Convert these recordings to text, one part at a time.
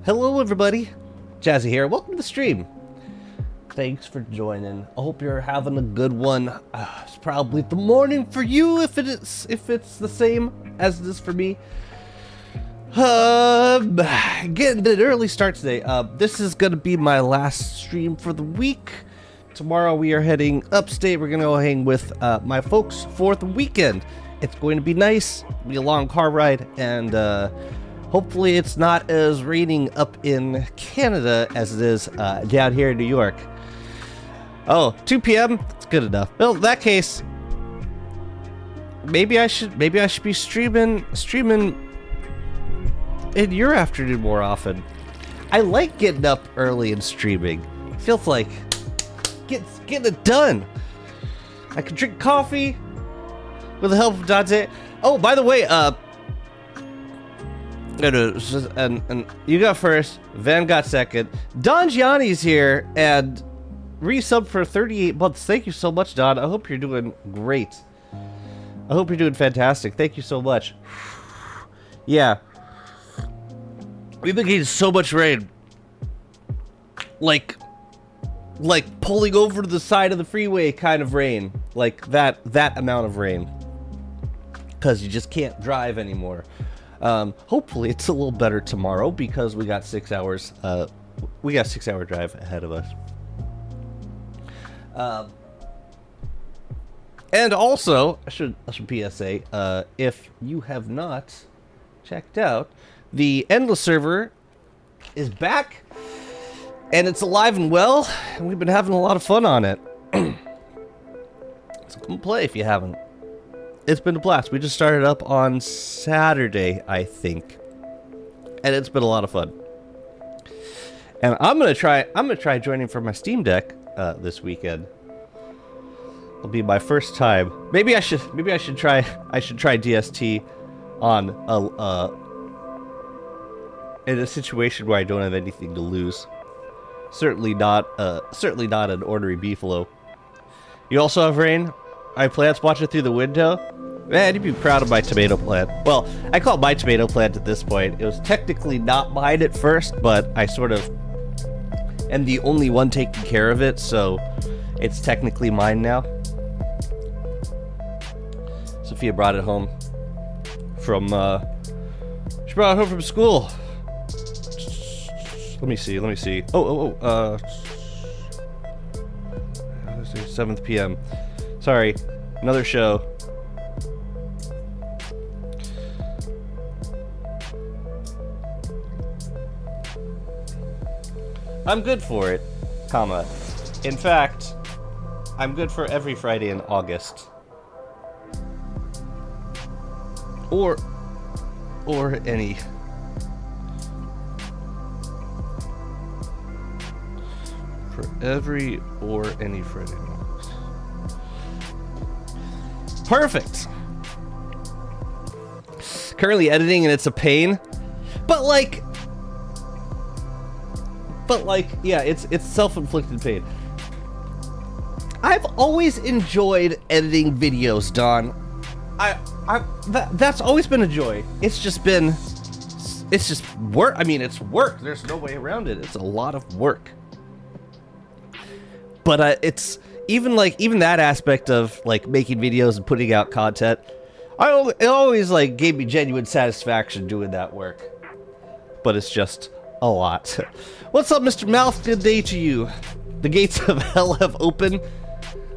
Hello everybody, Jazzy here. Welcome to the stream. Thanks for joining. I hope you're having a good one. It's probably the morning for you if it's the same as it is for me. Getting an early start today. This is gonna be my last stream for the week. Tomorrow we are heading upstate. We're gonna go hang with my folks for the weekend. It's going to be nice. It'll be a long car ride, and hopefully it's not as raining up in Canada as it is down here in New York. Oh, 2 p.m. It's good enough. Well, in that case, maybe I should be streaming in your afternoon more often. I like getting up early and streaming. It feels like getting it done. I can drink coffee with the help of Dante. Oh, by the way, and you got first, Van got second. Don Gianni's here and resubbed for 38 months. Thank you so much, Don. I hope you're doing great. I hope you're doing fantastic. Thank you so much. Yeah. We've been getting so much rain. Like pulling over to the side of the freeway kind of rain. Like that amount of rain. Because you just can't drive anymore. Hopefully it's a little better tomorrow because we got 6 hours. We got a 6-hour drive ahead of us. And also, I should PSA, if you have not checked out, the Endless server is back, and it's alive and well, and we've been having a lot of fun on it. So come play if you haven't. It's been a blast. We just started up on Saturday, I think, and it's been a lot of fun. And I'm gonna try joining for my Steam Deck this weekend. It'll be my first time. Maybe I should try DST on in a situation where I don't have anything to lose. Certainly not an ornery beefalo. You also have rain. My plants watching through the window. Man, you'd be proud of my tomato plant. Well, I call it my tomato plant at this point. It was technically not mine at first, but I sort of am the only one taking care of it, so it's technically mine now. Sophia brought it home from she brought it home from school. Let me see. Let's see, 7th p.m. Sorry, another show. I'm good for it, comma. In fact, I'm good for every Friday in August. Or any. For every or any Friday in August. Perfect. Currently editing and it's a pain. But like, yeah, it's self-inflicted pain. I've always enjoyed editing videos, Don. That's always been a joy. It's just work. I mean, it's work. There's no way around it. It's a lot of work. But it's even that aspect of like making videos and putting out content. It always like gave me genuine satisfaction doing that work. But it's just a lot. What's up, Mr. Mouth? Good day to you. The gates of hell have opened.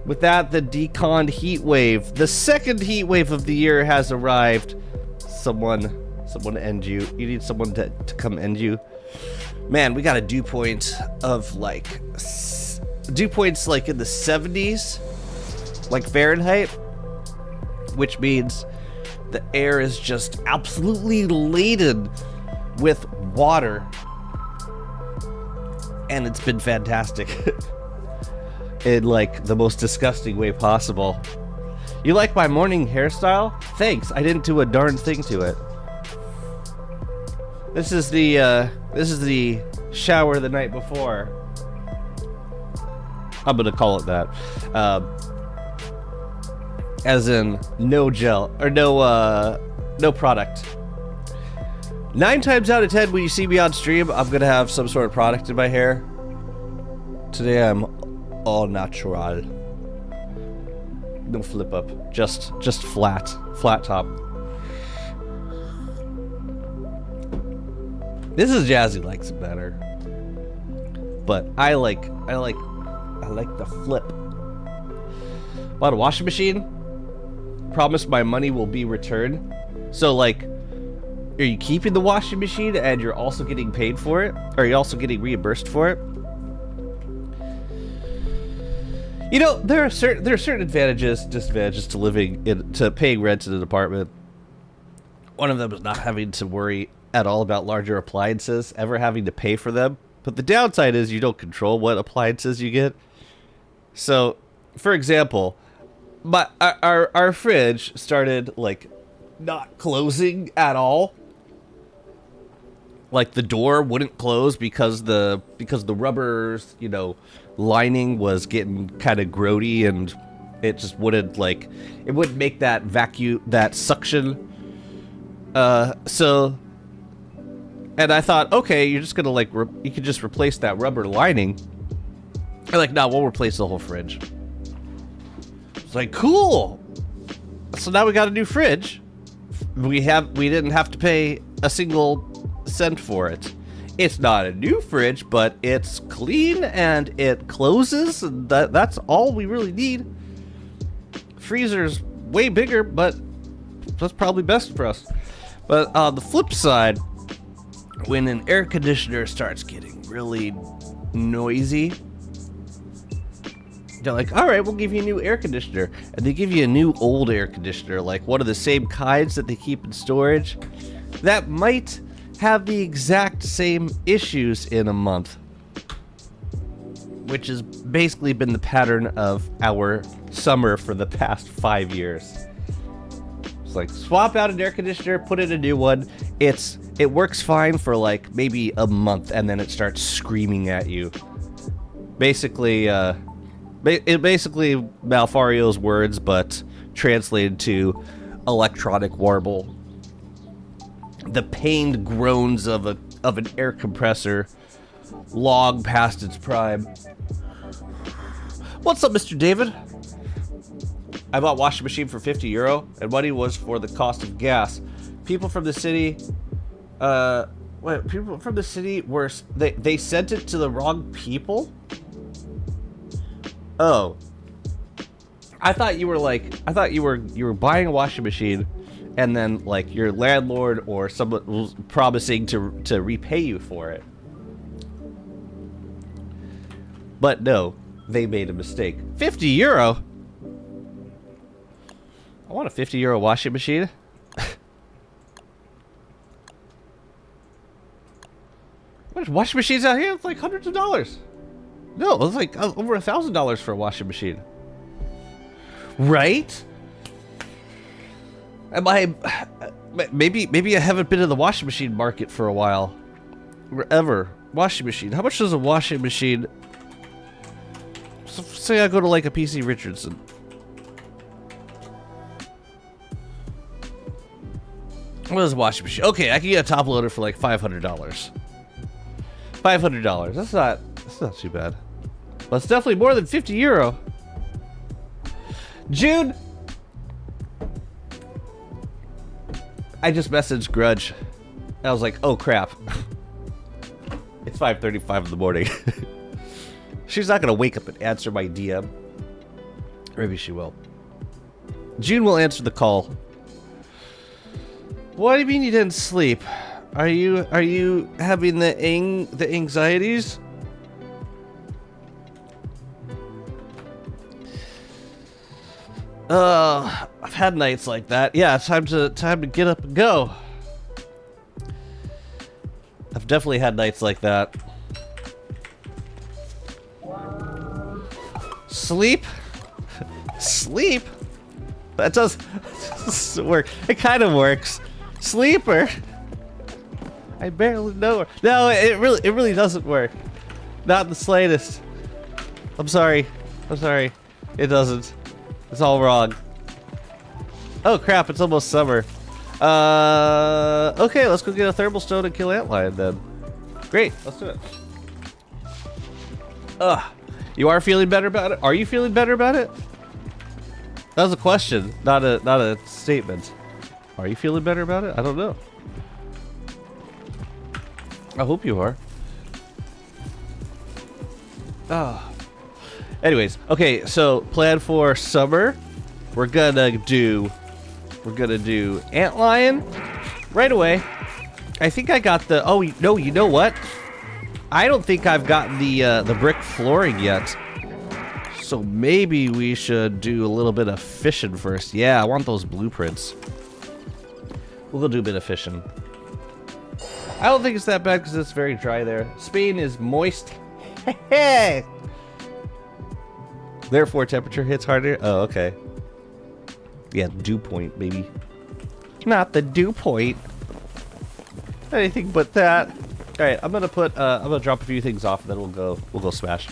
With that, the deconned heat wave. The second heat wave of the year has arrived. Someone end you. You need someone to come end you. Man, we got a dew point of like dew points like in the 70s, like Fahrenheit, which means the air is just absolutely laden with water, and it's been fantastic. In like the most disgusting way possible. You like my morning hairstyle? Thanks. I didn't do a darn thing to it. This is the shower the night before. I'm gonna call it that. As in no gel or no product. 9 times out of 10 when you see me on stream, I'm gonna have some sort of product in my hair. Today I'm all natural. No flip up, just flat top. This is Jazzy likes it better, but I like the flip. Bought a washing machine. Promise my money will be returned. So like, are you keeping the washing machine and you're also getting paid for it? Or are you also getting reimbursed for it? You know, there are certain advantages, disadvantages to paying rent in an apartment. One of them is not having to worry at all about larger appliances, ever having to pay for them. But the downside is you don't control what appliances you get. So, for example, our fridge started like not closing at all. Like the door wouldn't close because the rubber's, you know, lining was getting kind of grody, and it just wouldn't it wouldn't make that vacuum, that suction. So, and I thought, okay, you're just gonna you could just replace that rubber lining. They're like, no, we'll replace the whole fridge. It's like, cool. So now we got a new fridge. We didn't have to pay a single cent for it. It's not a new fridge, but it's clean and it closes, and that's all we really need. Freezer's way bigger, but that's probably best for us. But on the flip side, when an air conditioner starts getting really noisy, they're like, all right, we'll give you a new air conditioner. And they give you a new old air conditioner, like one of the same kinds that they keep in storage, that might have the exact same issues in a month. Which has basically been the pattern of our summer for the past 5 years. It's like, swap out an air conditioner, put in a new one. It works fine for like maybe a month, and then it starts screaming at you. Basically, basically Malfario's words, but translated to electronic warble. The pained groans of an air compressor, long past its prime. What's up, Mr. David? I bought washing machine for €50, and money was for the cost of gas. People from the city, people from the city were they sent it to the wrong people. Oh, I thought you were buying a washing machine, and then like your landlord or someone was promising to repay you for it. But no, they made a mistake. €50? I want a €50 washing machine. What, washing machines out here? It's like hundreds of dollars. No, it's like over $1,000 for a washing machine. Right? Am I... Maybe I haven't been in the washing machine market for a while. Ever. Washing machine. How much does a washing machine... So say I go to like a PC Richardson. What is a washing machine? Okay, I can get a top loader for like $500. $500. That's not too bad. But it's definitely more than €50. June. I just messaged Grudge. I was like, oh crap. It's 5:35 in the morning. She's not gonna wake up and answer my DM. Maybe she will. June will answer the call. What do you mean you didn't sleep? Are you having the anxieties? I've had nights like that. Yeah, it's time to get up and go. I've definitely had nights like that. Sleep? Sleep? That doesn't work. It kind of works. Sleeper? I barely know her. No, it really doesn't work. Not in the slightest. I'm sorry. It doesn't. It's all wrong. Oh crap, it's almost summer. Okay, let's go get a thermal stone and kill antlion then. Great, let's do it. You are feeling better about it? Are you feeling better about it? That was a question, not a statement. Are you feeling better about it? I don't know. I hope you are. Anyways, okay, so plan for summer. We're gonna do antlion right away. I think I got the. Oh no, you know what? I don't think I've gotten the brick flooring yet. So maybe we should do a little bit of fishing first. Yeah, I want those blueprints. We'll go do a bit of fishing. I don't think it's that bad because it's very dry there. Spain is moist. Therefore, temperature hits harder. Oh, okay. Yeah, dew point, baby. Not the dew point. Anything but that. All right, I'm gonna drop a few things off, and then we'll go smash.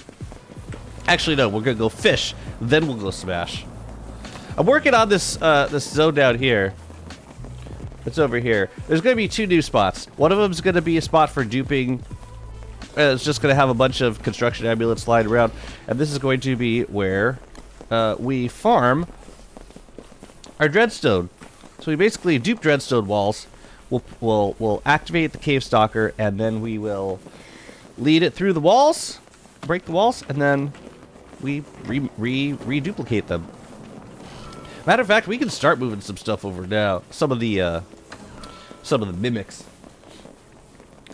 Actually, no, we're gonna go fish, then we'll go smash. I'm working on this this zone down here. It's over here. There's gonna be 2 new spots. One of them is gonna be a spot for duping. It's just gonna have a bunch of construction amulets lying around, and this is going to be where we farm our dreadstone. So we basically dupe dreadstone walls. We'll activate the cave stalker, and then we will lead it through the walls, break the walls, and then we reduplicate them. Matter of fact, we can start moving some stuff over now. Some of the mimics.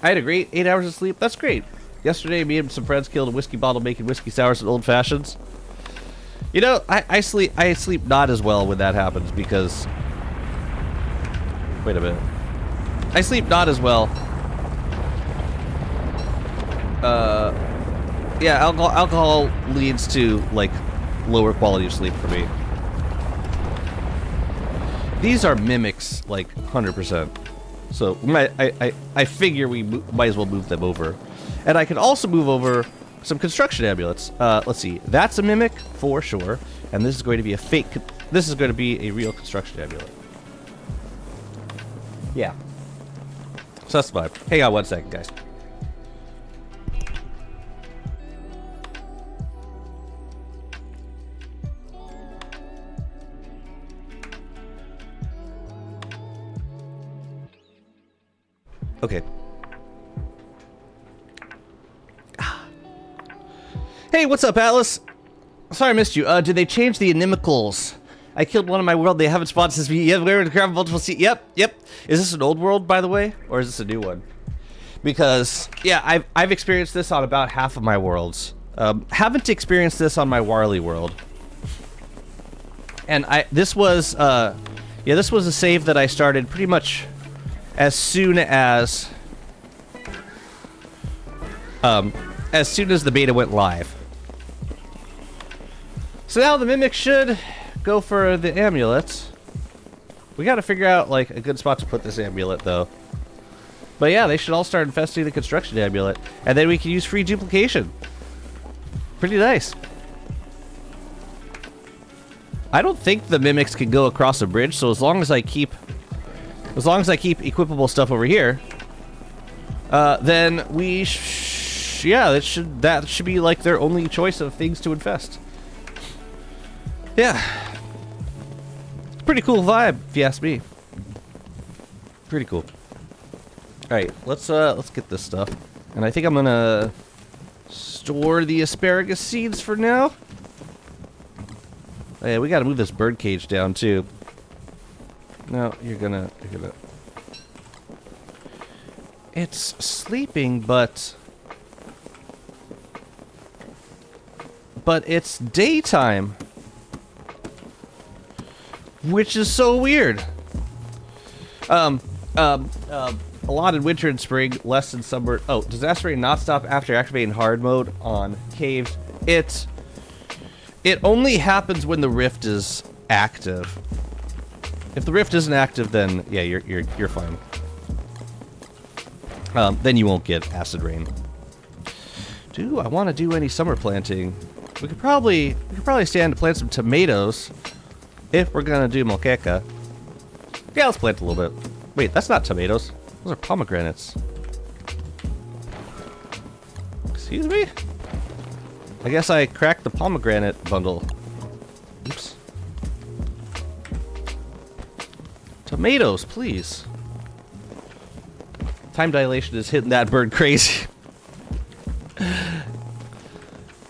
I had a great 8 hours of sleep. That's great. Yesterday, me and some friends killed a whiskey bottle making whiskey sours and old fashions. You know, I sleep not as well when that happens because. Wait a minute. I sleep not as well. Yeah, alcohol leads to like lower quality of sleep for me. These are mimics, like 100%. So I figure we might as well move them over, and I can also move over some construction amulets. Let's see, that's a mimic for sure, and this is going to be a fake. This is going to be a real construction amulet. Yeah. So that's fine. Hang on 1 second, guys. Okay. Hey, what's up, Atlas? Sorry I missed you. Did they change the inimicals? I killed one in my world. They haven't spawned since me. Yeah, we're to grab multiple seats. Yep. Is this an old world, by the way? Or is this a new one? Because, yeah, I've experienced this on about half of my worlds. Haven't experienced this on my Warley world. And this was a save that I started pretty much as soon as the beta went live. So now the mimic should go for the amulets. We gotta figure out like a good spot to put this amulet though. But yeah, they should all start infesting the construction amulet, and then we can use free duplication. Pretty nice. I don't think the mimics can go across a bridge, so as long as I keep equipable stuff over here, then that should be like their only choice of things to infest. Yeah. Pretty cool vibe, if you ask me. Pretty cool. Alright, let's get this stuff. And I think I'm gonna store the asparagus seeds for now. Oh, yeah, we gotta move this bird cage down too. No, you're gonna It's sleeping, but it's daytime. Which is so weird. A lot in winter and spring, less in summer. Oh, does disaster rain not stop after activating hard mode on caves? It only happens when the rift is active. If the rift isn't active, then yeah, you're fine. Then you won't get acid rain. Do I want to do any summer planting? We could probably stand to plant some tomatoes if we're gonna do moqueca. Yeah, let's plant a little bit. Wait, that's not tomatoes. Those are pomegranates. Excuse me? I guess I cracked the pomegranate bundle. Oops. Tomatoes, please. Time dilation is hitting that bird crazy.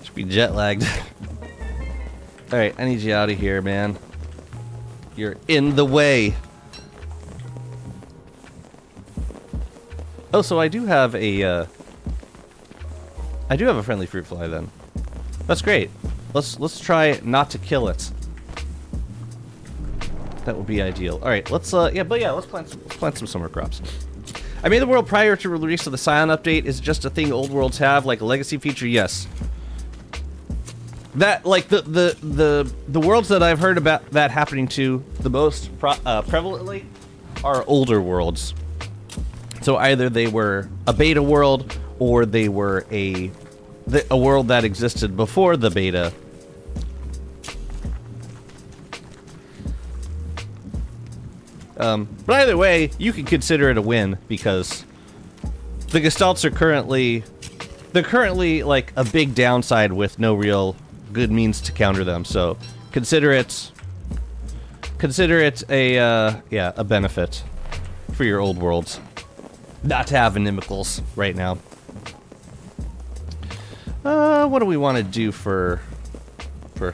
Should be jet lagged. Alright, I need you out of here, man. You're in the way. Oh, so I do have a friendly fruit fly then. That's great. Let's try not to kill it. That would be ideal. All right, let's let's plant some summer crops. I made the world prior to release of the Scion update. Is it just a thing old worlds have, like a legacy feature? Yes. That like the worlds that I've heard about that happening to the most prevalently are older worlds. So either they were a beta world or they were a world that existed before the beta. But either way, you can consider it a win because the Gestalts are currently like a big downside with no real good means to counter them. So consider it a benefit for your old worlds not to have inimicals right now. What do we want to do for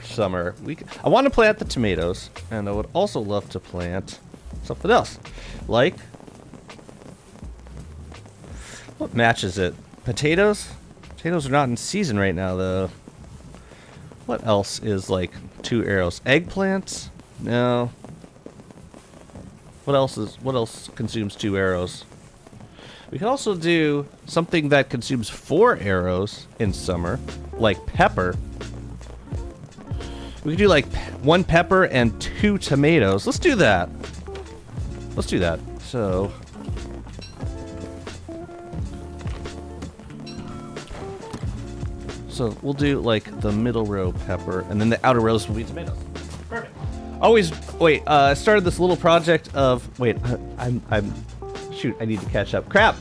summer? I want to plant the tomatoes, and I would also love to plant something else. Like, what matches it? Potatoes? Potatoes are not in season right now, though. What else is like 2 arrows? Eggplants? No. What else consumes 2 arrows? We can also do something that consumes 4 arrows in summer, like pepper. We could do like 1 pepper and 2 tomatoes. Let's do that. Let's do that. So we'll do like the middle row pepper, and then the outer rows will be tomatoes. Perfect. Always wait. I started this little project of shoot, I need to catch up. Crap.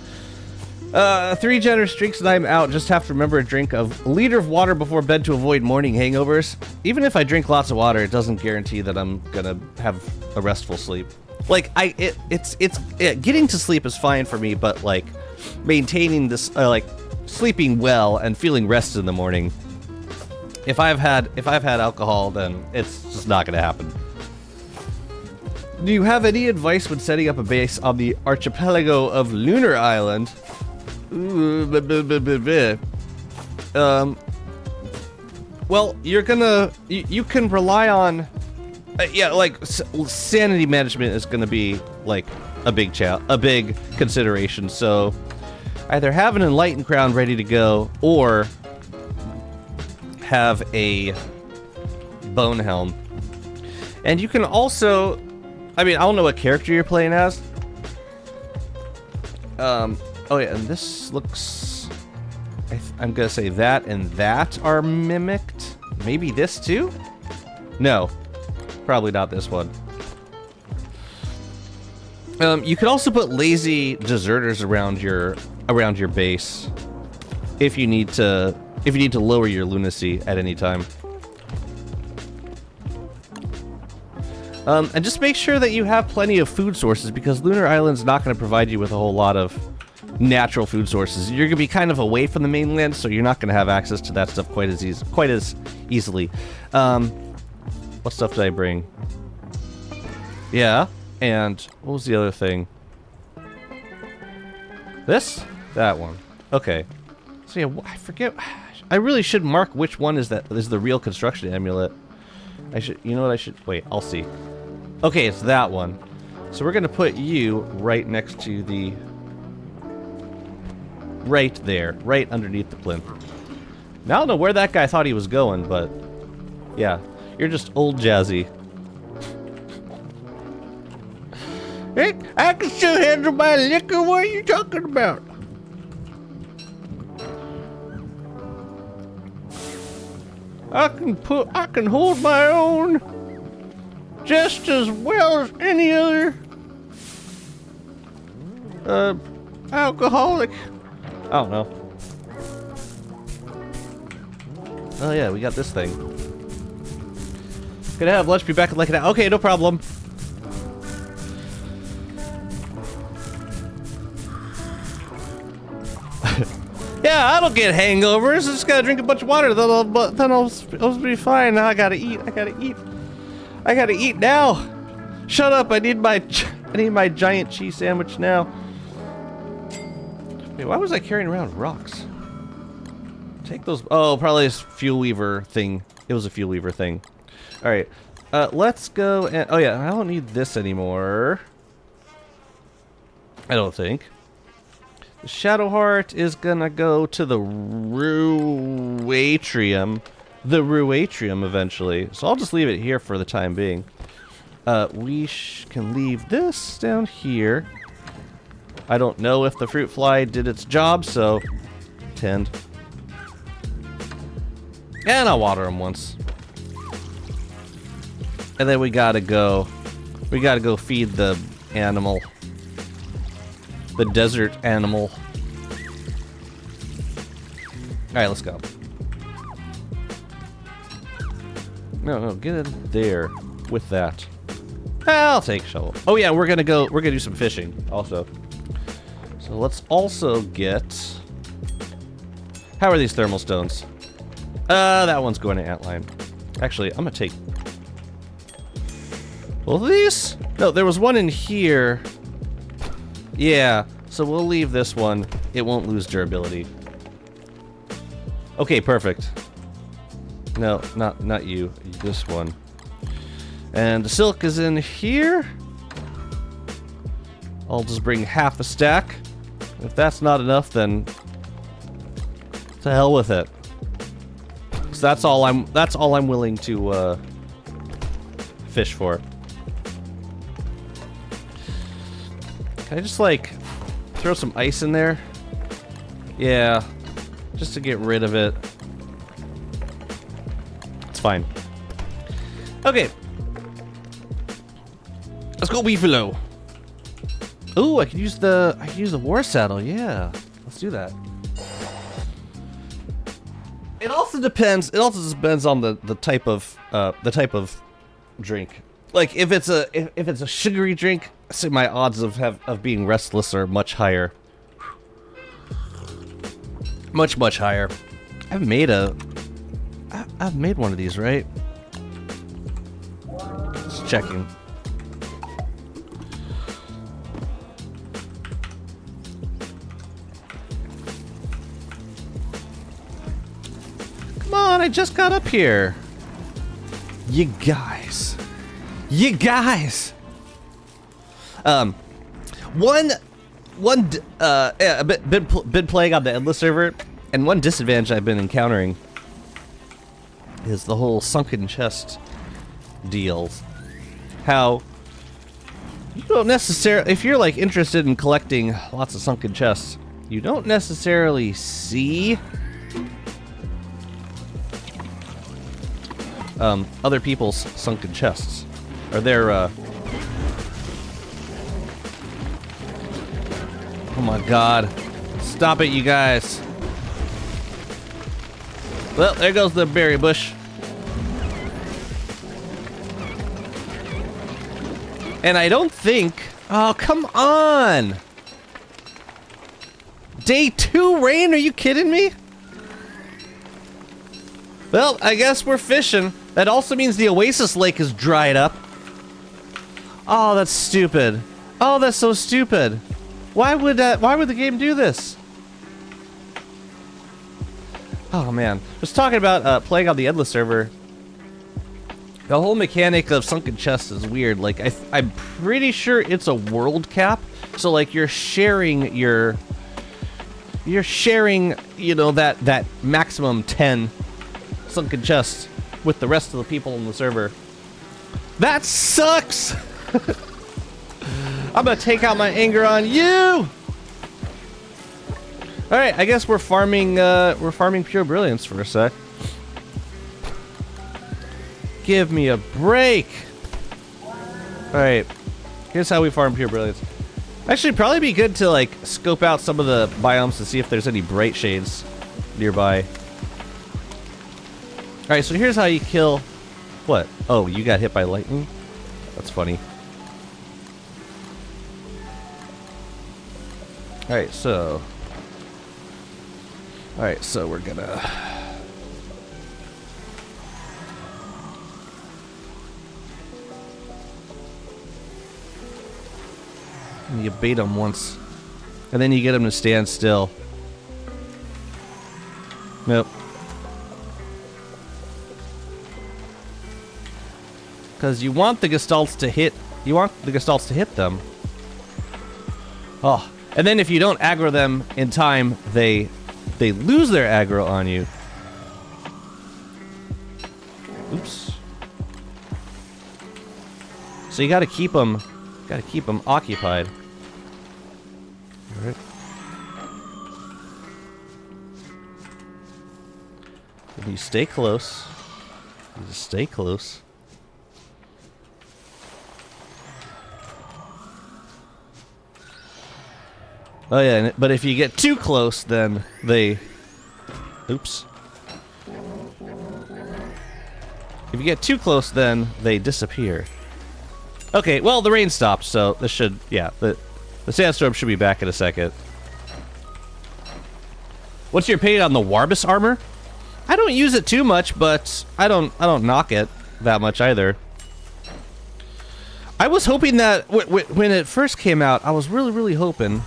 3 generous drinks and I'm out. Just have to remember a drink of a liter of water before bed to avoid morning hangovers. Even if I drink lots of water, it doesn't guarantee that I'm gonna have a restful sleep. Like getting to sleep is fine for me, but like maintaining this, like sleeping well and feeling rested in the morning. If I've had alcohol, then it's just not gonna happen. Do you have any advice when setting up a base on the archipelago of Lunar Island? Well, you can rely on, sanity management is gonna be like a big consideration. So either have an enlightened crown ready to go, or have a bone helm. And you can also, I don't know what character you're playing as. Oh yeah, and this looks, I'm gonna say that and that are mimicked. Maybe this too? No, probably not this one. You could also put lazy deserters around your base if you need to lower your lunacy at any time. And just make sure that you have plenty of food sources, because Lunar Island's not going to provide you with a whole lot of natural food sources. You're going to be kind of away from the mainland, so you're not going to have access to that stuff quite as easily. What stuff did I bring? Yeah, and what was the other thing? That one. Okay. So yeah, I forget. I really should mark which one is the real construction amulet. You know what I should, wait, I'll see. Okay, it's that one. So we're gonna put you right next to the, right there, right underneath the plinth. Now I don't know where that guy thought he was going, but yeah, you're just old Jazzy. Hey, I can still handle my liquor. What are you talking about? I can hold my own just as well as any other alcoholic. I don't know. Oh yeah, we got this thing. Gonna have lunch, be back in like an hour. Okay, no problem. Yeah, I don't get hangovers. I just gotta drink a bunch of water. Then I'll be fine. Now I gotta eat. I gotta eat now. Shut up. I need my giant cheese sandwich now. Wait, why was I carrying around rocks? Take those. Oh, probably a fuel weaver thing. It was a fuel weaver thing. All right. Let's go and. Oh yeah, I don't need this anymore. I don't think. The Shadow Heart is gonna go to the Ruatrium. The Ruatrium eventually. So I'll just leave it here for the time being. We can leave this down here. I don't know if the fruit fly did its job, so tend. And I'll water them once. And then we gotta go feed the animal. The desert animal. Alright, let's go. No, get in there with that. I'll take a shovel. Oh yeah, we're gonna do some fishing also. So let's also get... How are these thermal stones? That one's going to antline. Actually, I'm gonna take... Well, these? No, there was one in here. Yeah, so we'll leave this one. It won't lose durability. Okay, perfect. No, not you. This one. And the silk is in here. I'll just bring half a stack. If that's not enough, then to hell with it. So that's all I'm willing to fish for. Can I just like throw some ice in there? Yeah, just to get rid of it. It's fine. Okay. Let's go beefalo. Ooh, I could use the war saddle. Yeah, let's do that. It also depends. It also depends on the type of drink. Like if it's a sugary drink, I say my odds of being restless are much higher. Much higher. I've made one of these, right? Just checking. Come on, I just got up here. You guys. Been playing on the endless server, and one disadvantage I've been encountering is the whole sunken chest deals. How you don't necessarily, if you're like interested in collecting lots of sunken chests, you don't necessarily see other people's sunken chests. Or their, oh my god. Stop it, you guys. Well, there goes the berry bush. And I don't think... Oh, come on! Day 2 rain? Are you kidding me? Well, I guess we're fishing. That also means the Oasis Lake is dried up. Oh, that's stupid. Oh, that's so stupid. Why would the game do this? Oh man, just talking about playing on the endless server. The whole mechanic of sunken chests is weird. Like I'm pretty sure it's a world cap. So like you're sharing, you know, that maximum 10 sunken chests with the rest of the people in the server. That sucks. I'm gonna take out my anger on you. All right, I guess we're farming pure brilliance for a sec. Give me a break. All right, here's how we farm pure brilliance. Actually, probably be good to like scope out some of the biomes to see if there's any bright shades nearby. All right, so here's how you kill. What? Oh, you got hit by lightning? That's funny. All right, so we're gonna. You bait them once, and then you get them to stand still. Nope. Because you want the gestalts to hit. You want the gestalts to hit them. Oh, and then if you don't aggro them in time, they lose their aggro on you. Oops. So you got to keep them. Got to keep them occupied. All right. And you stay close. You just stay close. Oh yeah, but if you get too close, then they... Oops. If you get too close, then they disappear. Okay, well, the rain stopped, so this should... Yeah, the sandstorm should be back in a second. What's your opinion on the Warbus armor? I don't use it too much, but I don't knock it that much either. I was hoping that... when it first came out, I was really hoping...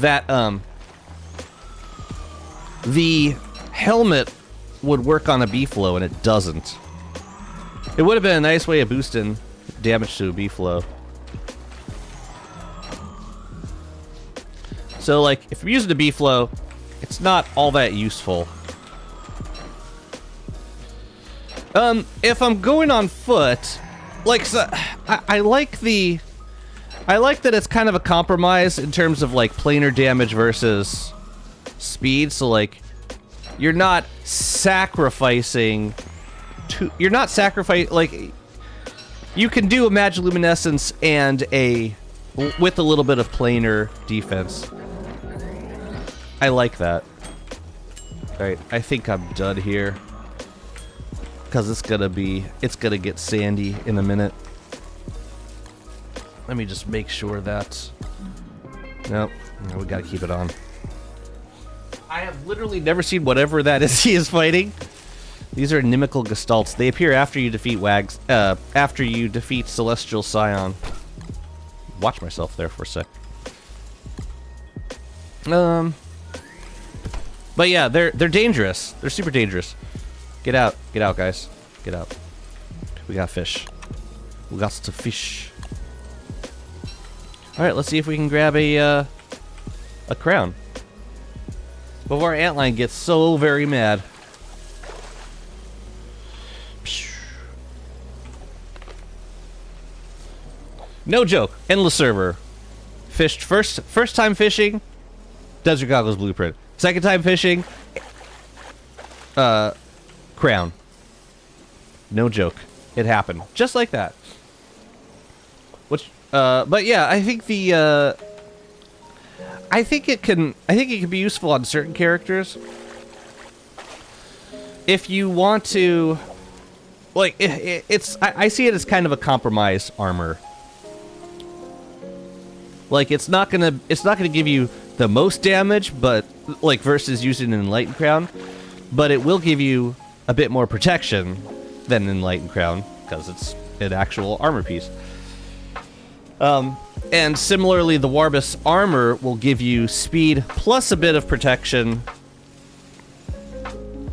that the helmet would work on a B-flow, and it doesn't. It would have been a nice way of boosting damage to a B-flow. So, like, if you're using a B-flow, it's not all that useful. If I'm going on foot, like, so, I like the... I like that it's kind of a compromise in terms of like planar damage versus speed. So like, you're not sacrificing like, you can do a Magiluminescence and with a little bit of planar defense. I like that. All right, I think I'm done here because it's gonna get sandy in a minute. Let me just make sure that... Nope. No, we gotta keep it on. I have literally never seen whatever that is he is fighting. These are inimical gestalts. They appear after you defeat after you defeat Celestial Scion. Watch myself there for a sec. But yeah, they're dangerous. They're super dangerous. Get out, guys. Get out. We got fish. We got to fish. All right, let's see if we can grab a crown before our antlion gets so very mad. No joke. Endless server. Fished first time fishing. Desert Goggles blueprint. Second time fishing. Crown. No joke. It happened just like that. Which. But yeah, I think I think it can be useful on certain characters. If you want to, like, I see it as kind of a compromise armor. Like, it's not gonna give you the most damage, but like versus using an Enlightened Crown, but it will give you a bit more protection than an Enlightened Crown because it's an actual armor piece. And similarly, the Warbus armor will give you speed plus a bit of protection,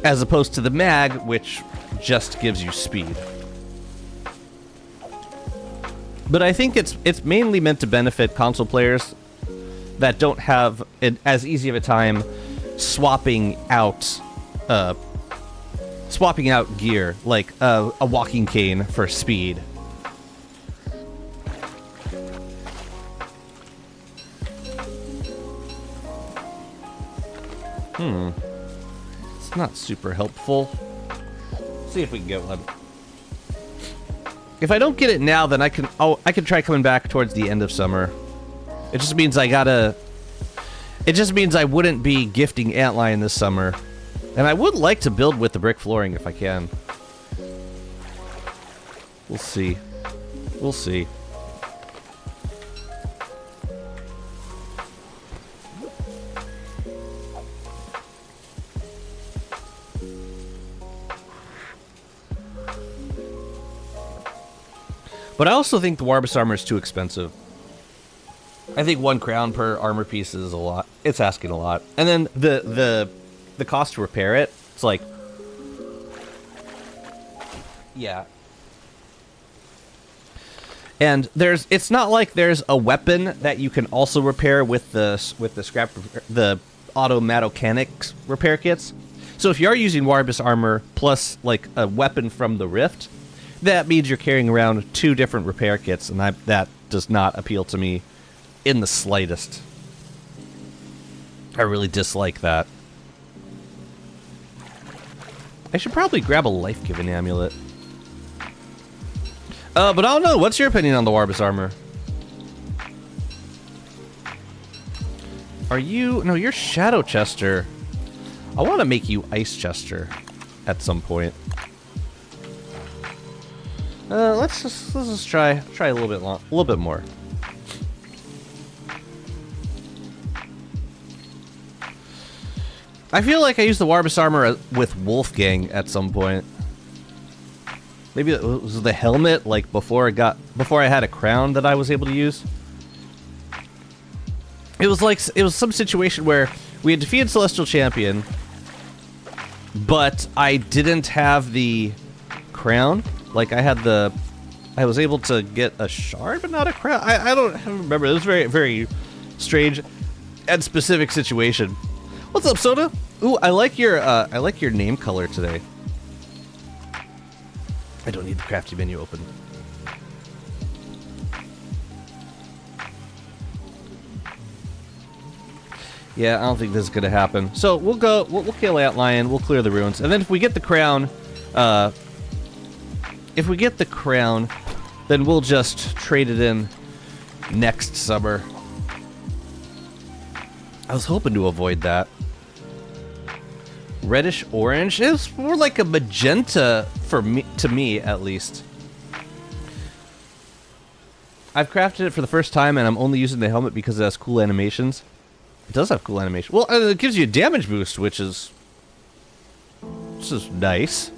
as opposed to the mag, which just gives you speed. But I think it's mainly meant to benefit console players that don't have as easy of a time swapping out gear, like a walking cane for speed. It's not super helpful. See if we can get one. If I don't get it now, then I can try coming back towards the end of summer. It just means I gotta... It just means I wouldn't be gifting Antlion this summer. And I would like to build with the brick flooring if I can. We'll see. We'll see. But I also think the Warbus armor is too expensive. I think 1 crown per armor piece is a lot. It's asking a lot. And then the cost to repair it, it's like... Yeah. And it's not like there's a weapon that you can also repair with the auto-matocanics repair kits. So if you are using Warbus armor plus like a weapon from the Rift, that means you're carrying around 2 different repair kits, and that does not appeal to me in the slightest. I really dislike that. I should probably grab a life-giving amulet. But I don't know. What's your opinion on the Warbus armor? Are you... No, you're Shadow Chester. I want to make you Ice Chester at some point. Let's just try a little bit more. I feel like I used the Warbus armor with Wolfgang at some point. Maybe it was the helmet, like before I had a crown that I was able to use. It was some situation where we had defeated Celestial Champion, but I didn't have the crown. Like I was able to get a shard, but not a crown. I don't remember. It was a very, very strange and specific situation. What's up, Soda? Ooh, I like your name color today. I don't need the crafty menu open. Yeah, I don't think this is gonna happen. So we'll kill Antlion, we'll clear the ruins, and then if we get the crown, then we'll just trade it in next summer. I was hoping to avoid that. Reddish orange? It's more like a magenta to me at least. I've crafted it for the first time and I'm only using the helmet because it has cool animations. It does have cool animation. Well, it gives you a damage boost, which is nice.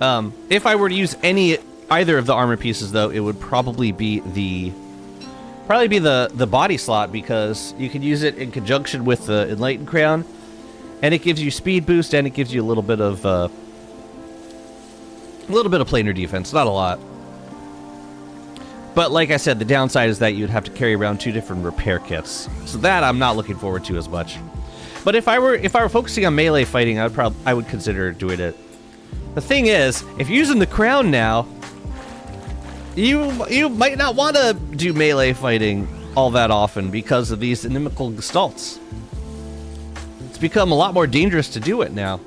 If I were to use either of the armor pieces, though, it would probably be the body slot, because you can use it in conjunction with the Enlightened Crown, and it gives you speed boost and it gives you a little bit of planar defense, not a lot. But like I said, the downside is that you'd have to carry around 2 different repair kits, so that I'm not looking forward to as much. But if I were focusing on melee fighting, I would consider doing it. The thing is, if you're using the crown now, you might not want to do melee fighting all that often because of these inimical gestalts. It's become a lot more dangerous to do it now.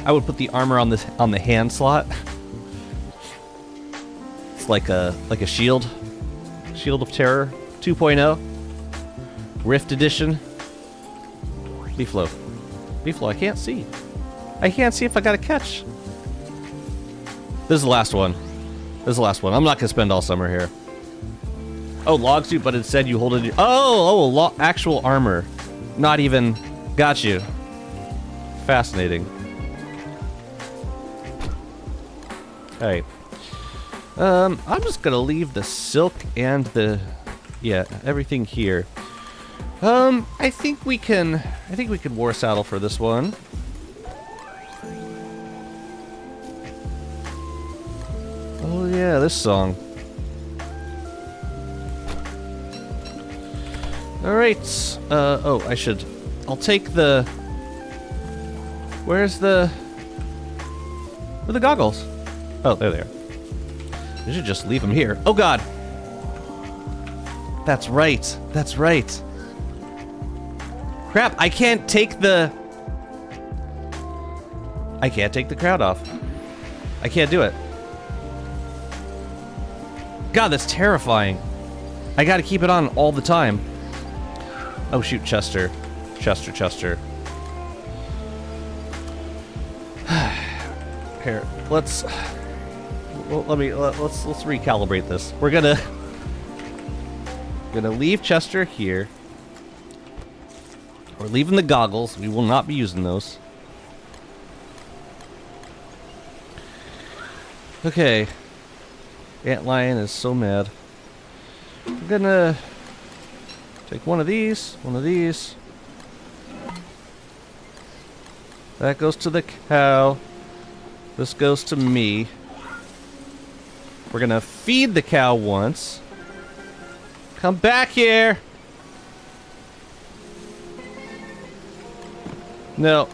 I would put the armor on the hand slot. It's like a shield. Shield of Terror 2.0. Rift Edition. Beeflo. Beeflo, I can't see. I can't see if I got a catch. This is the last one. This is the last one. I'm not going to spend all summer here. Oh, log suit, but instead you hold it... actual armor. Not even... Got you. Fascinating. Alright. I'm just going to leave the silk and the... Yeah, everything here. I think we can war saddle for this one. Oh yeah, this song. Alright. I'll take the... Where are the goggles? Oh, there they are. I should just leave them here. Oh god! That's right. That's right. Crap, I can't take the crown off. I can't do it. God, that's terrifying. I gotta keep it on all the time. Oh shoot, Chester. Chester. Here, let's recalibrate this. We're gonna leave Chester here. We're leaving the goggles. We will not be using those. Okay. Antlion is so mad. We're gonna take one of these. That goes to the cow. This goes to me. We're gonna feed the cow once. Come back here! No.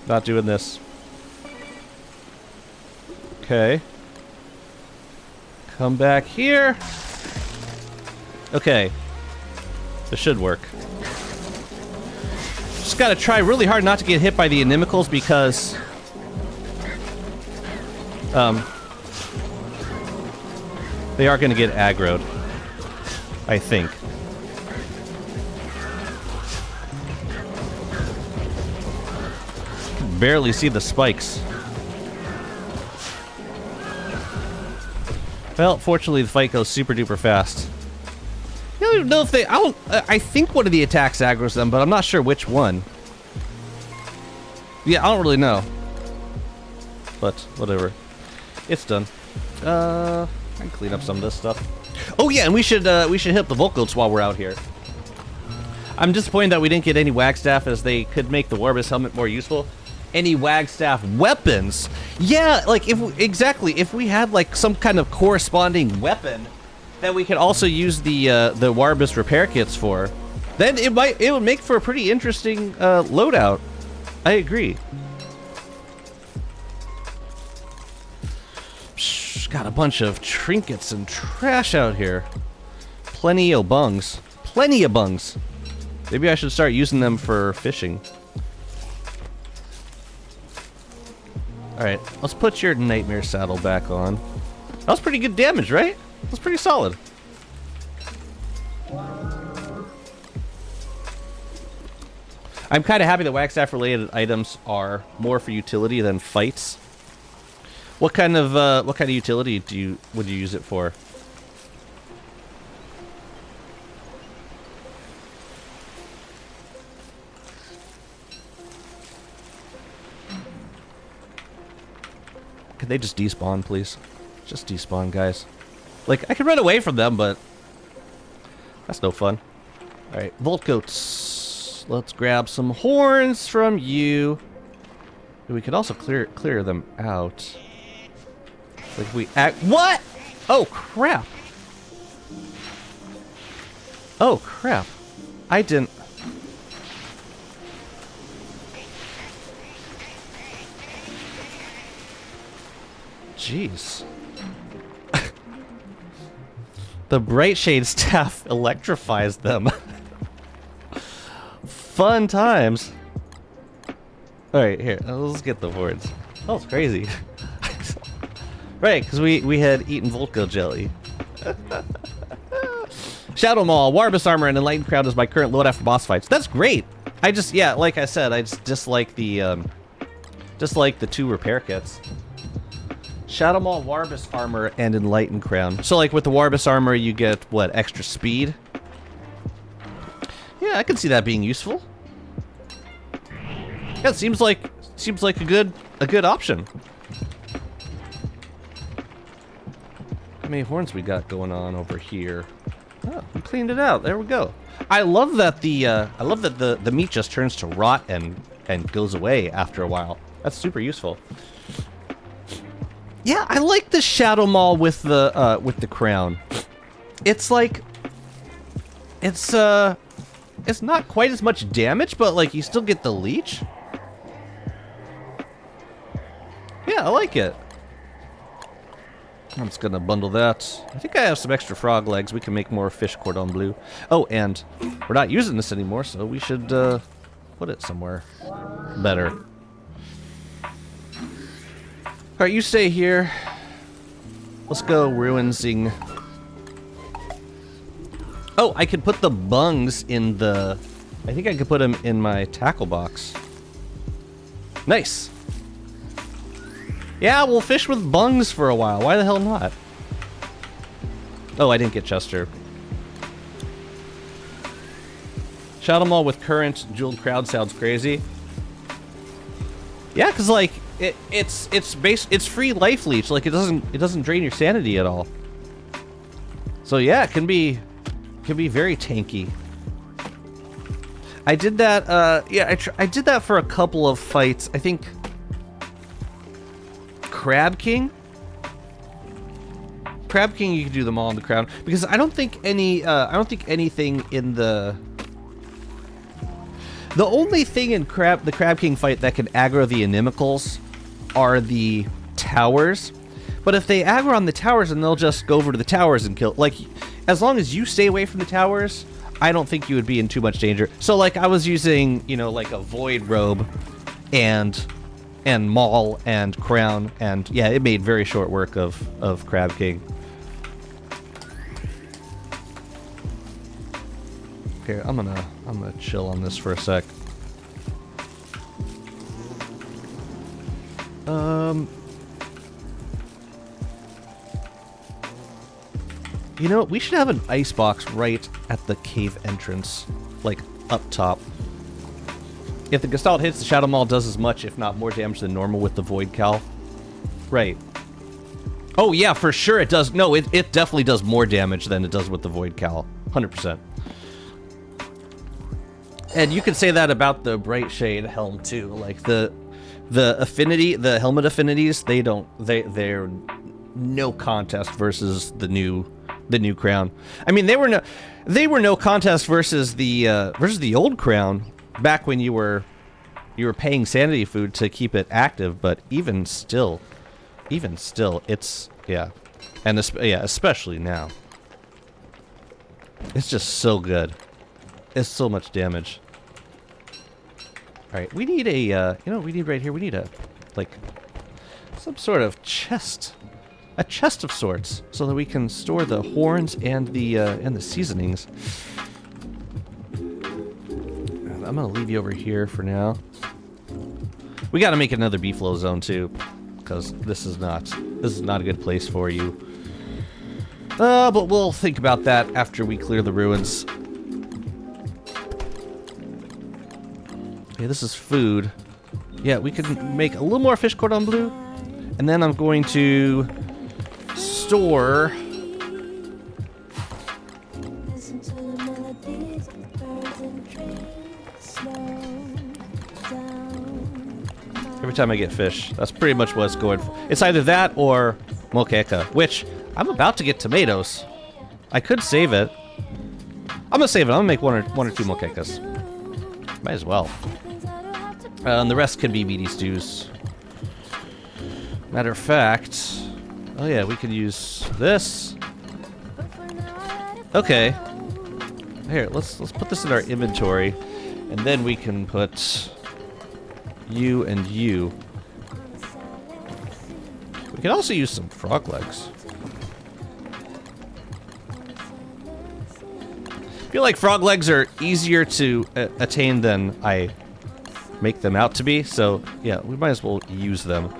Not doing this. Okay. Come back here. Okay. This should work. Just gotta try really hard not to get hit by the inimicals because... they are gonna get aggroed. I think. Barely see the spikes. Well, fortunately the fight goes super duper fast. I don't even know if they... I think one of the attacks aggroes them, but I'm not sure which one. Yeah, I don't really know. But, whatever. It's done. I can clean up some of this stuff. Oh yeah, and we should hit the Volcoats while we're out here. I'm disappointed that we didn't get any Wagstaff, as they could make the Warbus helmet more useful. Any Wagstaff weapons? Yeah, like if we had like some kind of corresponding weapon that we could also use the Warbus repair kits for, then it would make for a pretty interesting loadout. I agree. Psh, got a bunch of trinkets and trash out here. Plenty of bungs. Maybe I should start using them for fishing. Alright, let's put your Nightmare saddle back on. That was pretty good damage, right? That was pretty solid. I'm kind of happy that Wagstaff related items are more for utility than fights. What kind of utility would you use it for? Could they just despawn, please? Just despawn, guys. Like, I could run away from them, but that's no fun. Alright, Voltcoats. Let's grab some horns from you. We could also clear them out. Like, if we act... What?! Oh, crap! Oh, crap. I didn't... Jeez. The Bright Shade staff electrifies them. Fun times. Alright, here. Let's get the horns. Oh, it's crazy. Right, because we had eaten Volco jelly. Shadow Maul, Warbus armor, and Enlightened Crown is my current loadout for boss fights. That's great! I just, yeah, like I said, I just dislike the two repair kits. Shadow Maul, Warbus armor, and Enlightened Crown. So, like, with the Warbus armor, you get, what, extra speed? Yeah, I can see that being useful. Yeah, it seems like a good option. How many horns we got going on over here? Oh, we cleaned it out. There we go. I love that the meat just turns to rot and goes away after a while. That's super useful. Yeah, I like the Shadow Maul with the crown. It's like it's not quite as much damage, but like you still get the leech. Yeah, I like it. I'm just gonna bundle that. I think I have some extra frog legs. We can make more fish cordon bleu. Oh, and we're not using this anymore, so we should put it somewhere better. Alright, you stay here. Let's go ruinsing. Oh, I could put the bungs in the... I think I could put them in my tackle box. Nice. Yeah, we'll fish with bungs for a while. Why the hell not? Oh, I didn't get Chester. Shot them all with current jeweled crowd sounds crazy. Yeah, cause like it's free life leech. Like it doesn't drain your sanity at all. So yeah, it can be very tanky. I did that. Yeah, I did that for a couple of fights. I think Crab King. Crab King, you can do them all on the crown because I don't think anything in the only thing in the Crab King fight that can aggro the inimicals are the towers. But if they aggro on the towers, then they'll just go over to the towers and kill. Like, as long as you stay away from the towers, I don't think you would be in too much danger. So, like, I was using, you know, like a Void Robe and Maul and Crown, and yeah, it made very short work of Crab King. Okay, I'm gonna chill on this for a sec. You know, we should have an ice box right at the cave entrance, like up top. If the Gestalt hits, the Shadow Maul does as much, if not more damage than normal with the Void Cal. Right. Oh yeah, for sure it does. No, it definitely does more damage than it does with the Void Cal. 100%. And you could say that about the Bright Shade helm too. Like the affinity, the helmet affinities, they're no contest versus the new crown. I mean, they were no contest versus the old crown back when you were paying sanity food to keep it active, but even still it's yeah. And especially now. It's just so good. It's so much damage. All right, we need a you know what we need right here? We need a like some sort of chest. A chest of sorts, so that we can store the horns and the seasonings. And I'm gonna leave you over here for now. We gotta make another beefalo zone too, because this is not a good place for you. But we'll think about that after we clear the ruins. Okay, this is food. Yeah, we can make a little more fish cordon bleu, and then I'm going to store every time I get fish. That's pretty much what it's going for. It's either that or moqueca, which I'm about to get tomatoes. I could save it. I'm gonna save it. I'm gonna make one or two moquecas. Might as well. And the rest can be meaty stews. Matter of fact, oh yeah, we could use this. Okay. Here, let's put this in our inventory, and then we can put you and you. We can also use some frog legs. I feel like frog legs are easier to attain than I make them out to be, so yeah, we might as well use them.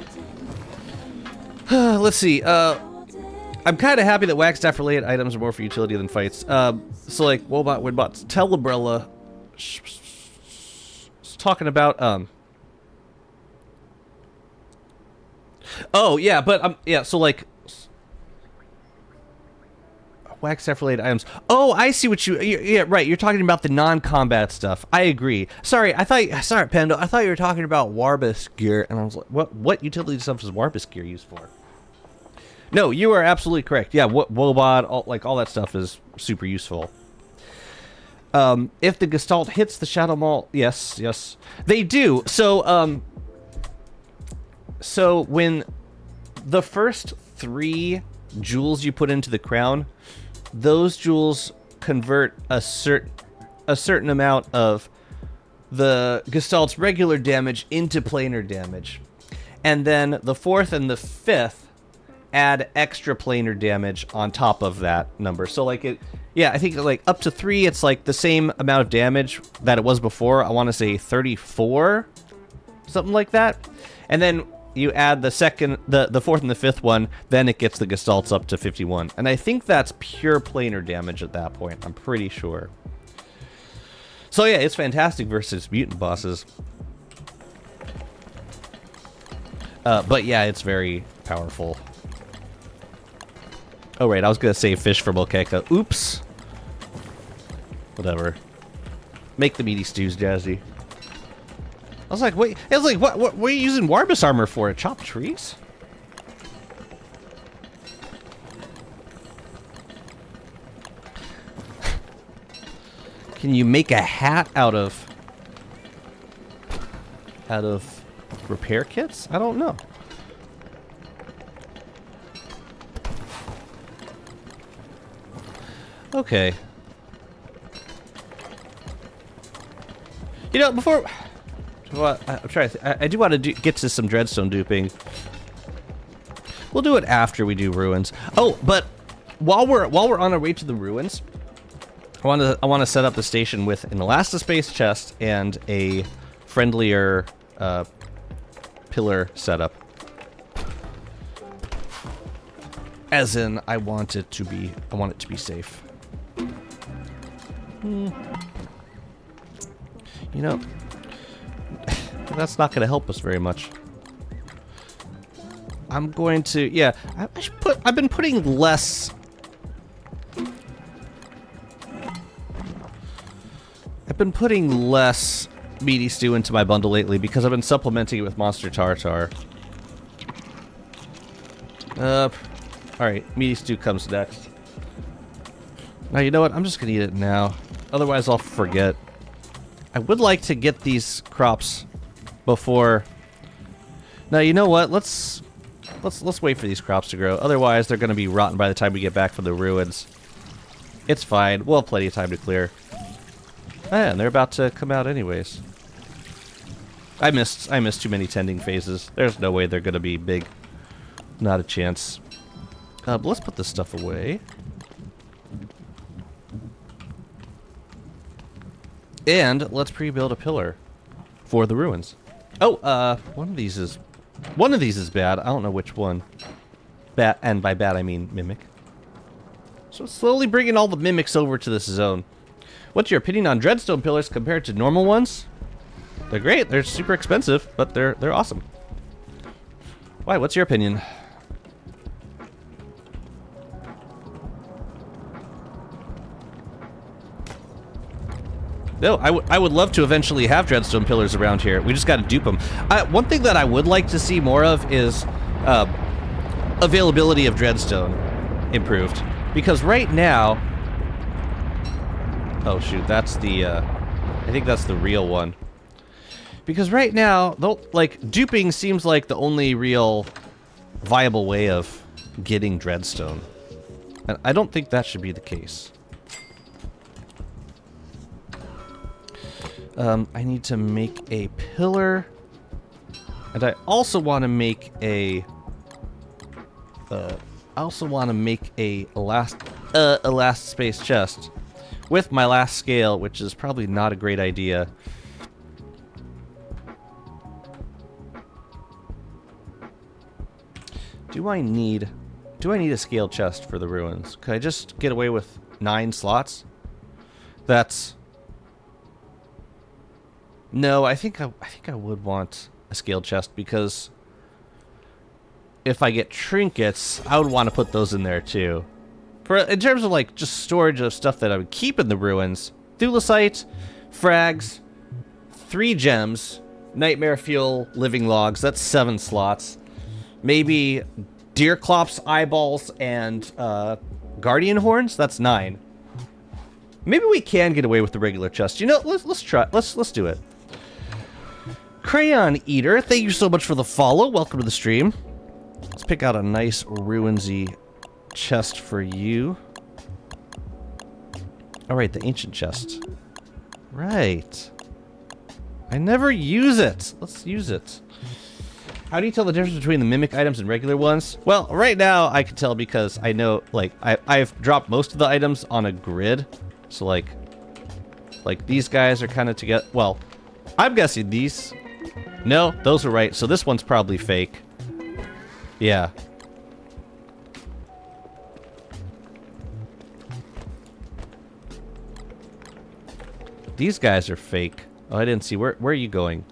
Let's see, I'm kind of happy that Wagstaff related items are more for utility than fights. So like, Wobot, Winbot, Telebrella is talking about, oh, yeah, but, yeah, so like, Wagstaff related items. Oh, I see what yeah, right, you're talking about the non-combat stuff. I agree. Sorry, Pando, I thought you were talking about Warbus gear, and I was like, what utility stuff is Warbus gear used for? No, you are absolutely correct. Yeah, Wobot, all that stuff is super useful. If the Gestalt hits the Shadow Maul, yes, they do. So, so when the first 3 jewels you put into the crown, those jewels convert a certain amount of the Gestalt's regular damage into planar damage. And then the 4th and the 5th add extra planar damage on top of that number. So like it, yeah, I think like up to 3, it's like the same amount of damage that it was before. I want to say 34, something like that. And then you add the 4th and the 5th one, then it gets the Gestalts up to 51. And I think that's pure planar damage at that point. I'm pretty sure. So yeah, it's fantastic versus mutant bosses. But yeah, it's very powerful. Oh, right, I was going to say fish from Okeka. Oops. Whatever. Make the meaty stews, Jazzy. I was like, wait. I was like, what are you using Warbus armor for? Chop trees? Can you make a hat out of repair kits? I don't know. Okay. You know, before... Well, I'm trying to I do want to get to some Dreadstone duping. We'll do it after we do ruins. Oh, but while we're on our way to the ruins, I want to set up the station with an Elastispace chest and a friendlier pillar setup. As in, I want it to be safe. You know, that's not going to help us very much. I'm going to, yeah, I've been putting less. I've been putting less meaty stew into my bundle lately because I've been supplementing it with monster tartar. Alright, meaty stew comes next. Now, you know what? I'm just gonna eat it now. Otherwise, I'll forget. I would like to get these crops before... Now, you know what? Let's wait for these crops to grow. Otherwise, they're gonna be rotten by the time we get back from the ruins. It's fine. We'll have plenty of time to clear. And they're about to come out anyways. I missed too many tending phases. There's no way they're gonna be big. Not a chance. But let's put this stuff away. And let's pre-build a pillar for the ruins. Oh, one of these is bad. I don't know which one. Bad, and by bad I mean mimic. So slowly bringing all the mimics over to this zone. What's your opinion on Dreadstone pillars compared to normal ones? They're great. They're super expensive, but they're awesome. Why? What's your opinion? No, I would love to eventually have Dreadstone pillars around here. We just got to dupe them. One thing that I would like to see more of is availability of Dreadstone improved. Because right now... Oh, shoot. That's the... I think that's the real one. Because right now, like, duping seems like the only real viable way of getting Dreadstone. And I don't think that should be the case. I need to make a pillar. And I also want to make a... Elastispace chest with my last scale, which is probably not a great idea. Do I need a scale chest for the ruins? Could I just get away with 9 slots? That's... No, I think I would want a scale chest because if I get trinkets, I would want to put those in there too. In terms of like just storage of stuff that I would keep in the ruins, Thulecite, frags, 3 gems, nightmare fuel, living logs. That's 7 slots. Maybe Deerclops, eyeballs, and guardian horns. That's 9. Maybe we can get away with the regular chest. You know, let's try. Let's do it. Crayon Eater, thank you so much for the follow. Welcome to the stream. Let's pick out a nice ruinsy chest for you. All right, the ancient chest. Right. I never use it. Let's use it. How do you tell the difference between the mimic items and regular ones? Well, right now I can tell because I know, like, I've dropped most of the items on a grid. So, like these guys are kind of together. Well, I'm guessing these. No, those are right. So this one's probably fake. Yeah. These guys are fake. Oh, I didn't see. Where are you going?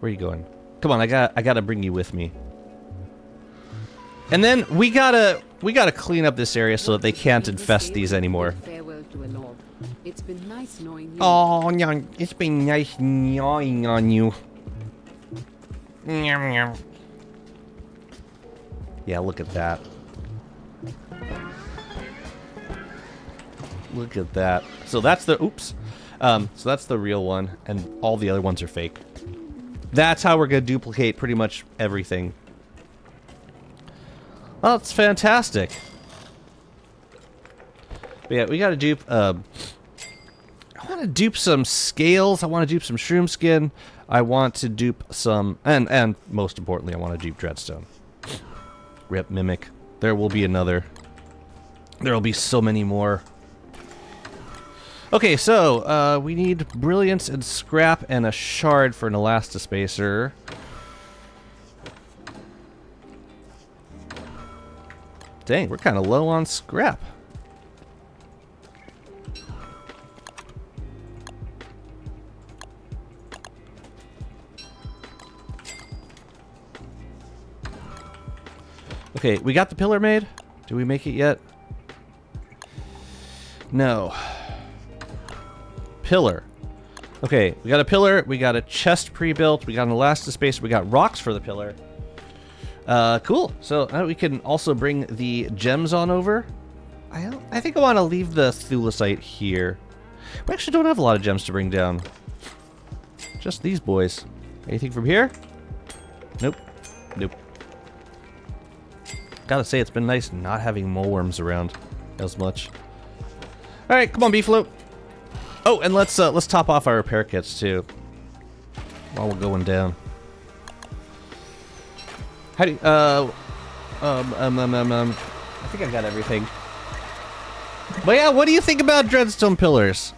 Where are you going? Come on, I gotta bring you with me. And then we gotta clean up this area so that they can't infest these anymore. It's been nice knowing you. Oh, it's been nice gnawing on you. Yeah, look at that. Look at that. So that's the oops. So that's the real one, and all the other ones are fake. That's how we're gonna duplicate pretty much everything. Well, it's fantastic. But yeah, we gotta dupe. I want to dupe some scales. I want to dupe some shroom skin. I want to dupe some, and most importantly, I want to dupe dreadstone. Rip mimic. There will be another. There will be so many more. Okay, so we need brilliance and scrap and a shard for an elastispacer. Dang, we're kind of low on scrap. Okay, we got the pillar made. Did we make it yet? No. Pillar. Okay, we got a pillar, we got a chest pre-built, we got an elastispacer, we got rocks for the pillar. Cool. So now we can also bring the gems on over. I think I want to leave the thulecite here. We actually don't have a lot of gems to bring down. Just these boys. Anything from here? Nope. Nope. Gotta say, it's been nice not having moleworms around as much. All right, come on, beefalo. Oh, and let's top off our repair kits too while we're going down. How do you, I think I got everything. But yeah, what do you think about dreadstone pillars?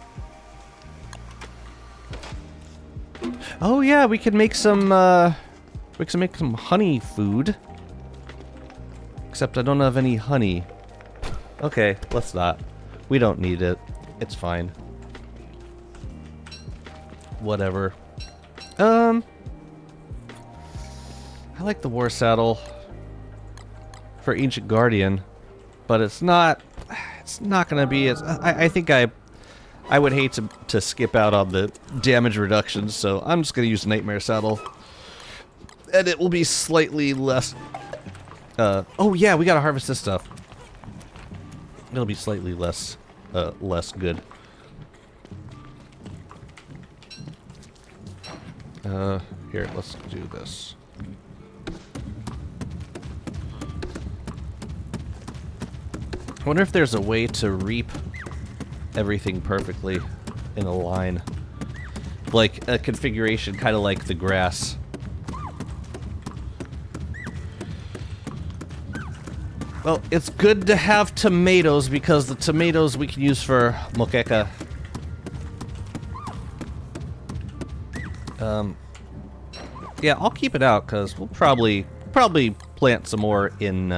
Oh yeah, we can make some honey food. Except I don't have any honey. Okay, let's not. We don't need it. It's fine. Whatever. I like the war saddle for Ancient Guardian, but it's not gonna be as I think I would hate to skip out on the damage reductions, so I'm just gonna use Nightmare Saddle. And it will be slightly less oh yeah, we gotta harvest this stuff. It'll be slightly less good. Here, let's do this. I wonder if there's a way to reap everything perfectly in a line. Like a configuration kind of like the grass. Well, it's good to have tomatoes because the tomatoes we can use for moqueca. Yeah, I'll keep it out because we'll probably plant some more in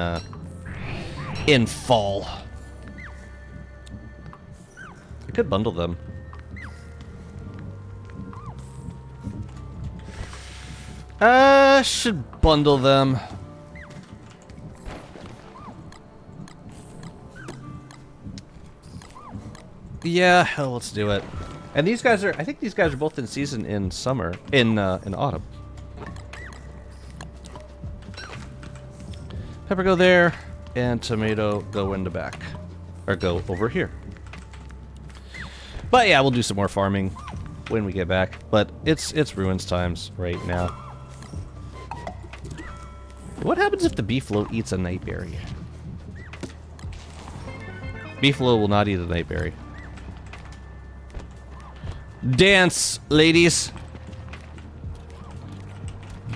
fall. I could bundle them. Should bundle them. Yeah, hell, let's do it. And these guys are, I think these guys are both in season in summer, in autumn. Pepper go there, and tomato go in the back. Or go over here. But yeah, we'll do some more farming when we get back. But it's ruins times right now. What happens if the beefalo eats a nightberry? Beefalo will not eat a nightberry. Dance, ladies.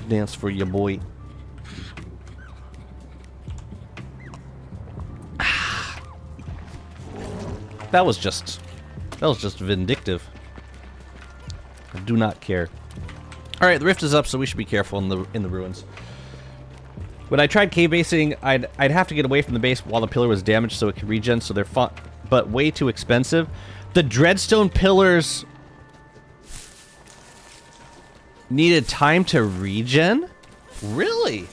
Dance for your boy. That was just vindictive. I do not care. All right, the rift is up, so we should be careful in the ruins. When I tried cave basing, I'd have to get away from the base while the pillar was damaged so it could regen, so they're fun, but way too expensive. The dreadstone pillars needed time to regen? Really?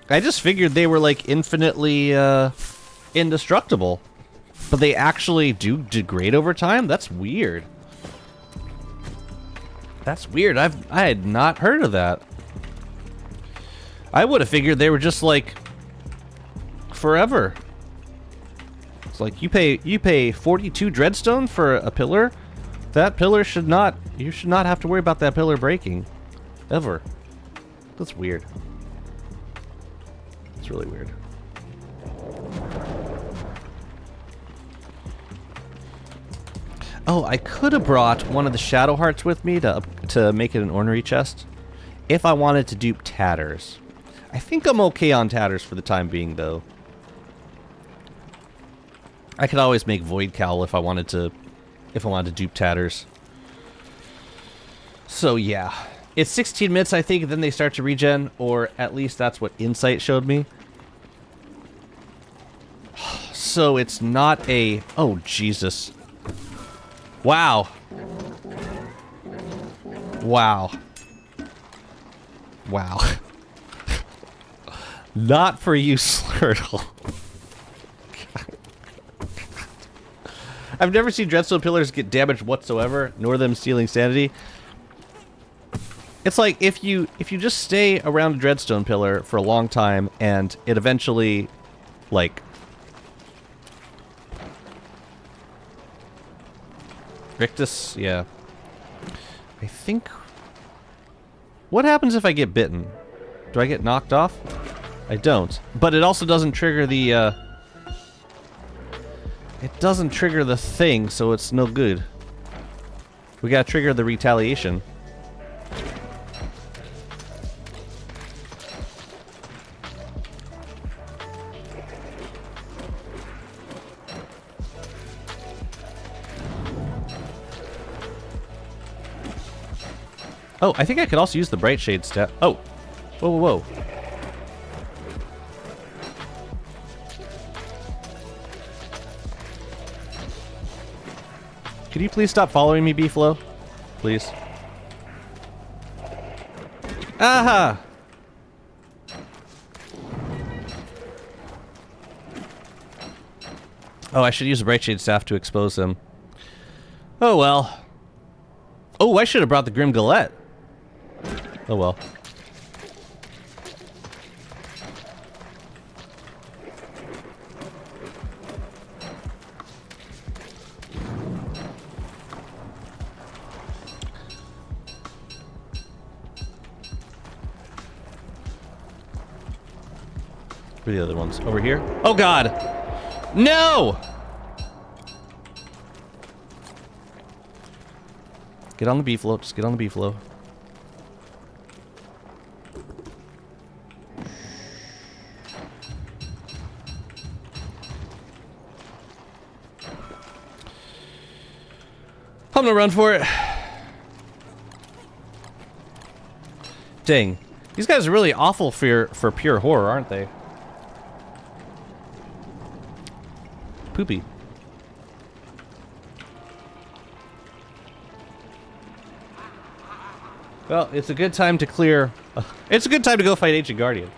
I just figured they were like infinitely indestructible. But they actually do degrade over time? That's weird. That's weird. I had not heard of that. I would have figured they were just like forever. It's like you pay 42 dreadstone for a pillar. That pillar should not, you should not have to worry about that pillar breaking ever. That's weird. It's really weird. Oh, I could have brought one of the shadow hearts with me to make it an ornery chest if I wanted to dupe tatters. I think I'm okay on tatters for the time being, though. I could always make void cowl if I wanted to dupe tatters. So yeah, it's 16 minutes, I think, then they start to regen, or at least that's what Insight showed me. So it's not a... Oh, Jesus. Wow. Wow. Wow. Not for you, Slurtle. I've never seen Dreadstone pillars get damaged whatsoever, nor them stealing sanity. It's like if you just stay around a Dreadstone pillar for a long time and it eventually, like... Rictus, yeah. I think... What happens if I get bitten? Do I get knocked off? I don't. But it also doesn't trigger the, It doesn't trigger the thing, so it's no good. We gotta trigger the retaliation. Oh, I think I could also use the Bright Shade step. Oh! Whoa, whoa, whoa. Could you please stop following me, Beeflo? Please. Aha! Oh, I should use the Bright Shade staff to expose him. Oh well. Oh, I should have brought the Grim Galette. Oh well. Where are the other ones? Over here? Oh god! No! Get on the beefalo. Just get on the beefalo. I'm gonna run for it. Dang. These guys are really awful for pure horror, aren't they? Poopy. Well, it's a good time to clear... it's a good time to go fight Ancient Guardian.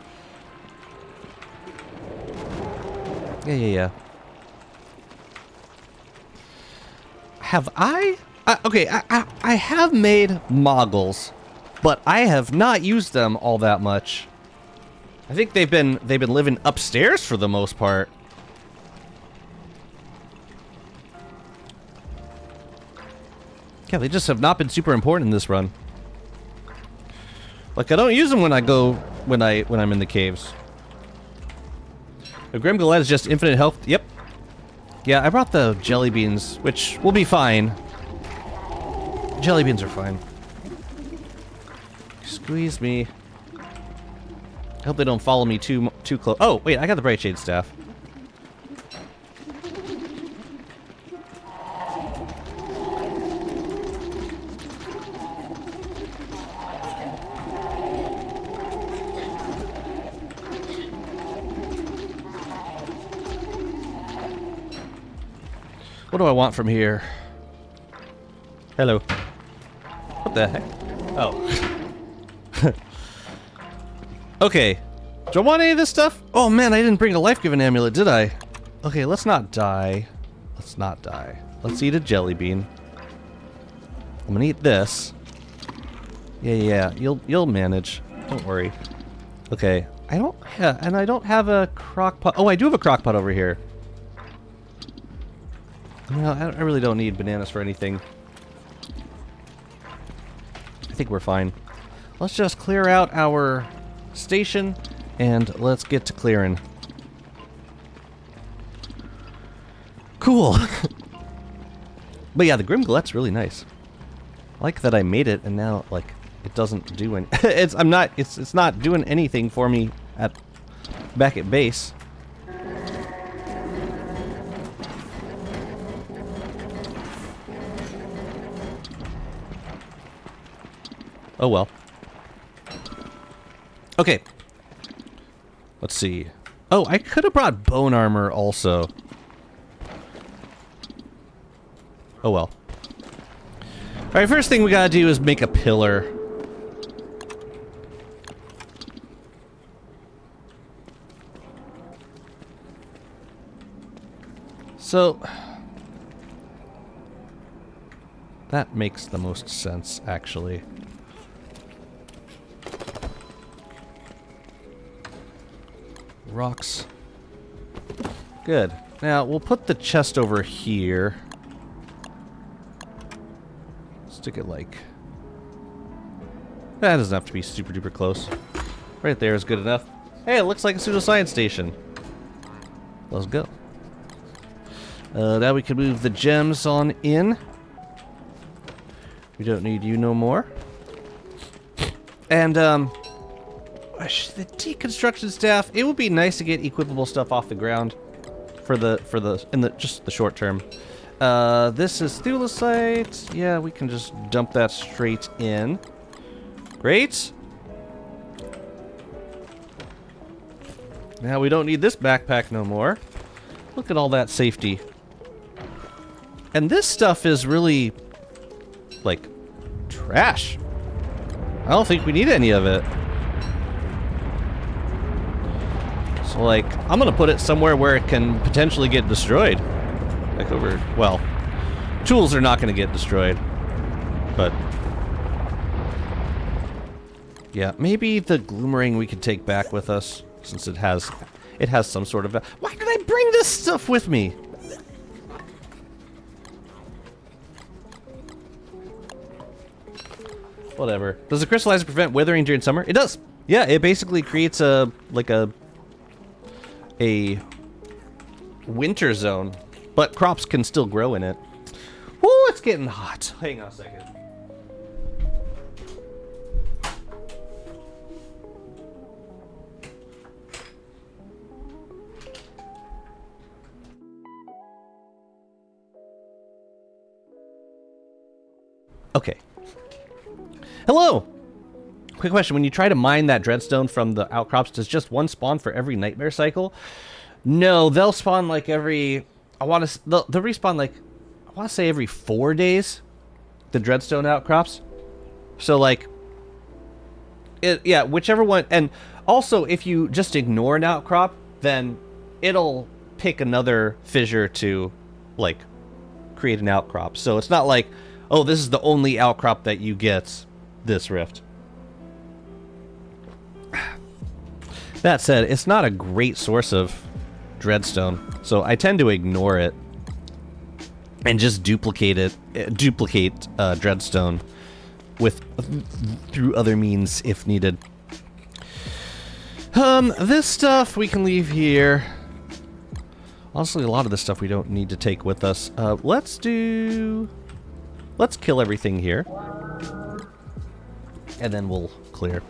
Yeah. Have I... okay, I have made moggles, but I have not used them all that much. I think they've been living upstairs for the most part. Yeah, they just have not been super important in this run. Like, I don't use them when I'm in the caves. The Grim Galette is just infinite health. Yep. Yeah, I brought the jelly beans, which will be fine. Jelly beans are fine. Squeeze me. I hope they don't follow me too close. Oh, wait, I got the Bright Shade staff. What do I want from here? Hello. What the heck? Oh. Okay. Do I want any of this stuff? Oh man, I didn't bring a life-giving amulet, did I? Okay, let's not die. Let's not die. Let's eat a jelly bean. I'm gonna eat this. Yeah, you'll manage. Don't worry. Okay. I don't have a crock pot. Oh, I do have a crock pot over here. No, I really don't need bananas for anything. I think we're fine. Let's just clear out our station and let's get to clearing. Cool. But yeah, the Grimglet's really nice. I like that I made it and now like it doesn't do any it's not doing anything for me back at base. Oh well. Okay. Let's see. Oh, I could have brought bone armor also. Oh well. Alright, first thing we gotta do is make a pillar. So that makes the most sense, actually. Rocks. Good. Now, we'll put the chest over here. Stick it like... That doesn't have to be super duper close. Right there is good enough. Hey, it looks like a pseudoscience station. Let's go. Now we can move the gems on in. We don't need you no more. And, the deconstruction staff, it would be nice to get equipable stuff off the ground for just the short term. This is thulecite. Yeah, we can just dump that straight in. Great. Now we don't need this backpack no more. Look at all that safety. And this stuff is really, like, trash. I don't think we need any of it. So, like, I'm gonna put it somewhere where it can potentially get destroyed. Like over, well, tools are not gonna get destroyed. But, yeah, maybe the Gloomerang we could take back with us, since it has some sort of... Why did I bring this stuff with me? Whatever. Does the crystallizer prevent withering during summer? It does. Yeah, it basically creates a winter zone, but crops can still grow in it. Woo, it's getting hot. Hang on a second. Okay. Hello! Quick question, when you try to mine that dreadstone from the outcrops, does just one spawn for every nightmare cycle? No, they'll spawn like every... they'll respawn like, I want to say every 4 days, the dreadstone outcrops. So like, yeah, whichever one, and also if you just ignore an outcrop, then it'll pick another fissure to, like, create an outcrop. So it's not like, oh, this is the only outcrop that you get this rift. That said, it's not a great source of dreadstone, so I tend to ignore it and just duplicate dreadstone through other means if needed. This stuff we can leave here. Honestly, a lot of this stuff we don't need to take with us. Let's kill everything here. And then we'll clear.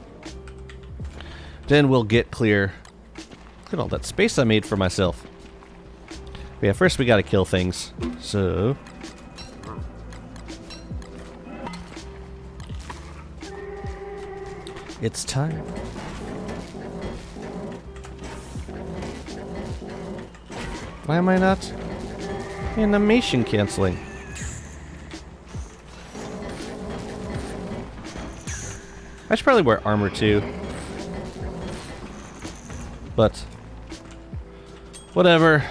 Then we'll get clear. Look at all that space I made for myself. But yeah, first we gotta kill things. So... it's time. Why am I not? Animation canceling. I should probably wear armor too. But whatever.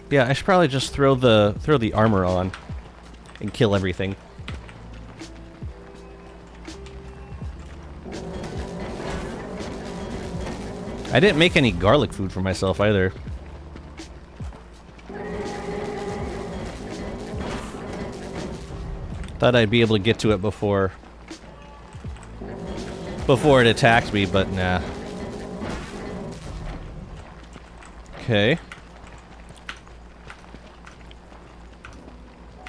Yeah, I should probably just throw the armor on and kill everything. I didn't make any garlic food for myself either. Thought I'd be able to get to it before it attacked me, but nah. Okay.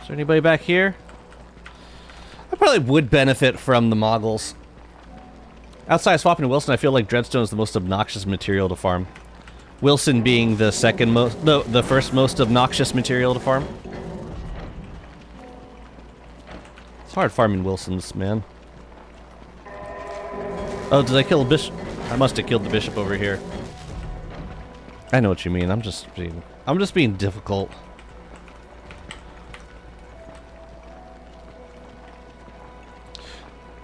Is there anybody back here? I probably would benefit from the moggles. Outside of swapping to Wilson, I feel like Dreadstone is the most obnoxious material to farm. Wilson being the second most, the first most obnoxious material to farm. It's hard farming Wilsons, man. Oh, did I kill a bishop? I must have killed the bishop over here. I know what you mean. I'm just being difficult.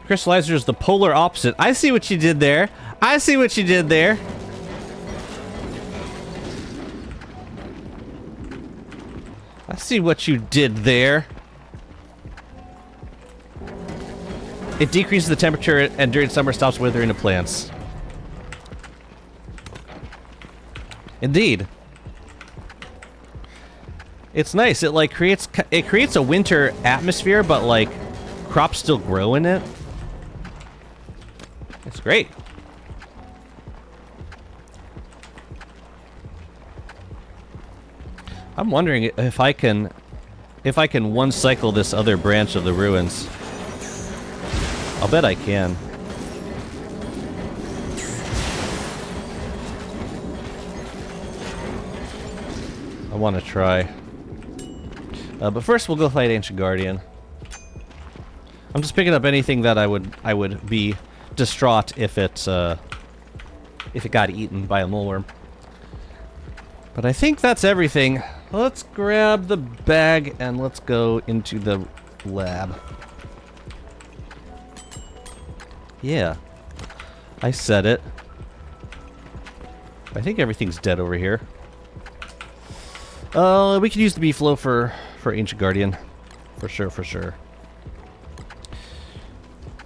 Crystallizer is the polar opposite. I see what you did there. I see what you did there. I see what you did there. It decreases the temperature and during summer stops withering the plants. Indeed. It's nice. It like creates a winter atmosphere, but like crops still grow in it. It's great. I'm wondering if I can one cycle this other branch of the ruins. I'll bet I can. I want to try. But first we'll go fight Ancient Guardian. I'm just picking up anything that I would be distraught if it got eaten by a moleworm. But I think that's everything. Let's grab the bag and let's go into the lab. Yeah, I said it. I think everything's dead over here. We could use the B-flow for Ancient Guardian. For sure, for sure.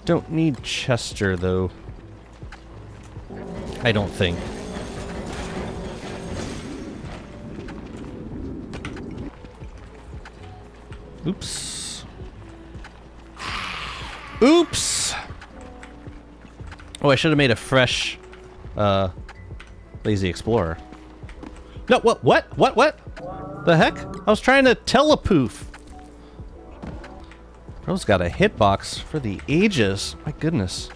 Don't need Chester, though. I don't think. Oops. Oops! Oh, I should have made a fresh, Lazy Explorer. No, what? The heck? I was trying to telepoof. Bro's got a hitbox for the ages. My goodness.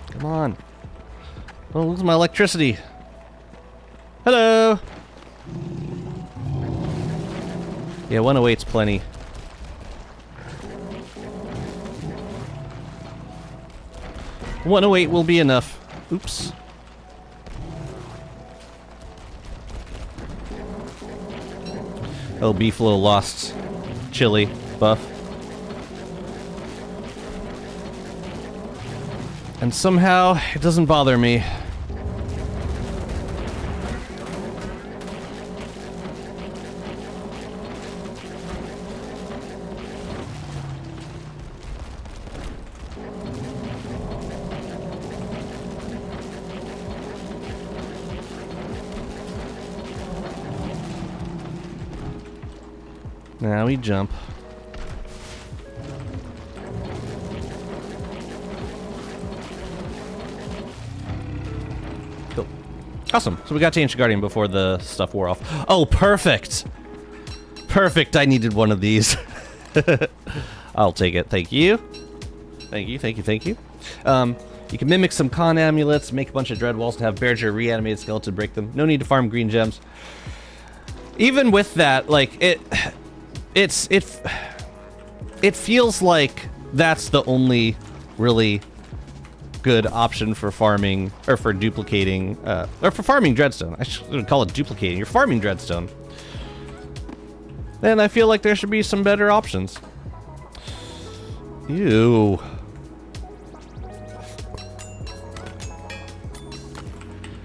Come on. Don't lose my electricity. Hello! Yeah, 108's plenty. .108 will be enough. Oops. Oh, B-Flow lost chili buff. And somehow, it doesn't bother me. Now we jump. Cool. Awesome. So we got to Ancient Guardian before the stuff wore off. Oh, perfect! Perfect, I needed one of these. I'll take it. Thank you. Thank you, thank you, thank you. You can mimic some con amulets, make a bunch of dread walls, and have Bearger reanimated skeleton break them. No need to farm green gems. Even with that, like, it feels like that's the only really good option for farming, or for duplicating, or for farming dreadstone. I shouldn't call it duplicating. You're farming dreadstone. Then I feel like there should be some better options. Ew.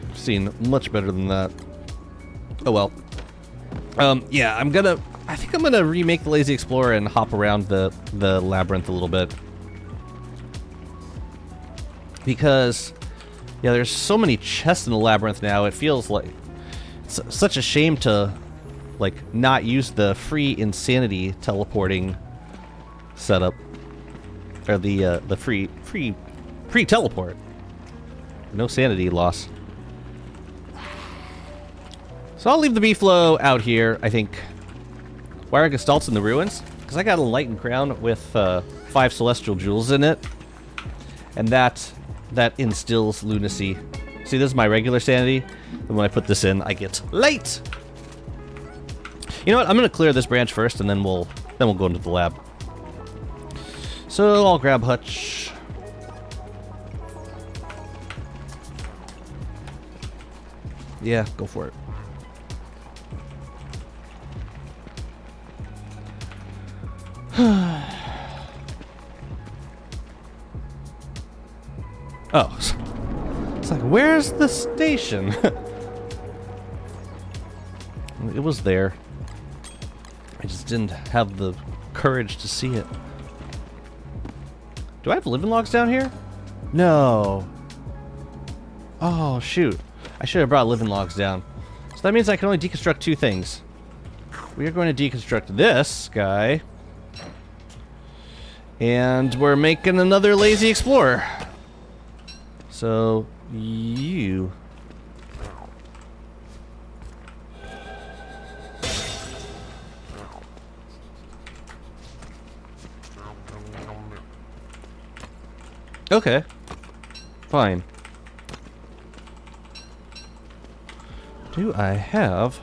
I've seen much better than that. Oh well. Yeah, I think I'm gonna remake the Lazy Explorer and hop around the labyrinth a little bit. Because, yeah, there's so many chests in the labyrinth now, it feels like it's such a shame to, like, not use the free insanity teleporting setup. Or the free teleport. No sanity loss. So I'll leave the B-Flow out here, I think. Wire Gestalt's in the ruins, because I got a Enlightened Crown with 5 Celestial Jewels in it. And that instills lunacy. See, this is my regular sanity, and when I put this in, I get light! You know what, I'm gonna clear this branch first, and then we'll go into the lab. So I'll grab Hutch. Yeah, go for it. Oh, it's like, where's the station? It was there. I just didn't have the courage to see it. Do I have living logs down here? No. Oh, shoot. I should have brought living logs down. So that means I can only deconstruct 2 things. We are going to deconstruct this guy. And we're making another Lazy Explorer. So, you... Okay. Fine. Do I have...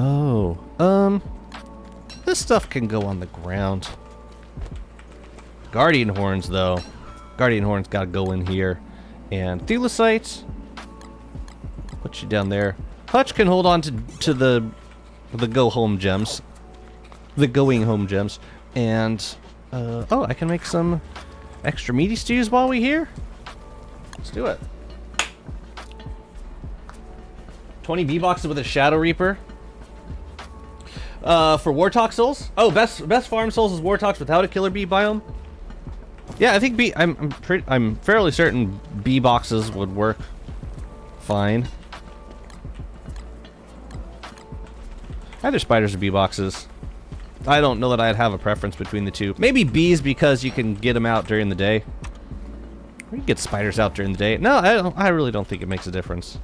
Oh, this stuff can go on the ground. Guardian Horns, though. Guardian Horns gotta go in here. And Thulacite. Put you down there. Hutch can hold on to the go-home gems. The going-home gems. And, oh, I can make some extra meaty stews while we're here? Let's do it. 20 V-boxes with a Shadow Reaper. For Warthog souls? Oh, best farm souls is Warthogs without a killer bee biome. Yeah, I think I'm fairly certain bee boxes would work fine. Either spiders or bee boxes. I don't know that I'd have a preference between the two. Maybe bees because you can get them out during the day. Or you can get spiders out during the day. No, I really don't think it makes a difference.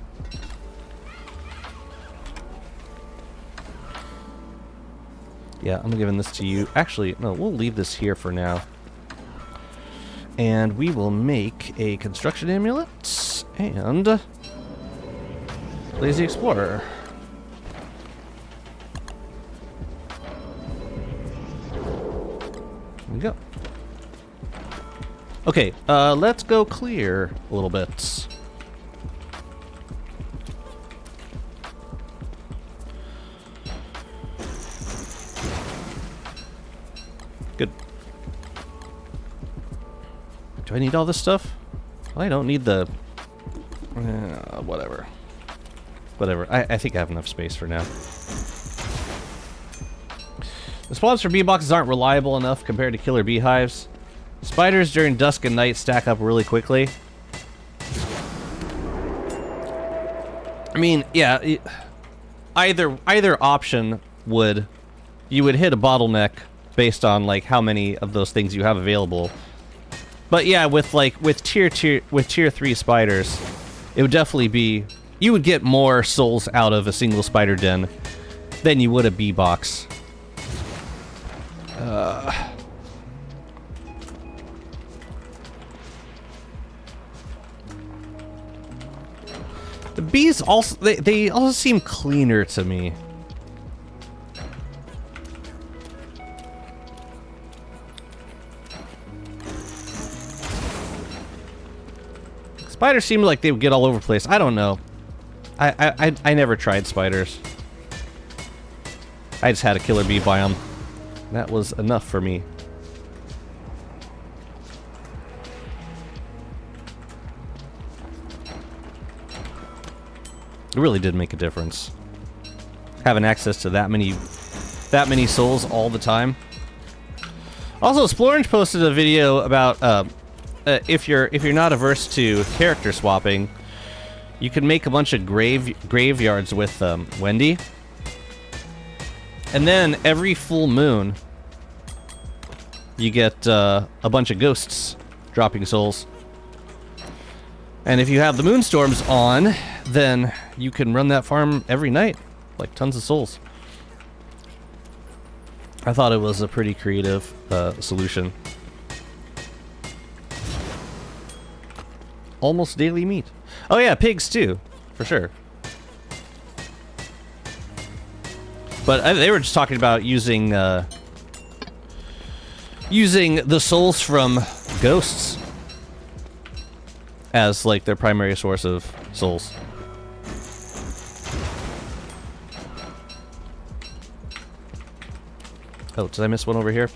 Yeah, I'm giving this to you. Actually, no, we'll leave this here for now. And we will make a construction amulet and Lazy Explorer. There we go. Okay, let's go clear a little bit. Good. Do I need all this stuff? Well, I don't need the... whatever. Whatever. I think I have enough space for now. The spawns for bee boxes aren't reliable enough compared to killer beehives. Spiders during dusk and night stack up really quickly. I mean, yeah, either option would... You would hit a bottleneck based on like how many of those things you have available. But yeah, with tier 3 spiders, it would definitely be, you would get more souls out of a single spider den than you would a bee box. The bees also, they also seem cleaner to me. Spiders seem like they would get all over the place. I don't know. I never tried spiders. I just had a killer bee biome. That was enough for me. It really did make a difference. Having access to that many souls all the time. Also, Splorange posted a video about if you're not averse to character swapping, you can make a bunch of graveyards with Wendy. And then every full moon, you get a bunch of ghosts dropping souls. And if you have the moonstorms on, then you can run that farm every night, like tons of souls. I thought it was a pretty creative solution. Almost daily meat. Oh yeah, pigs too, for sure. But they were just talking about using the souls from ghosts as like their primary source of souls. Oh, did I miss one over here?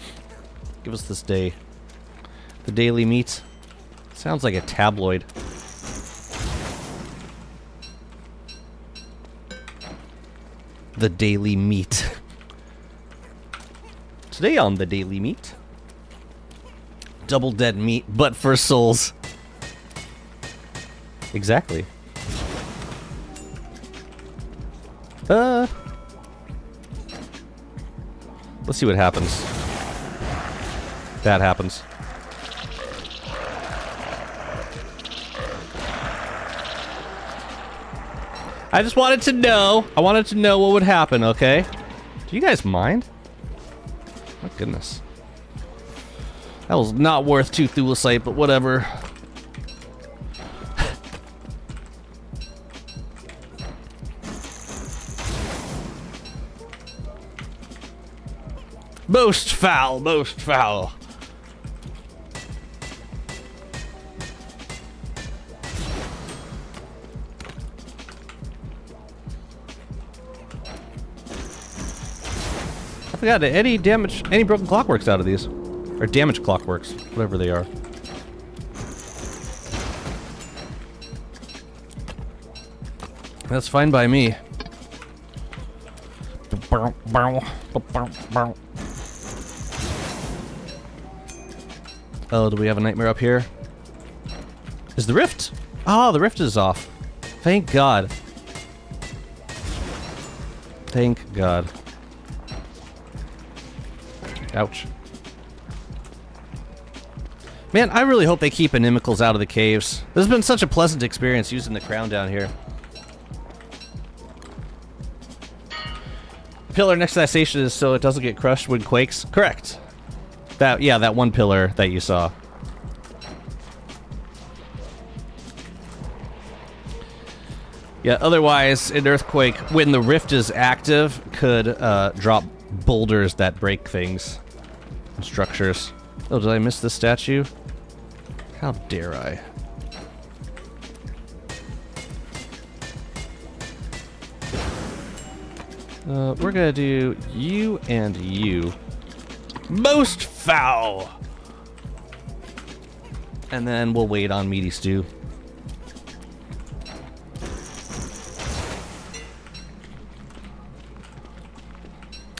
Give us this day. The daily meat. Sounds like a tabloid. The Daily Meat. Today on The Daily Meat. Double dead meat, but for souls. Exactly. Let's see what happens. That happens. I just wanted to know. I wanted to know what would happen, okay? Do you guys mind? My goodness. That was not worth 2 thulicite, but whatever. Most foul, most foul. I forgot any broken clockworks out of these. Or damaged clockworks, whatever they are. That's fine by me. Oh, do we have a nightmare up here? Is the rift? Oh, the rift is off. Thank God. Thank God. Ouch. Man, I really hope they keep inimicals out of the caves. This has been such a pleasant experience using the crown down here. Pillar next to that station is so it doesn't get crushed when quakes. Correct. That one pillar that you saw. Yeah, otherwise, an earthquake, when the rift is active, could drop boulders that break things and structures. Oh, did I miss this statue? How dare I? We're gonna do you and you. Most foul! And then we'll wait on Meaty Stew.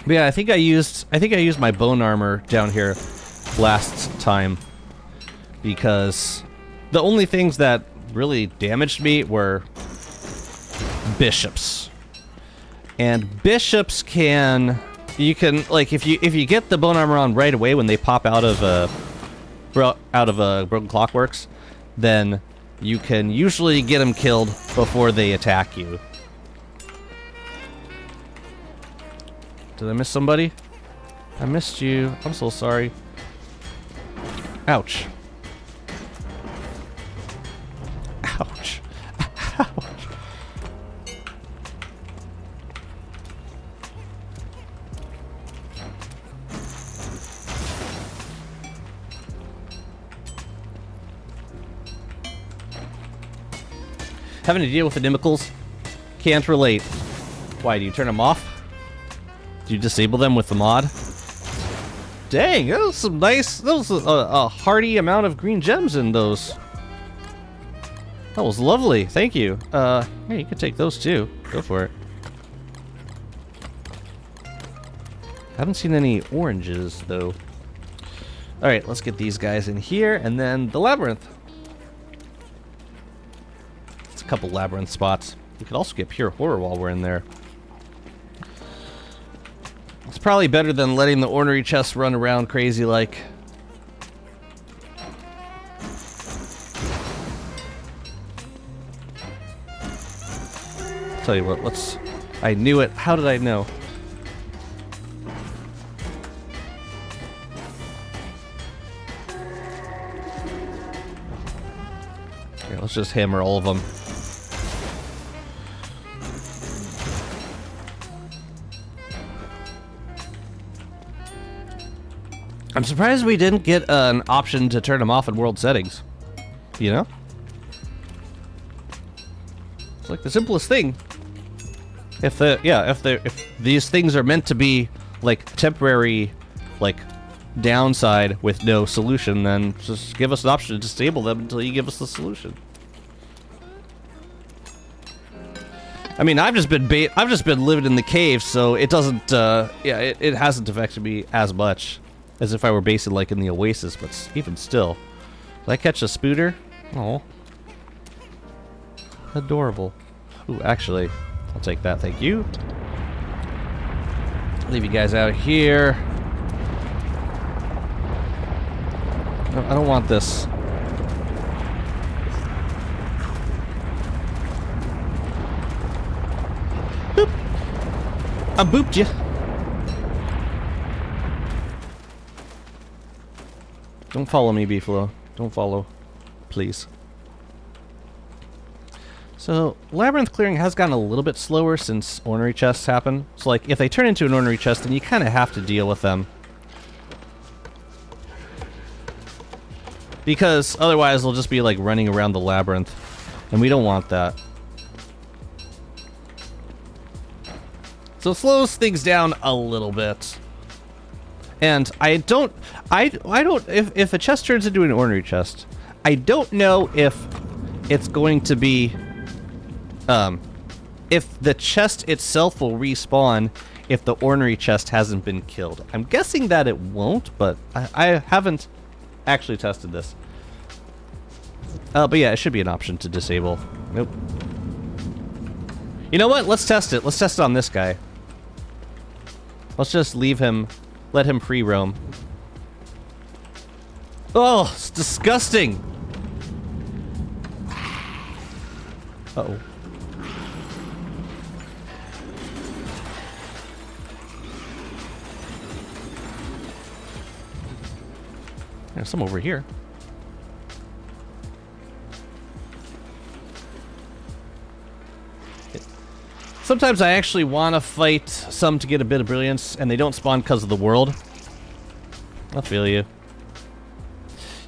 But yeah, I think I used my bone armor down here last time because the only things that really damaged me were bishops. And bishops you can like if you get the bone armor on right away when they pop out of broken clockworks, then you can usually get them killed before they attack you. Did I miss somebody? I missed you. I'm so sorry. Ouch. Ouch. Ouch. Having to deal with inimicals? Can't relate. Why, do you turn them off? Do you disable them with the mod? Dang, that was some nice... That was a hearty amount of green gems in those. That was lovely, thank you. Yeah, you can take those too. Go for it. Haven't seen any oranges, though. Alright, let's get these guys in here, and then the labyrinth. It's a couple labyrinth spots. We could also get pure horror while we're in there. It's probably better than letting the ornery chest run around crazy like. Tell you what, let's... I knew it. How did I know? Okay, let's just hammer all of them. I'm surprised we didn't get an option to turn them off in world settings. You know? It's like the simplest thing. If these things are meant to be like temporary, like downside with no solution, then just give us an option to disable them until you give us the solution. I mean, I've just been living in the cave, so it doesn't. It hasn't affected me as much as if I were based like in the Oasis, but even still. Did I catch a spooter? Oh, adorable. Ooh, actually, I'll take that, thank you. Leave you guys out here. No, I don't want this. Boop. I booped you. Don't follow me, Beefalo. Don't follow. Please. So, labyrinth clearing has gotten a little bit slower since ornery chests happen. So, like, if they turn into an ornery chest, then you kind of have to deal with them. Because otherwise they'll just be, like, running around the labyrinth. And we don't want that. So it slows things down a little bit. And I don't, if a chest turns into an ornery chest, I don't know if it's going to be, if the chest itself will respawn if the ornery chest hasn't been killed. I'm guessing that it won't, but I haven't actually tested this. But yeah, it should be an option to disable. Nope. You know what? Let's test it. Let's test it on this guy. Let's just leave him. Let him free roam. Oh, it's disgusting. Uh-oh. There's some over here. Sometimes I actually want to fight some to get a bit of brilliance, and they don't spawn because of the world. I feel you.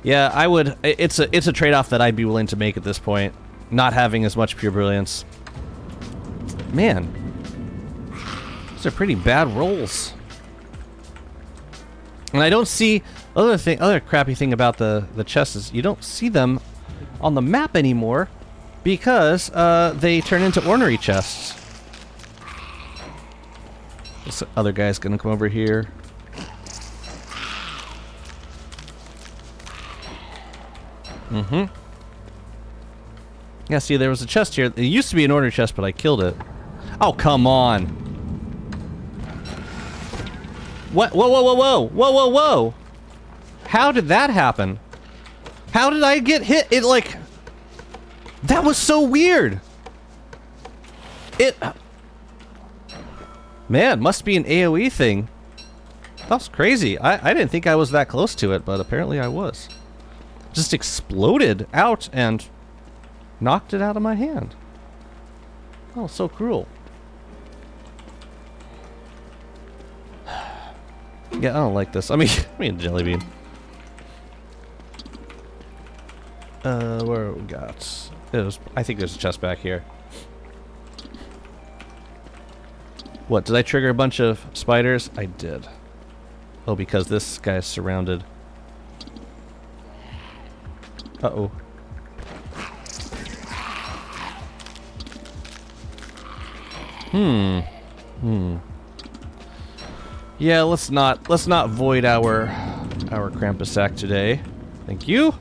Yeah, I would. It's a trade-off that I'd be willing to make at this point, not having as much pure brilliance. Man, these are pretty bad rolls. And I don't see other crappy thing about the chests is you don't see them on the map anymore because they turn into ornery chests. This other guy's gonna come over here. Mm-hmm. Yeah, see, there was a chest here. It used to be an ornery chest, but I killed it. Oh, come on. What? Whoa, whoa, whoa, whoa. Whoa, whoa, whoa. How did that happen? How did I get hit? It, like... That was so weird. It... Man, must be an AoE thing. That was crazy. I didn't think I was that close to it, but apparently I was. Just exploded out and knocked it out of my hand. Oh, so cruel. Yeah, I don't like this. I mean a jelly bean. Where we got? I think there's a chest back here. What, did I trigger a bunch of spiders? I did. Oh, because this guy's surrounded. Uh-oh. Yeah, let's not void our Krampus sack today. Thank you.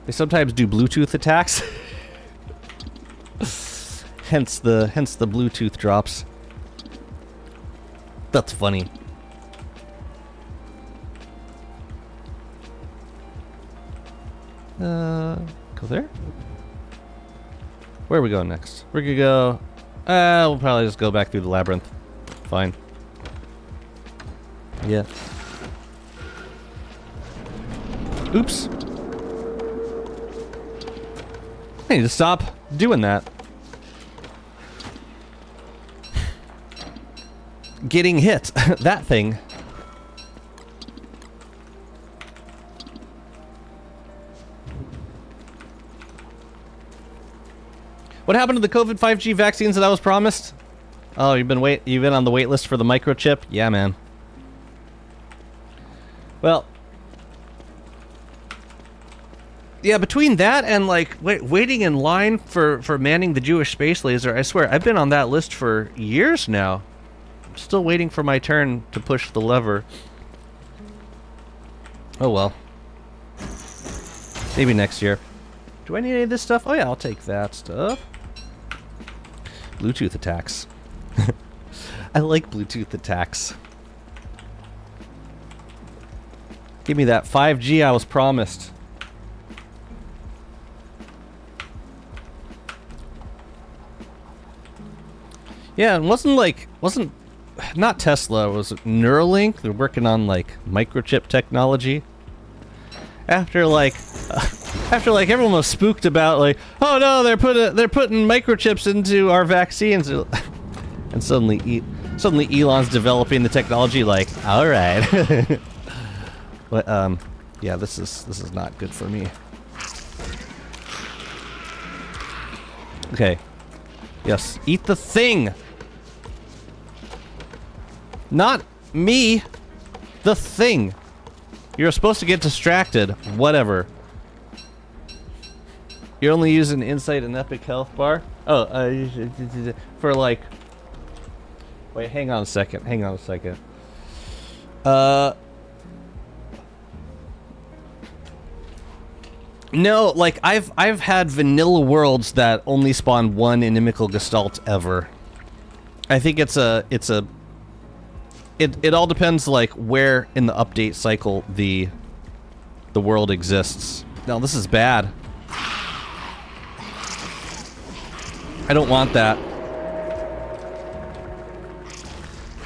They sometimes do Bluetooth attacks. hence the Bluetooth drops. That's funny. Go there? Where are we going next? We're gonna go... we'll probably just go back through the labyrinth. Fine. Yeah. Oops. I need to stop doing that. Getting hit. That thing. What happened to the COVID 5G vaccines that I was promised? Oh, you've been on the wait list for the microchip? Yeah, man. Well, yeah, between that and like waiting in line for manning the Jewish space laser, I swear I've been on that list for years now. I'm still waiting for my turn to push the lever. Oh well. Maybe next year. Do I need any of this stuff? Oh yeah, I'll take that stuff. Bluetooth attacks. I like Bluetooth attacks. Give me that 5G I was promised. Yeah, and wasn't not Tesla, was it Neuralink? They're working on like microchip technology. After everyone was spooked about like, oh no, they're putting microchips into our vaccines, and suddenly Elon's developing the technology. Like, all right, but yeah, this is not good for me. Okay, yes, eat the thing, not me, the thing. You're supposed to get distracted. Whatever. You're only using Insight and Epic Health Bar? Oh, for like... Wait, hang on a second. Hang on a second. No, like, I've had vanilla worlds that only spawn one inimical gestalt ever. I think it all depends, like, where in the update cycle the world exists. No, this is bad. I don't want that.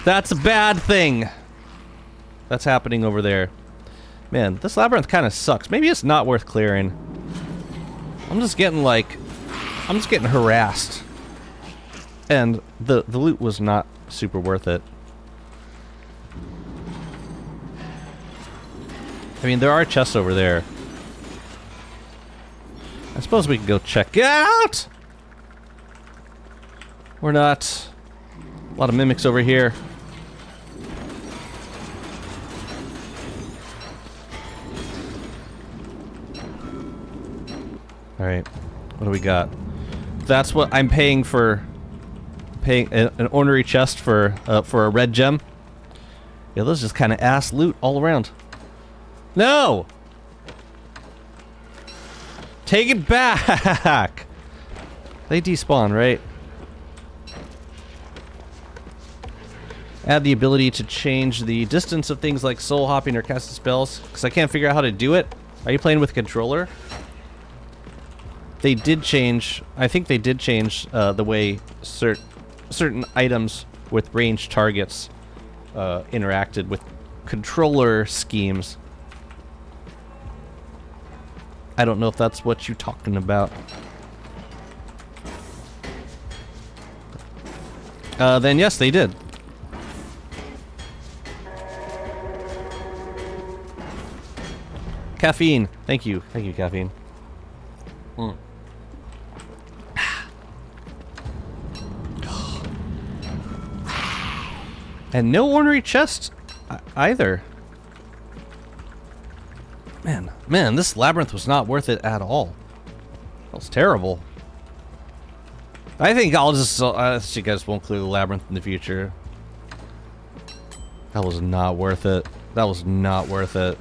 That's a bad thing. That's happening over there. Man, this labyrinth kind of sucks. Maybe it's not worth clearing. I'm just getting harassed. And the loot was not super worth it. I mean, there are chests over there. I suppose we can go check it out! We're not... A lot of mimics over here. Alright. What do we got? That's what I'm paying for... Paying an ornery chest for a red gem. Yeah, those just kind of ass loot all around. No! Take it back! They despawn, right? Add the ability to change the distance of things like soul hopping or casting spells, because I can't figure out how to do it. Are you playing with a controller? They did change... I think they did change the way certain items with ranged targets interacted with controller schemes. I don't know if that's what you're talking about. Then yes, they did. Caffeine. Thank you. Thank you, caffeine. Mm. And no ornery chest either. Man, this labyrinth was not worth it at all. That was terrible. I think I'll just, you guys won't clear the labyrinth in the future. That was not worth it. That was not worth it.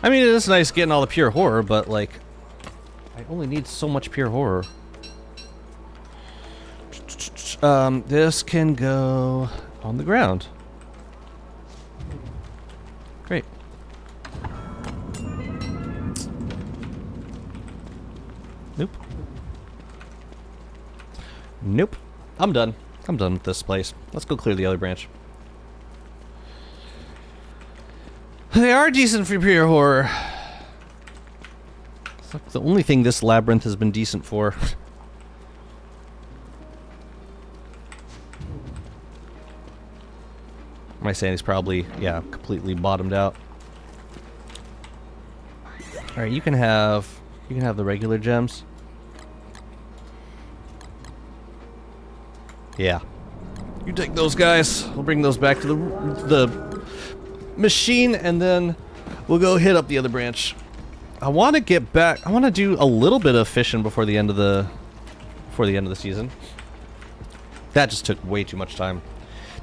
I mean, it is nice getting all the pure horror, but, like, I only need so much pure horror. This can go on the ground. Great. Nope. Nope. I'm done. I'm done with this place. Let's go clear the other branch. They are decent for pure horror. It's like the only thing this labyrinth has been decent for. My sanity's probably, yeah, completely bottomed out. Alright, you can have the regular gems. Yeah. You take those guys. We'll bring those back to the machine, and then we'll go hit up the other branch. I want to get back. I want to do a little bit of fishing before the end of the season. That just took way too much time.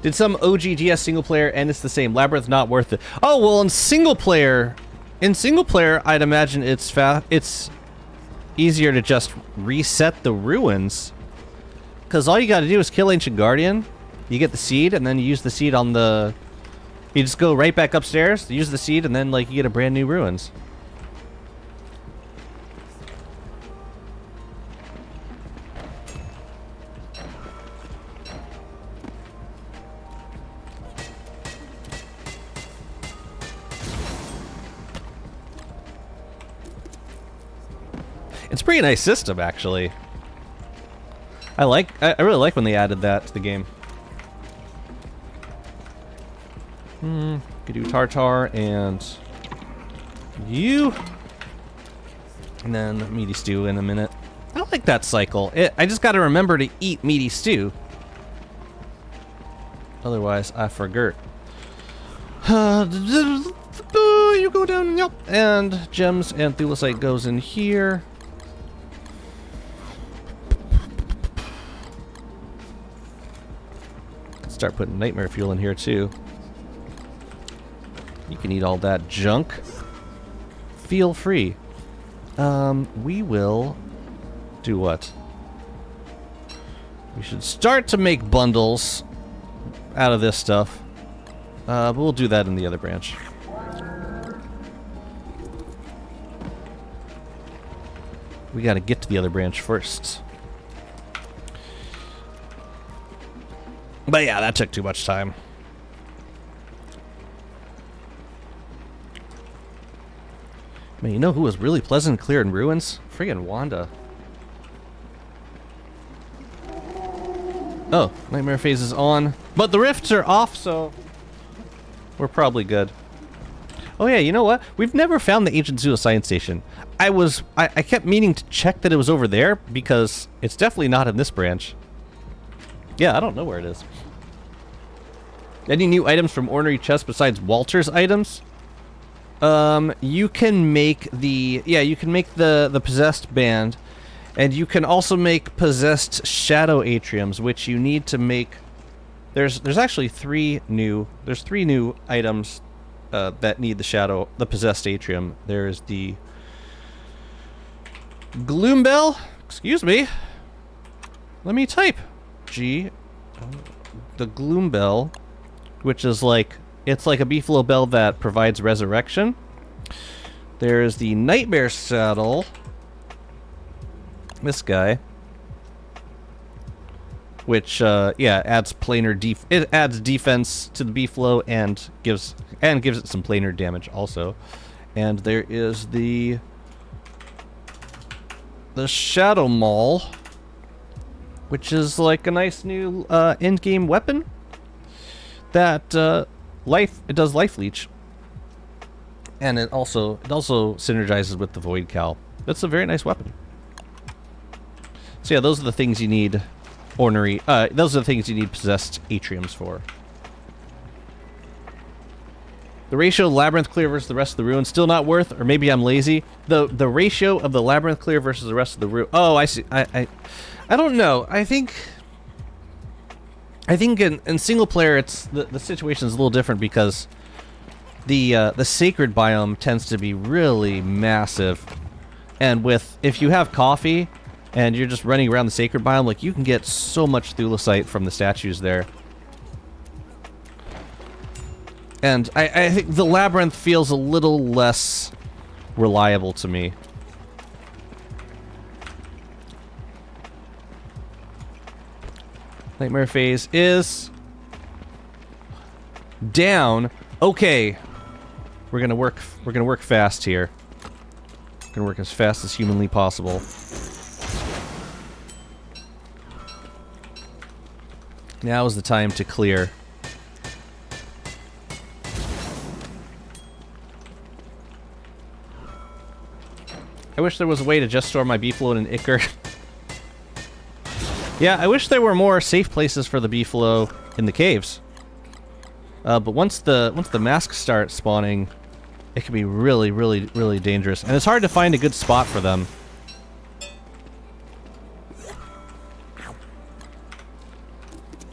Did some OGGS single player, and it's the same. Labyrinth not worth it. Oh well, in single player, I'd imagine it's easier to just reset the ruins, because all you got to do is kill Ancient Guardian. You get the seed, and then you use the seed on the. You just go right back upstairs, use the seed, and then like you get a brand new ruins. It's a pretty nice system, actually. I really like when they added that to the game. Could do tartar and you, and then meaty stew in a minute. I like that cycle. I just got to remember to eat meaty stew. Otherwise, I forget. You go down, yep. And gems and thulecite goes in here. Start putting nightmare fuel in here too. You can eat all that junk. Feel free. We will do what? We should start to make bundles out of this stuff. But we'll do that in the other branch. We gotta get to the other branch first. But yeah, that took too much time. Man, you know who was really pleasant and clear in ruins? Friggin' Wanda. Oh, nightmare phase is on. But the rifts are off, so we're probably good. Oh yeah, you know what? We've never found the ancient pseudoscience station. I kept meaning to check that it was over there, because it's definitely not in this branch. Yeah, I don't know where it is. Any new items from ornery chests besides Walter's items? You can make the possessed band, and you can also make possessed shadow atriums, which you need to make. There's actually three new items that need the possessed atrium. There's the gloom bell. Excuse me. Let me type. The gloom bell, which is like. It's like a beefalo bell that provides resurrection. There's the nightmare saddle. This guy. Which, yeah, adds it adds defense to the beefalo and gives it some planar damage also. And there is the the Shadow Maul, which is like a nice new end-game weapon that it does life leech, and it also synergizes with the Void Cowl. That's a very nice weapon. So yeah, those are the things you need ornery. Those are the things you need possessed atriums for. The ratio of Labyrinth clear versus the rest of the ruin still not worth, or maybe I'm lazy. The ratio of the Labyrinth clear versus the rest of the ruin. Oh, I see. I don't know. I think in single player it's the situation is a little different because the sacred biome tends to be really massive, and if you have coffee and you're just running around the sacred biome, like you can get so much thulecite from the statues there. And I think the Labyrinth feels a little less reliable to me. Nightmare phase is down. Okay. We're gonna work fast here. We're gonna work as fast as humanly possible. Now is the time to clear. I wish there was a way to just store my beefalo in an Ichor. Yeah, I wish there were more safe places for the beefalo in the caves. But once the masks start spawning, it can be really, really, really dangerous, and it's hard to find a good spot for them.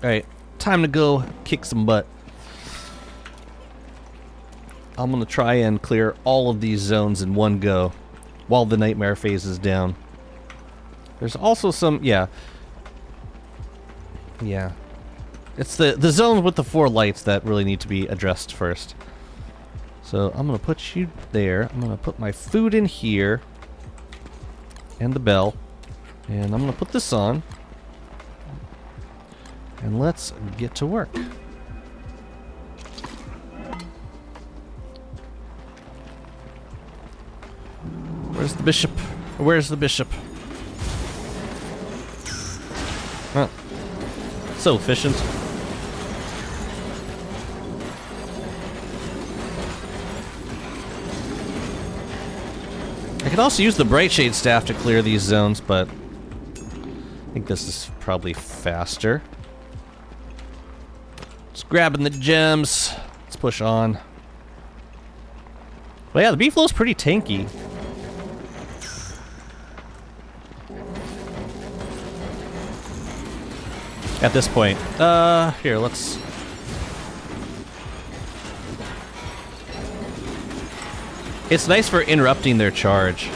All right, time to go kick some butt. I'm gonna try and clear all of these zones in one go, while the nightmare phase is down. There's also some, yeah. It's the zones with the 4 lights that really need to be addressed first. So I'm gonna put you there. I'm gonna put my food in here, and the bell, and I'm gonna put this on, and let's get to work. Where's the bishop? Where's the bishop? Huh. So efficient. I could also use the Brightshade Staff to clear these zones, but I think this is probably faster. Just grabbing the gems. Let's push on. But yeah, the beefalo's pretty tanky. At this point. Here, let's... It's nice for interrupting their charge.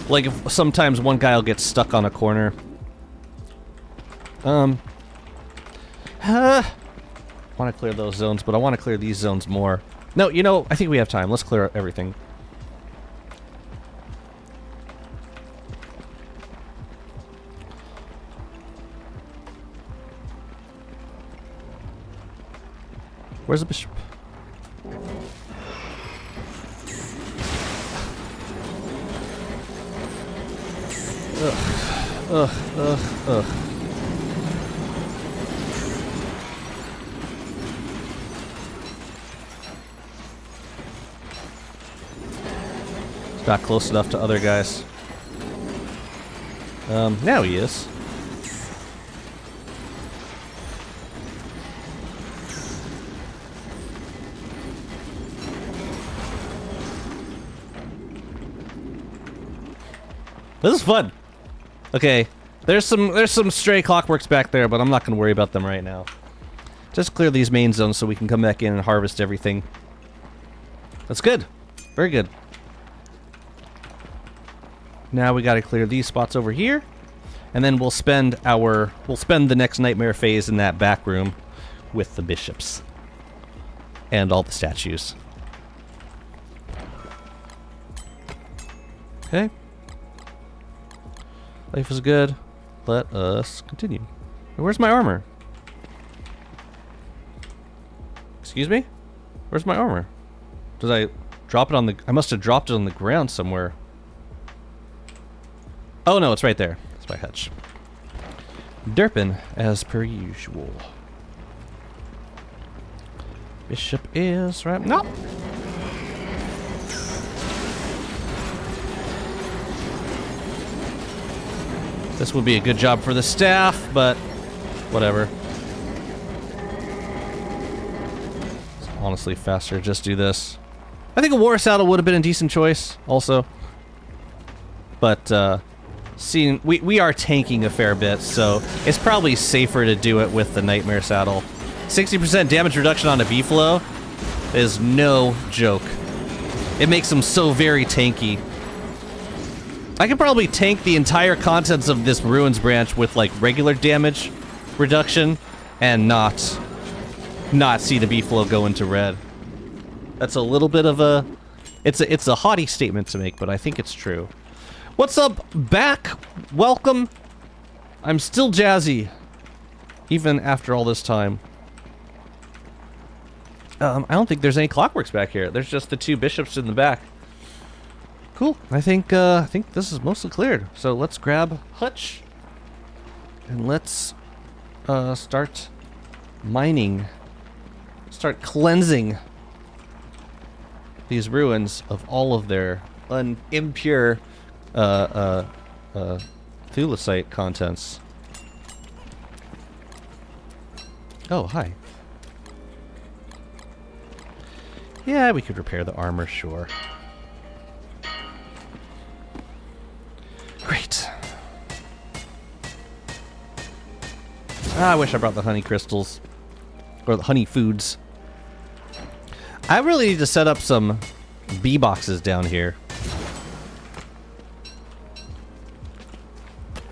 Like, if sometimes one guy will get stuck on a corner. I want to clear those zones, but I want to clear these zones more. No, you know, I think we have time. Let's clear everything. Where's the bishop? Ugh. It's not close enough to other guys. Now he is. This is fun. Okay, there's some stray clockworks back there, but I'm not gonna worry about them right now. Just clear these main zones so we can come back in and harvest everything. That's good. Very good. Now we gotta clear these spots over here, and then we'll spend the next nightmare phase in that back room with the bishops and all the statues. Okay. Life is good. Let us continue. Where's my armor? Excuse me? Where's my armor? Did I drop it on the... I must have dropped it on the ground somewhere. Oh no, it's right there. It's my hutch. Derping, as per usual. Bishop is right... No! This would be a good job for the staff, but whatever. It's honestly faster to just do this. I think a war saddle would have been a decent choice, also. But, seeing... We are tanking a fair bit, so it's probably safer to do it with the Nightmare saddle. 60% damage reduction on a B-flow is no joke. It makes them so very tanky. I could probably tank the entire contents of this Ruins branch with, like, regular damage reduction and not see the B-flow go into red. That's a little bit of a... It's a haughty statement to make, but I think it's true. What's up, back? Welcome. I'm still jazzy, even after all this time. I don't think there's any clockworks back here. There's just the two bishops in the back. Cool. I think this is mostly cleared. So let's grab Hutch and let's start mining. Start cleansing these ruins of all of their impure thulecite contents. Oh, hi. Yeah, we could repair the armor, sure. Great. I wish I brought the honey crystals. Or the honey foods. I really need to set up some bee boxes down here.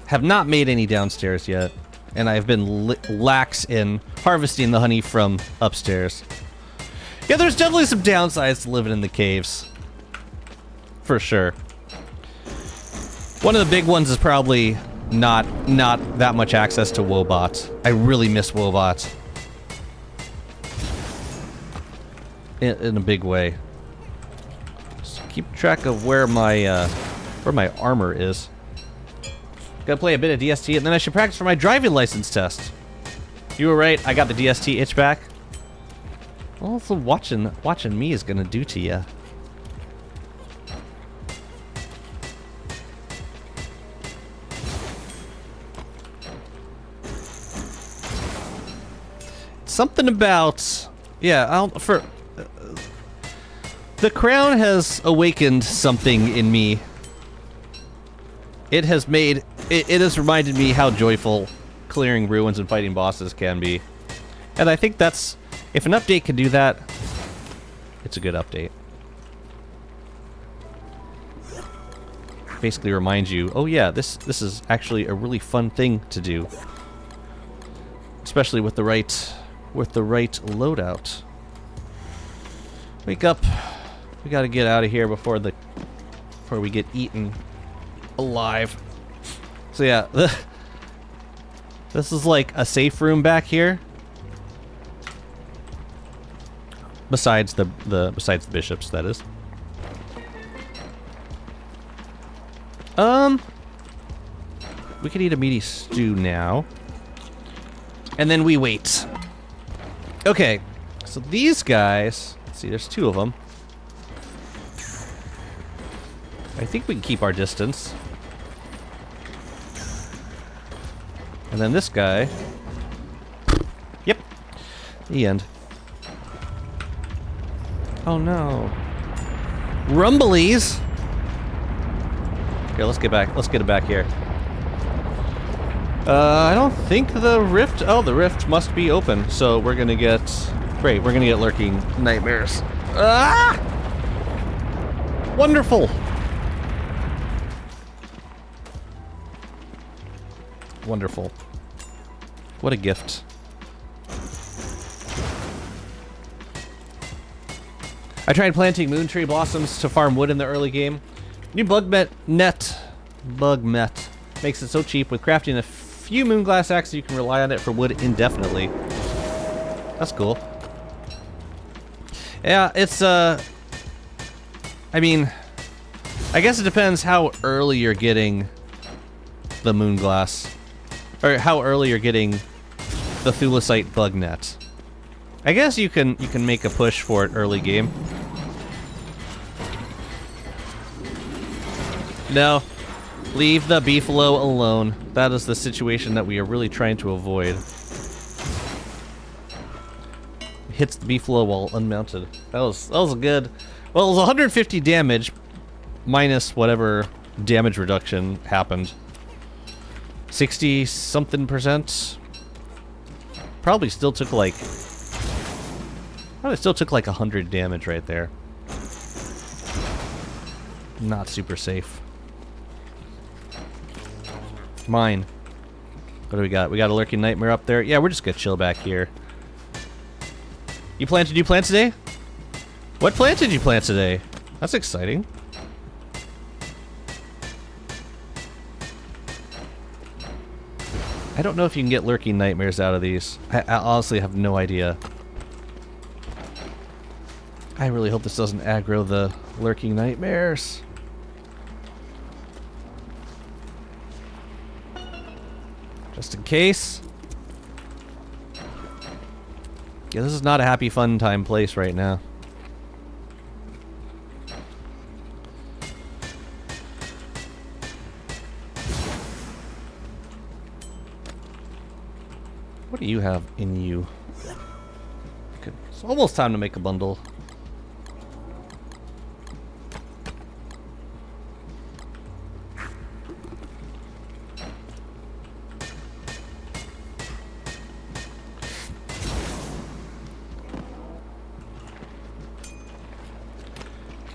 Have not made any downstairs yet. And I've been lax in harvesting the honey from upstairs. Yeah, there's definitely some downsides to living in the caves. For sure. One of the big ones is probably not that much access to Wobot. I really miss Wobot. In a big way. Just keep track of where my armor is. Gotta play a bit of DST, and then I should practice for my driving license test. You were right, I got the DST itch back. Well, that's what watching me is gonna do to you. Something about, yeah, the crown has awakened something in me. It has reminded me how joyful clearing ruins and fighting bosses can be. And I think that's, if an update can do that, it's a good update. Basically reminds you, oh yeah, this is actually a really fun thing to do. Especially with the right loadout. Wake up. We gotta get out of here before we get eaten alive. So yeah, this is like a safe room back here. Besides the bishops, that is. We could eat a meaty stew now. And then we wait. Okay, so these guys, let's see, there's two of them. I think we can keep our distance. And then this guy. Yep. The end. Oh no. Rumblies! Here, let's get back. Let's get it back here. I don't think the rift... Oh, the rift must be open. So we're gonna get... Great, we're gonna get lurking nightmares. Ah! Wonderful! Wonderful. What a gift. I tried planting moon tree blossoms to farm wood in the early game. New bug met makes it so cheap. With crafting a few moonglass axes, you can rely on it for wood indefinitely. That's cool. Yeah, it's I mean, I guess it depends how early you're getting the moon glass, or how early you're getting the Thulecite bug net. I guess you can make a push for it early game. No, leave the beefalo alone. That is the situation that we are really trying to avoid. Hits the beefalo while unmounted. That was a good. Well, it was 150 damage minus whatever damage reduction happened. 60 something percent. Probably still took like 100 damage right there. Not super safe. Mine. What do we got? We got a lurking nightmare up there. Yeah, we're just gonna chill back here. You planted new plant today? What plant did you plant today? That's exciting. I don't know if you can get lurking nightmares out of these. I honestly have no idea. I really hope this doesn't aggro the lurking nightmares. Just in case. Yeah, this is not a happy fun time place right now. What do you have in you? Okay, it's almost time to make a bundle.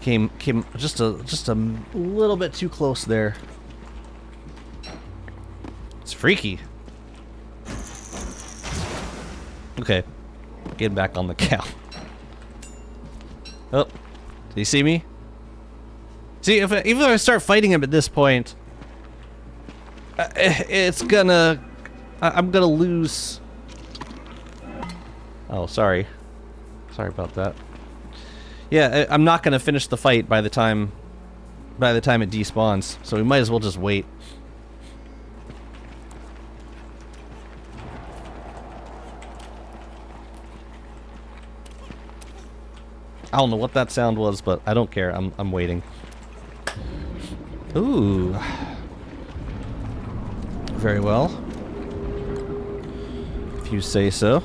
Came just a little bit too close there. It's freaky. Okay, getting back on the cow. Oh, did he see me? See, even if I start fighting him at this point, it's gonna. I'm gonna lose. Oh, sorry. Sorry about that. Yeah, I'm not gonna finish the fight by the time it despawns, so we might as well just wait. I don't know what that sound was, but I don't care. I'm waiting. Ooh. Very well. If you say so.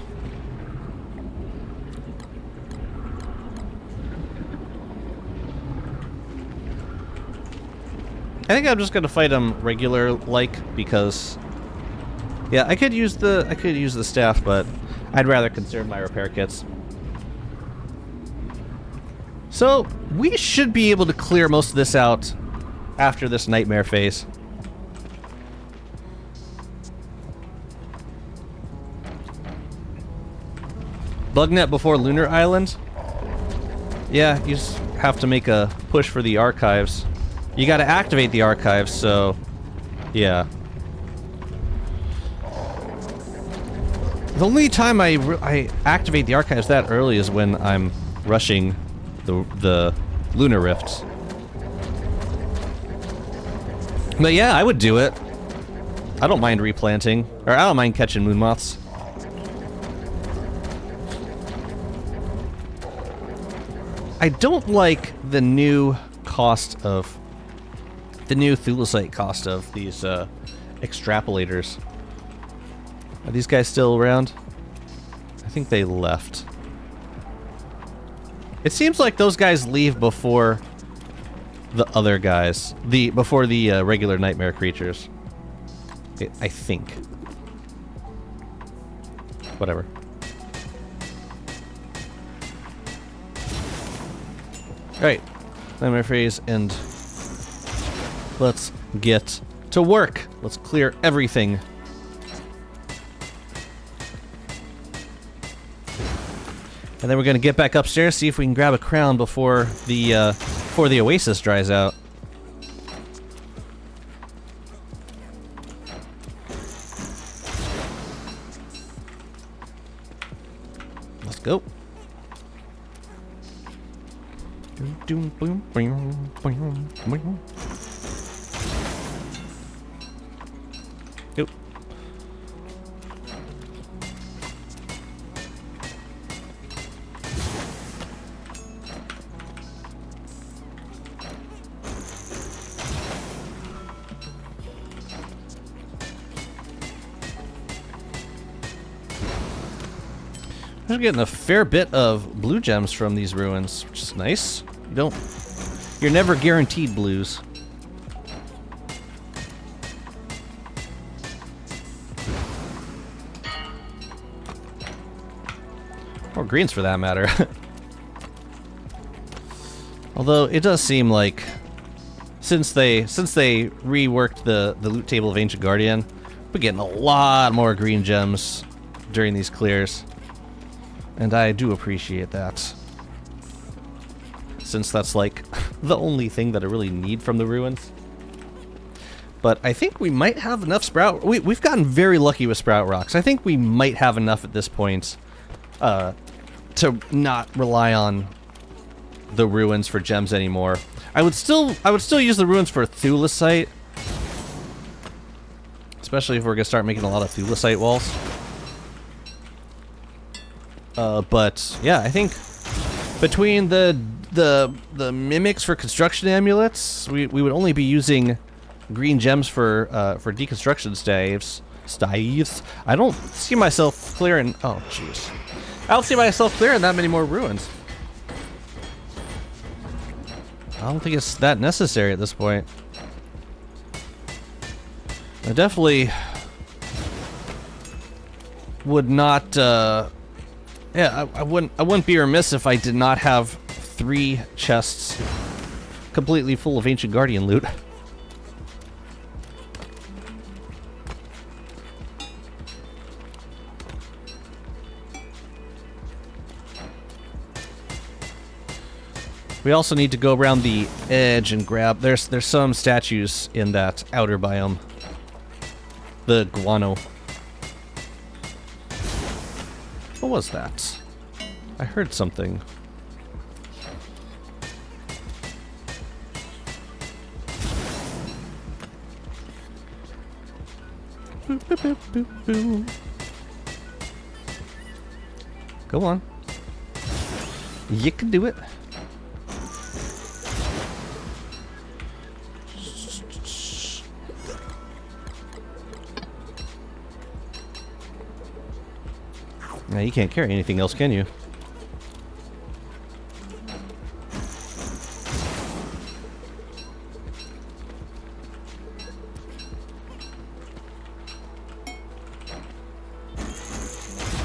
I think I'm just gonna fight him regular-like because, yeah, I could use the staff, but I'd rather conserve my repair kits. So we should be able to clear most of this out after this nightmare phase. Bugnet before Lunar Island? Yeah, you just have to make a push for the archives. You gotta activate the archives, so yeah. The only time I activate the archives that early is when I'm rushing the lunar rifts. But yeah, I would do it. I don't mind replanting, or I don't mind catching moon moths. I don't like the new cost of the new Thulecite cost of these extrapolators. Are these guys still around? I think they left. It seems like those guys leave before the other guys, before the regular nightmare creatures. I think. Whatever. Alright, nightmare phase, and let's get to work. Let's clear everything. And then we're gonna get back upstairs, see if we can grab a crown before the oasis dries out. Let's go. Yep. I'm getting a fair bit of blue gems from these ruins, which is nice. You're never guaranteed blues. Or greens for that matter. Although it does seem like since they reworked the loot table of Ancient Guardian, we're getting a lot more green gems during these clears. And I do appreciate that. Since that's like the only thing that I really need from the ruins. But I think we might have enough sprout. We've gotten very lucky with sprout rocks. I think we might have enough at this point to not rely on the ruins for gems anymore. I would still use the ruins for Thulecite. Especially if we're gonna start making a lot of Thulecite walls. But yeah, I think between the mimics for construction amulets, we would only be using green gems for deconstruction staves. I don't see myself clearing. Oh, jeez. I don't see myself clearing that many more ruins. I don't think it's that necessary at this point. I definitely would not. Yeah, I wouldn't be remiss if I did not have 3 chests completely full of Ancient Guardian loot. We also need to go around the edge and grab. There's some statues in that outer biome. The guano. What was that? I heard something. Boop, boop, boop, boop, boop. Go on. You can do it. Now you can't carry anything else, can you?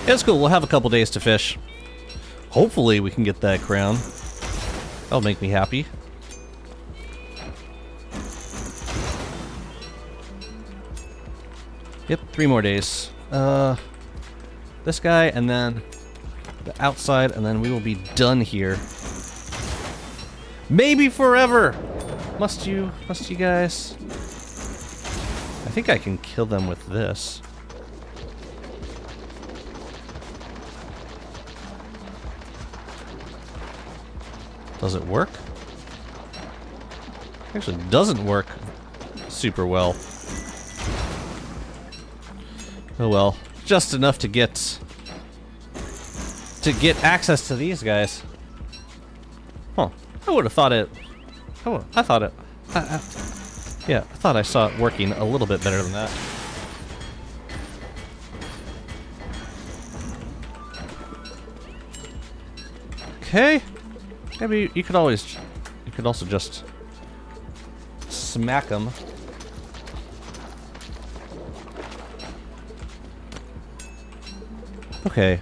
It's cool. We'll have a couple days to fish. Hopefully we can get that crown. That'll make me happy. Yep, 3 more days. This guy, and then the outside, and then we will be done here. Maybe forever! Must you guys? I think I can kill them with this. Does it work? Actually, doesn't work super well. Oh well. Just enough to get access to these guys. Huh. I would have thought it. I thought it. Yeah, I thought I saw it working a little bit better than that. Okay. Maybe you could also just smack them. Okay.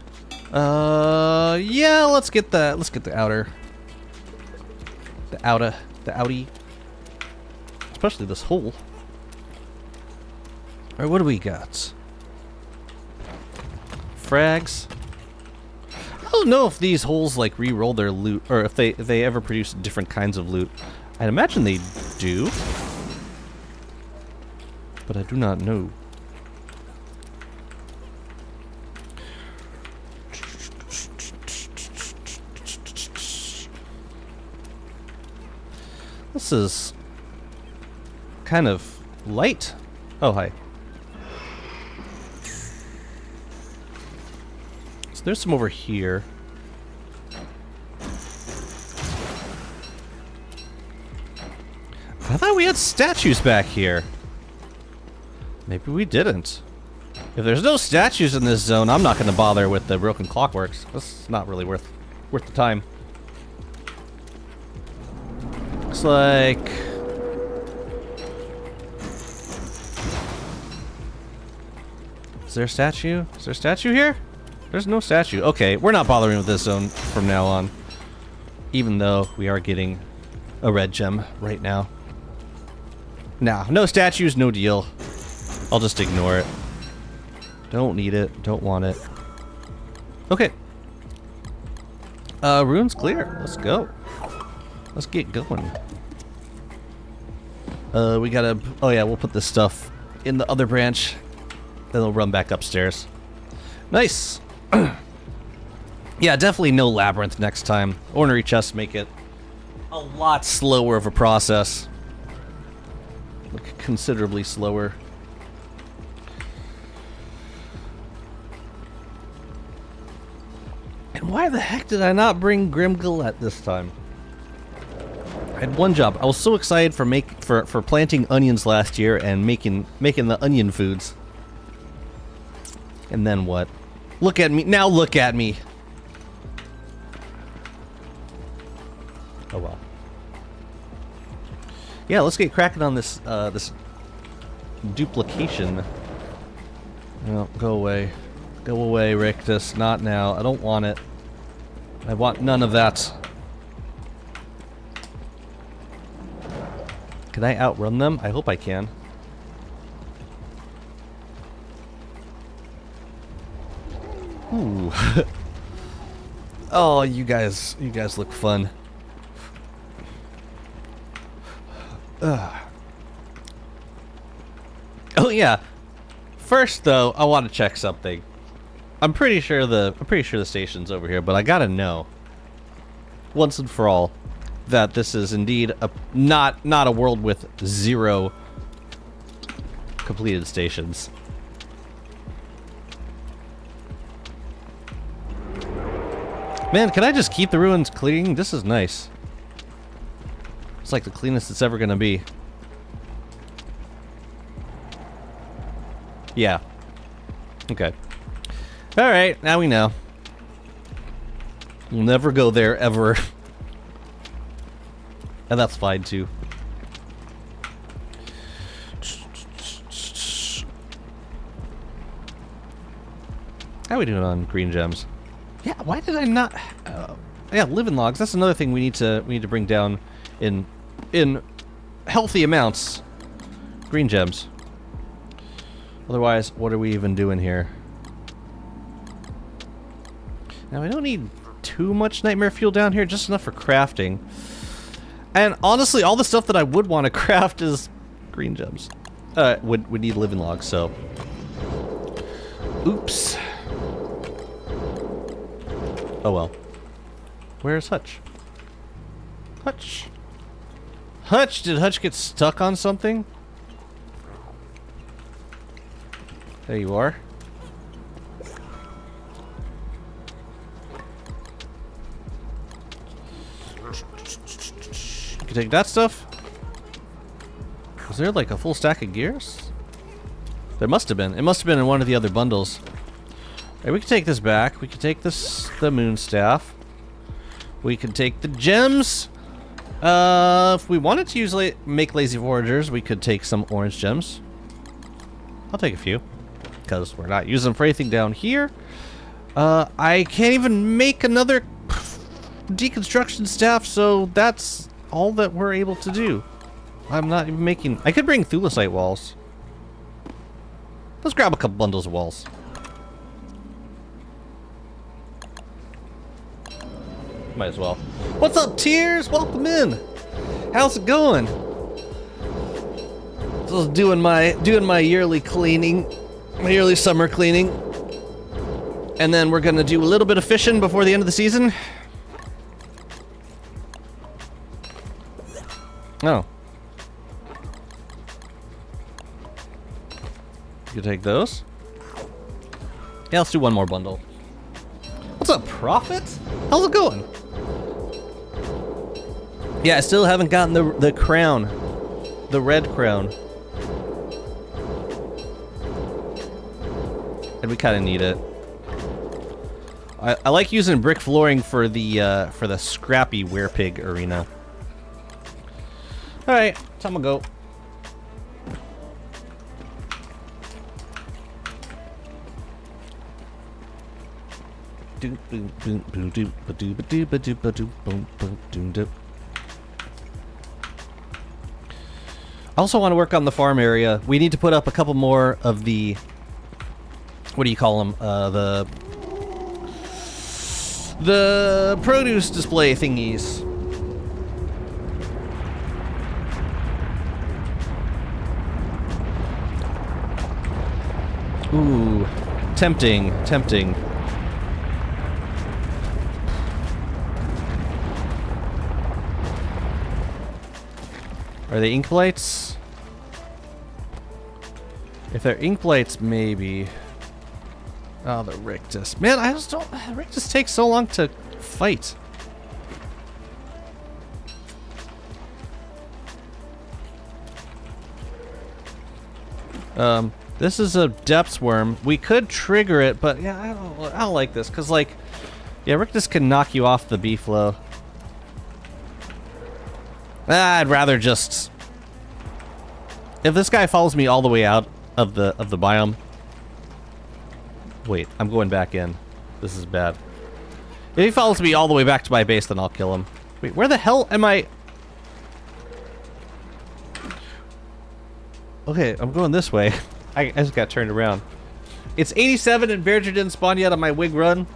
Yeah, let's get the outer. The outie. Especially this hole. Alright, what do we got? Frags. I don't know if these holes like re-roll their loot, or if they ever produce different kinds of loot. I'd imagine they do. But I do not know. This is kind of light. Oh, hi. So there's some over here. I thought we had statues back here. Maybe we didn't. If there's no statues in this zone, I'm not going to bother with the broken clockworks. That's not really worth the time. Looks like... Is there a statue? Is there a statue here? There's no statue. Okay, we're not bothering with this zone from now on. Even though we are getting a red gem right now. Nah, no statues, no deal. I'll just ignore it. Don't need it. Don't want it. Okay. Rune's clear. Let's go. Let's get going. We gotta... Oh yeah, we'll put this stuff in the other branch. Then we'll run back upstairs. Nice! Yeah, definitely no labyrinth next time. Ornery chests make it a lot slower of a process. Like, considerably slower. And why the heck did I not bring Grim Galette this time? I had one job. I was so excited for planting onions last year and making the onion foods. And then what? Look at me. Now look at me. Oh well. Yeah, let's get cracking on this this duplication. No, go away. Go away, Rictus. Not now. I don't want it. I want none of that. Can I outrun them? I hope I can. Ooh. Oh, you guys look fun. Oh yeah. First though, I want to check something. I'm pretty sure the station's over here, but I gotta know once and for all that this is indeed a not a world with 0 completed stations. Man, can I just keep the ruins clean? This is nice. It's like the cleanest it's ever gonna be. Yeah. Okay. Alright, now we know. We'll never go there, ever. And that's fine, too. How are we doing on green gems? Yeah, why did I not... yeah, living logs. That's another thing we need to bring down in healthy amounts. Green gems. Otherwise, what are we even doing here? Now, I don't need too much nightmare fuel down here, just enough for crafting. And honestly, all the stuff that I would want to craft is green gems. Would need living logs, so... Oops. Oh well. Where's Hutch? Hutch! Hutch! Did Hutch get stuck on something? There you are. You can take that stuff. Was there like a full stack of gears? There must have been. It must have been in one of the other bundles. Alright, we can take this back. We can take this, the moon staff. We can take the gems. If we wanted to use make lazy foragers, we could take some orange gems. I'll take a few, because we're not using them for anything down here. I can't even make another deconstruction staff, so that's all that we're able to do. I'm not even making... I could bring thulecite walls. Let's grab a couple bundles of walls. Might as well. What's up, Tears? Welcome in. How's it going? So doing my yearly cleaning, my yearly summer cleaning, and then we're gonna do a little bit of fishing before the end of the season. Oh. You can take those. Yeah, let's do one more bundle. What's up, Prophet? How's it going? Yeah, I still haven't gotten the crown. The red crown. And we kind of need it. I like using brick flooring for the scrappy werepig arena. All right, time to go. I also want to work on the farm area. We need to put up a couple more of the, what do you call them? The produce display thingies. Ooh, tempting, tempting. Are they ink plates? If they're ink plates, maybe. Oh, the Rictus. Man, I just don't... Rictus takes so long to fight. This is a depths worm. We could trigger it, but yeah, I don't like this, because, like, yeah, Rictus can knock you off the B-flow. I'd rather just... If this guy follows me all the way out of the biome... Wait, I'm going back in. This is bad. If he follows me all the way back to my base, then I'll kill him. Wait, where the hell am I? Okay, I'm going this way. I just got turned around. It's 87 and Bearger didn't spawn yet on my wig run.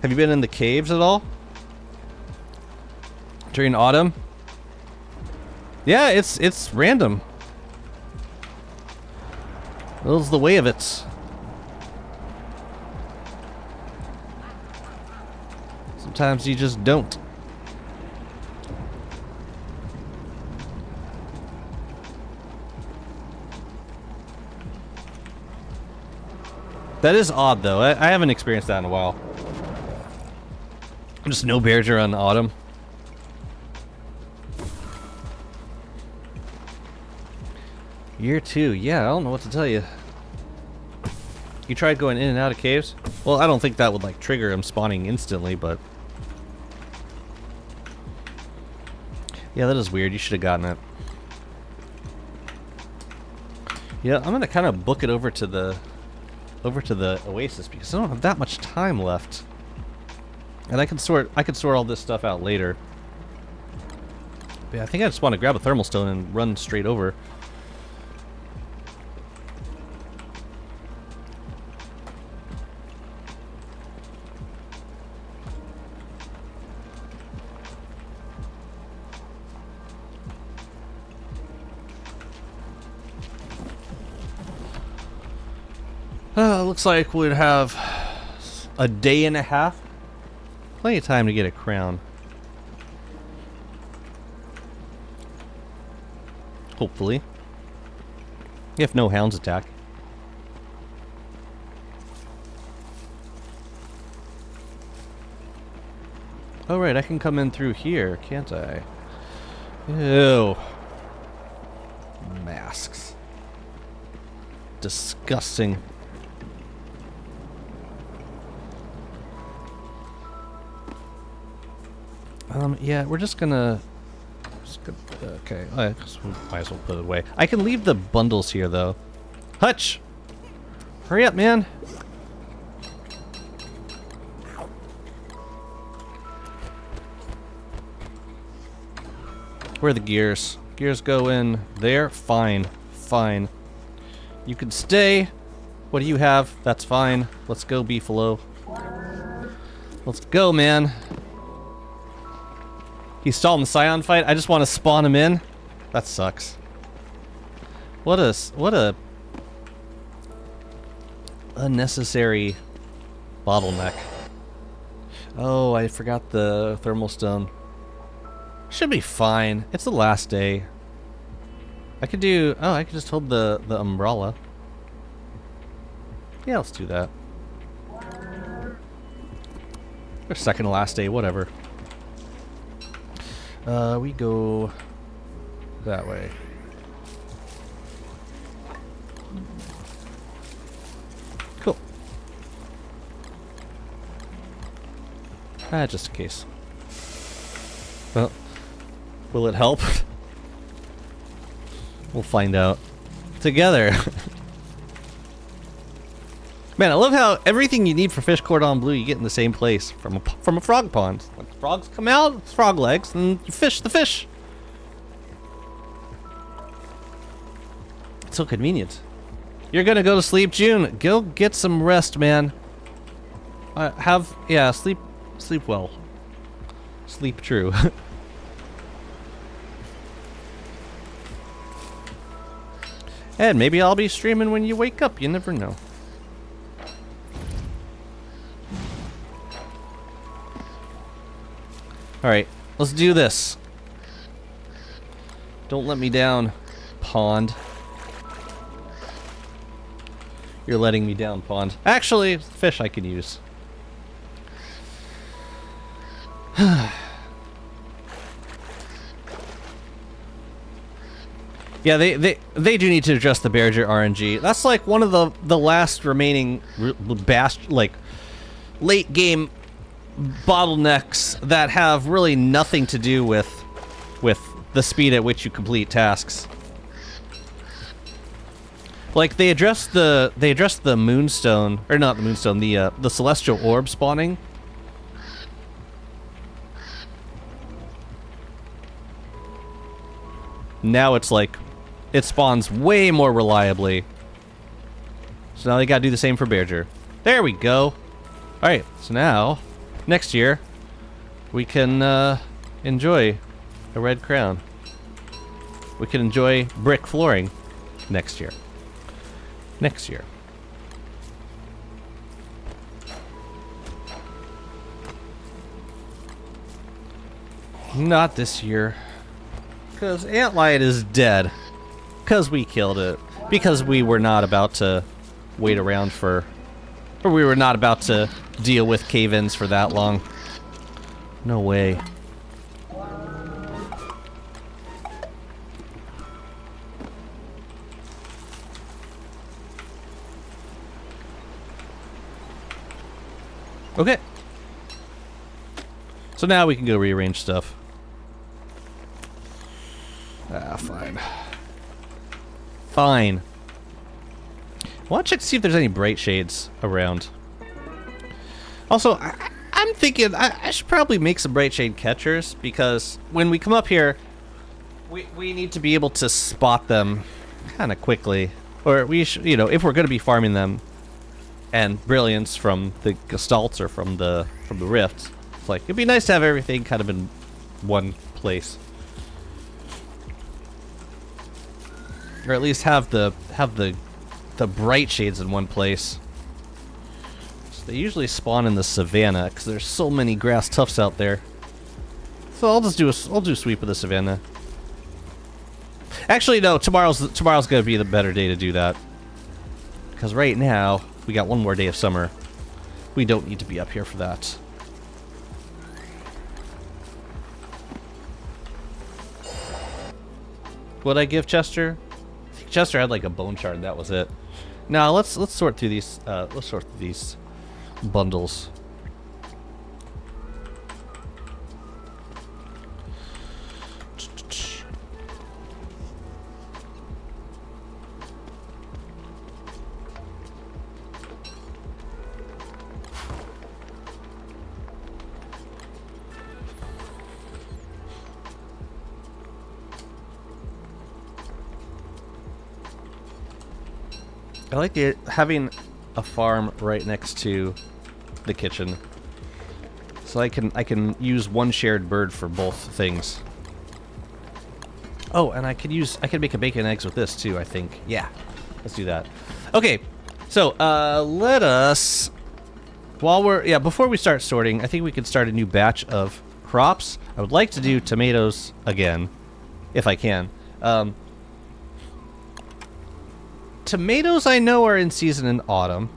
Have you been in the caves at all? During autumn? Yeah, it's random. That's the way of it. Sometimes you just don't. That is odd, though. I haven't experienced that in a while. Just no Bearger on autumn. Year 2. Yeah, I don't know what to tell you. You tried going in and out of caves? Well, I don't think that would, like, trigger him spawning instantly, but... Yeah, that is weird. You should have gotten it. Yeah, I'm gonna kind of book it over to the oasis because I don't have that much time left, and I can sort all this stuff out later. But yeah, I think I just want to grab a thermal stone and run straight over. Looks like we'd have a day and a half. Plenty of time to get a crown. Hopefully. If no hounds attack. Oh right, I can come in through here, can't I? Ew. Masks. Disgusting. Yeah, we're just gonna... okay, I guess we might as well put it away. I can leave the bundles here, though. Hutch! Hurry up, man! Where are the gears? Gears go in there? Fine. Fine. You can stay. What do you have? That's fine. Let's go, Beefalo. Let's go, man. He's stalling the Scion fight. I just want to spawn him in. That sucks. What a unnecessary bottleneck. Oh, I forgot the thermal stone. Should be fine. It's the last day. I could do... Oh, I could just hold the umbrella. Yeah, let's do that. Or second to last day, whatever. We go that way. Cool. Just in case. Well, will it help? We'll find out together. Man, I love how everything you need for fish cordon bleu you get in the same place from a frog pond. Like, frogs come out, it's frog legs, and you fish the fish. It's so convenient. You're gonna go to sleep, June. Go get some rest, man. Sleep well. Sleep true. And maybe I'll be streaming when you wake up. You never know. Alright, let's do this. Don't let me down, pond. You're letting me down, pond. Actually, fish I can use. Yeah, they do need to address the Berger RNG. That's like one of the last remaining late game bottlenecks that have really nothing to do with the speed at which you complete tasks. Like they addressed the moonstone, or not the moonstone, the celestial orb spawning. Now it's like it spawns way more reliably. So now they gotta do the same for Berger. There we go. Alright, so now next year we can enjoy a red crown. We can enjoy brick flooring next year. Next year. Not this year. Because Antlion is dead. Because we killed it. Because we were not about to wait around for... Or we were not about to deal with cave-ins for that long. No way. Okay. So now we can go rearrange stuff. Ah, fine. Fine. I want to check to see if there's any bright shades around. Also, I'm thinking I should probably make some bright shade catchers, because when we come up here, we need to be able to spot them kind of quickly. Or we should, you know, if we're going to be farming them, and brilliance from the gestalts or from the rifts. It's like it'd be nice to have everything kind of in one place, or at least have the bright shades in one place. So they usually spawn in the savannah because there's so many grass tufts out there. So I'll do a sweep of the savannah. Actually, no. Tomorrow's gonna be the better day to do that, because right now we got one more day of summer. We don't need to be up here for that. What'd I give Chester? I think Chester had like a bone shard. That was it. Now let's sort through these. Let's sort through these bundles. I like it having a farm right next to the kitchen, so I can use one shared bird for both things. Oh, and I can make a bacon and eggs with this too, I think. Yeah, let's do that. Okay, so let us, before we start sorting, I think we could start a new batch of crops. I would like to do tomatoes again, if I can. Tomatoes I know are in season in autumn.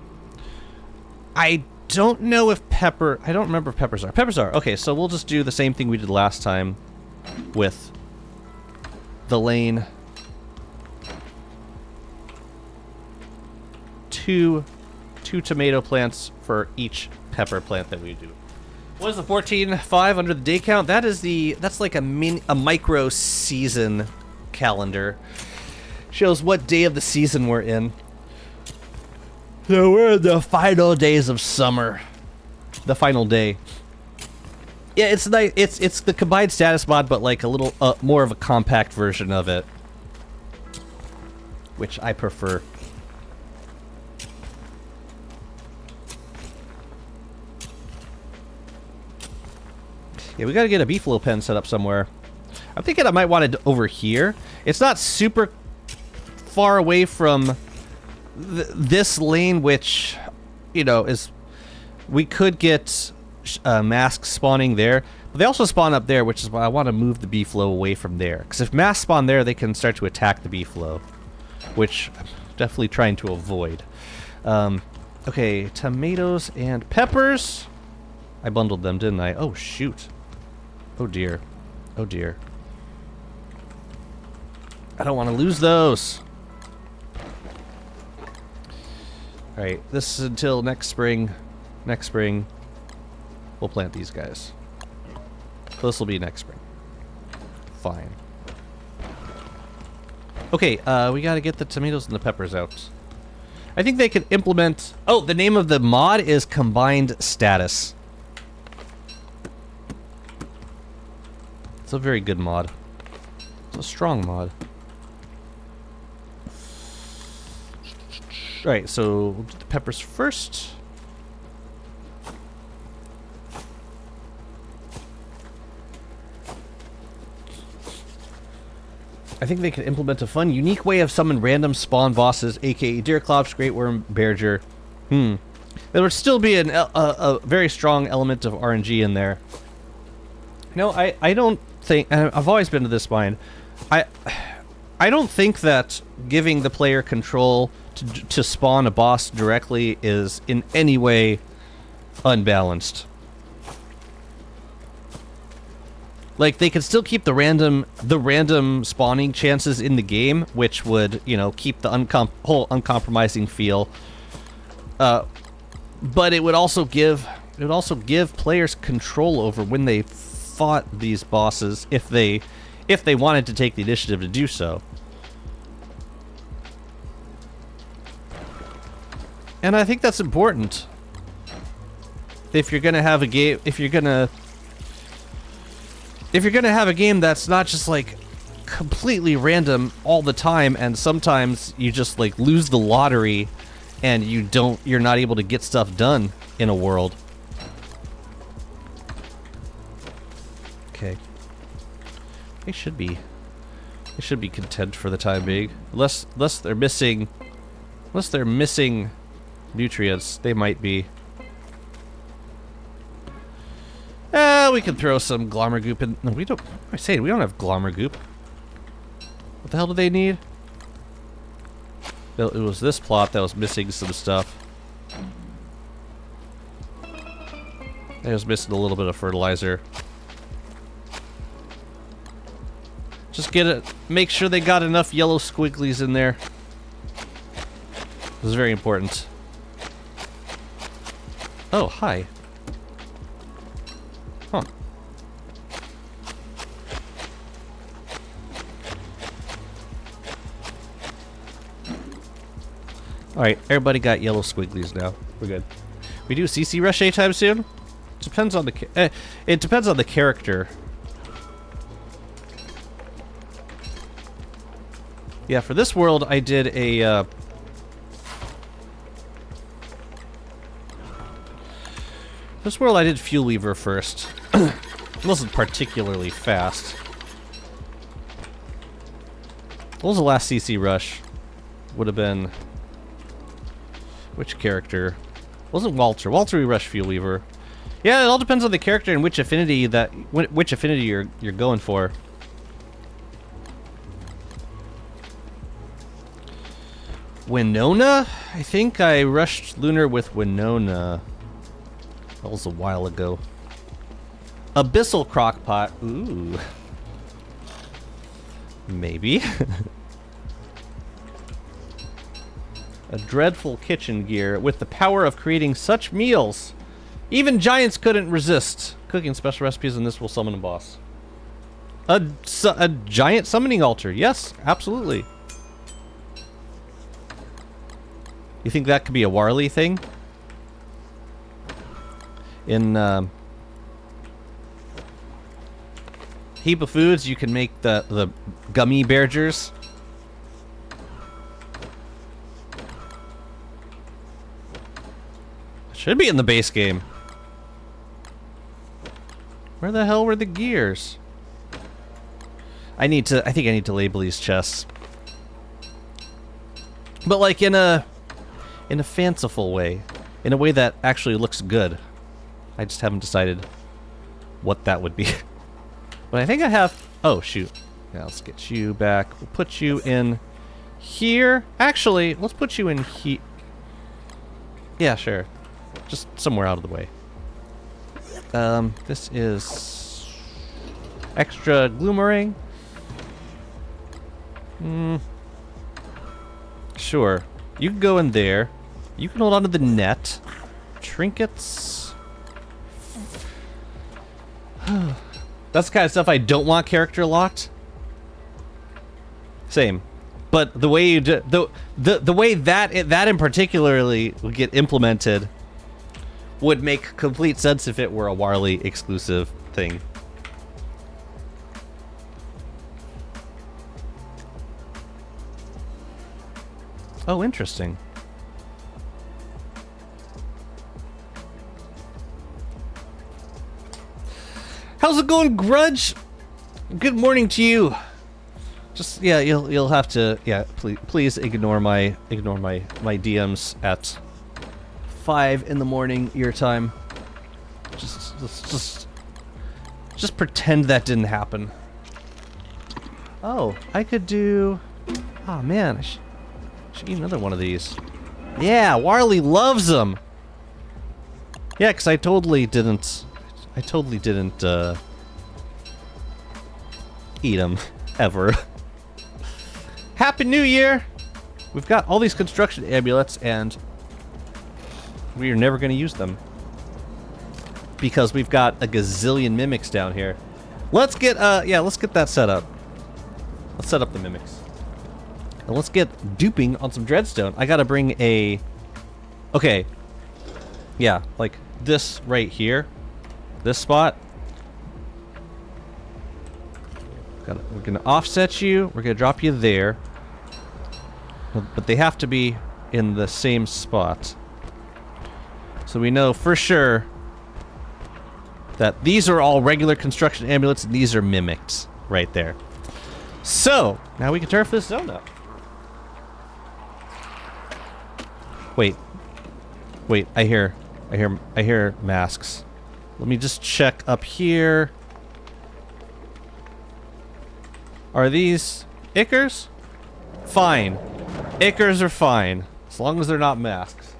I don't know if pepper... I don't remember if peppers are. Peppers are. Okay, so we'll just do the same thing we did last time with the lane. Two tomato plants for each pepper plant that we do. What is the 14.5 under the day count? That's like a micro season calendar. Shows what day of the season we're in. So we're in the final days of summer. The final day. Yeah, it's nice. It's the combined status mod, but like a little more of a compact version of it, which I prefer. Yeah, we gotta get a beefalo pen set up somewhere. I'm thinking I might want it over here. It's not super far away from this lane, which, you know, is... We could get masks spawning there, but they also spawn up there, which is why I want to move the beefalo away from there. Because if masks spawn there, they can start to attack the beefalo, which I'm definitely trying to avoid. Okay, tomatoes and peppers. I bundled them, didn't I? Oh, shoot. Oh, dear. Oh, dear. I don't want to lose those. Alright, this is until next spring. Next spring, we'll plant these guys. So this will be next spring. Fine. Okay, we gotta get the tomatoes and the peppers out. I think they could implement... Oh, the name of the mod is Combined Status. It's a very good mod. It's a strong mod. Alright, so we'll do the peppers first. I think they could implement a fun, unique way of summon random spawn bosses, aka Deerclops, Great Worm, Bearger. There would still be a very strong element of RNG in there. No, I don't think... I've always been to this mind. I don't think that giving the player control to spawn a boss directly is in any way unbalanced. Like, they could still keep the random spawning chances in the game, which would, you know, keep the whole uncompromising feel. But it would also give players control over when they fought these bosses, if they wanted to take the initiative to do so. And I think that's important. If you're gonna have a game, if you're gonna have a game that's not just like completely random all the time, and sometimes you just like lose the lottery and you're not able to get stuff done in a world. Okay. They should be content for the time being. Unless they're missing nutrients, they might be. We can throw some glommer goop in. No, we don't. I say we don't have glommer goop. What the hell do they need? It was this plot that was missing some stuff. It was missing a little bit of fertilizer. Just get it. Make sure they got enough yellow squigglies in there. This is very important. Oh, hi. Huh. Alright, everybody got yellow squigglies now. We're good. We do CC rush anytime soon? Depends on the it depends on the character. Yeah, for this world I did a this world I did Fuel Weaver first. It wasn't particularly fast. What was the last CC rush? Would have been... Which character? Wasn't Walter. Walter we rushed Fuel Weaver. Yeah, it all depends on the character and which affinity you're going for. Winona? I think I rushed Lunar with Winona. That was a while ago. Abyssal Crockpot. Ooh. Maybe. A dreadful kitchen gear with the power of creating such meals. Even giants couldn't resist. Cooking special recipes and this will summon a boss. A giant summoning altar. Yes, absolutely. You think that could be a Warley thing? In Heap of Foods, you can make the gummy bergers. Should be in the base game. Where the hell were the gears? I think I need to label these chests. But like in a fanciful way. In a way that actually looks good. I just haven't decided what that would be. But I think I have... Oh, shoot. Yeah, let's get you back. We'll put you in here. Actually, let's put you in here. Yeah, sure. Just somewhere out of the way. This is... extra Gloomerang. Sure. You can go in there. You can hold on to the net. Trinkets. That's the kind of stuff I don't want character locked. Same. But the way you do, the way that in particularly would get implemented would make complete sense if it were a Warley exclusive thing. Oh, interesting. How's it going, Grudge? Good morning to you. Just yeah, you'll have to please ignore my DMs at 5 in the morning your time. Just pretend that didn't happen. Oh, I could do. Oh man, I should eat another one of these. Yeah, Warley loves them. Yeah, because I totally didn't eat them ever. Happy New Year! We've got all these construction amulets and we are never going to use them because we've got a gazillion mimics down here. Let's get let's get that set up. Let's set up the mimics. And let's get duping on some dreadstone. I gotta bring a... Okay. Yeah, like this right here. This spot. We're gonna offset you. We're gonna drop you there. But they have to be in the same spot. So we know for sure that these are all regular construction amulets and these are mimicked right there. So, now we can turf this zone up. Wait, I hear masks. Let me just check up here. Are these Ickers? Fine. Ickers are fine. As long as they're not masks.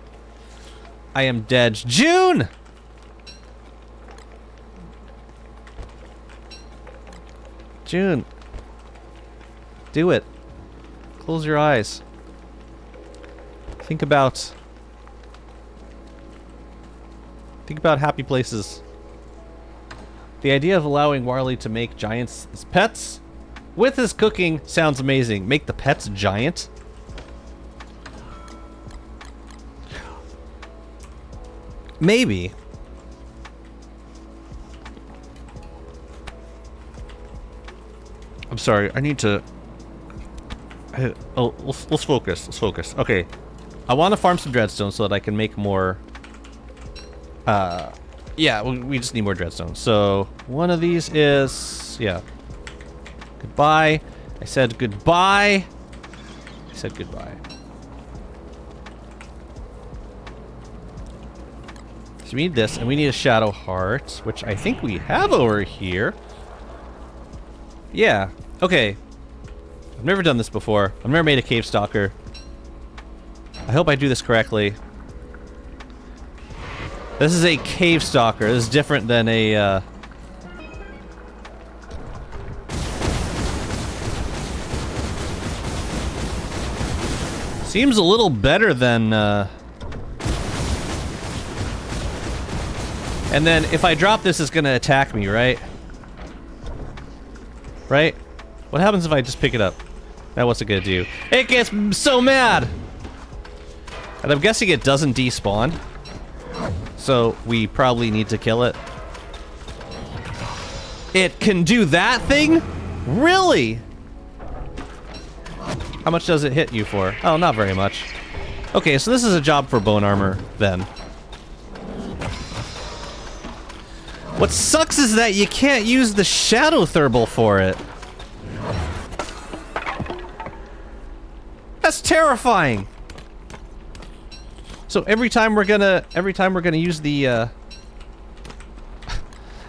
I am dead. June! June. Do it. Close your eyes. Think about happy places. The idea of allowing Warley to make giants as pets with his cooking sounds amazing. Make the pets giant? Maybe. I'm sorry, I need to... Oh, let's focus. Let's focus. Okay. I want to farm some dreadstone so that I can make more... yeah, we just need more dreadstone. So, one of these is... Yeah. Goodbye. I said goodbye. I said goodbye. So we need this, and we need a Shadow Heart, which I think we have over here. Yeah. Okay. I've never done this before. I've never made a Cave Stalker. I hope I do this correctly. This is a Cave Stalker. This is different than a, Seems a little better than, And then if I drop this, it's gonna attack me, right? Right? What happens if I just pick it up? Now what's it gonna do? It gets so mad! And I'm guessing it doesn't despawn. So we probably need to kill it. It can do that thing? Really? How much does it hit you for? Oh, not very much. Okay, so this is a job for bone armor, then. What sucks is that you can't use the Shadow Thermal for it. That's terrifying! So every time we're gonna use the,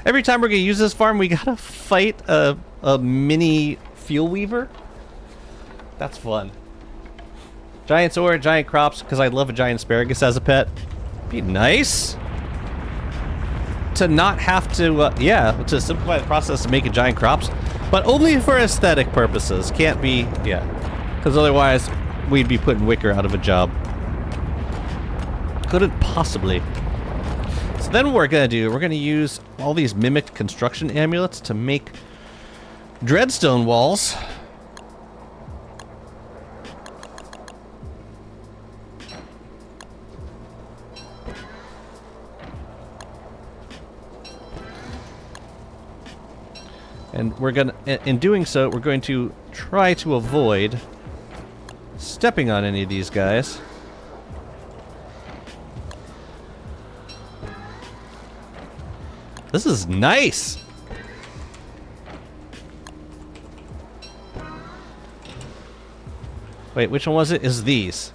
every time we're gonna use this farm, we gotta fight a mini fuel weaver? That's fun. Giant sword, giant crops, because I'd love a giant asparagus as a pet. Be nice. To not have to, yeah, to simplify the process of making giant crops, but only for aesthetic purposes. Can't be, yeah. Because otherwise, we'd be putting Wicker out of a job. Couldn't possibly. So then what we're gonna do, we're gonna use all these mimicked construction amulets to make dreadstone walls. And we're gonna, in doing so, we're going to try to avoid stepping on any of these guys. This is nice! Wait, which one was it? Is these.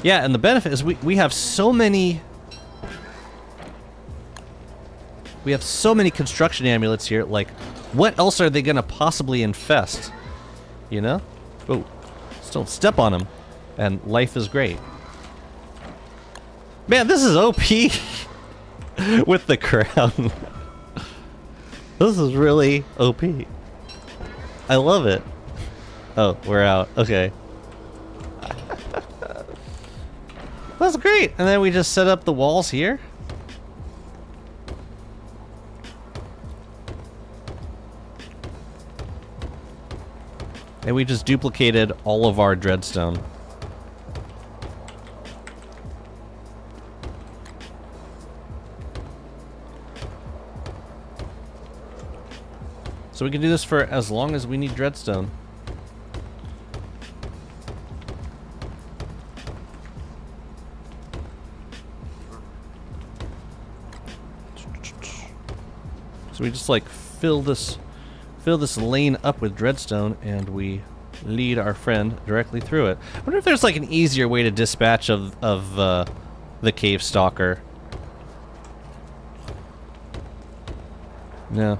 Yeah, and the benefit is we have so many... We have so many construction amulets here, like, what else are they gonna possibly infest? You know? Oh, just don't step on them. And life is great. Man, this is OP! With the crown. This is really OP. I love it. Oh, we're out. Okay. That's great! And then we just set up the walls here. And we just duplicated all of our dreadstone. So we can do this for as long as we need dreadstone. So we just like fill this lane up with dreadstone, and we lead our friend directly through it. I wonder if there's like an easier way to dispatch of the cave stalker. No.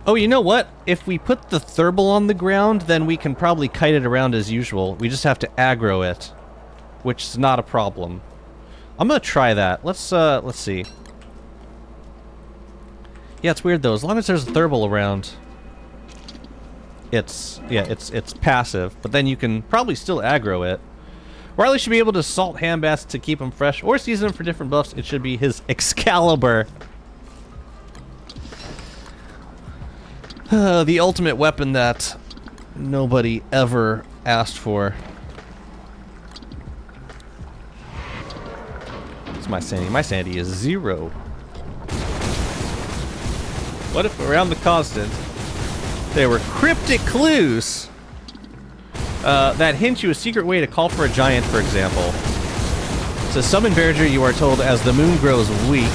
Oh, you know what? If we put the thermal on the ground, then we can probably kite it around as usual. We just have to aggro it, which is not a problem. I'm gonna try that. Let's see. Yeah, it's weird though. As long as there's a thermal around, it's passive. But then you can probably still aggro it. Riley should be able to salt handbats to keep them fresh, or season them for different buffs. It should be his Excalibur. The ultimate weapon that nobody ever asked for. It's my sanity. My sanity is 0. What if around the constant there were cryptic clues that hint you a secret way to call for a giant, for example? To summon Verger, you are told as the moon grows weak.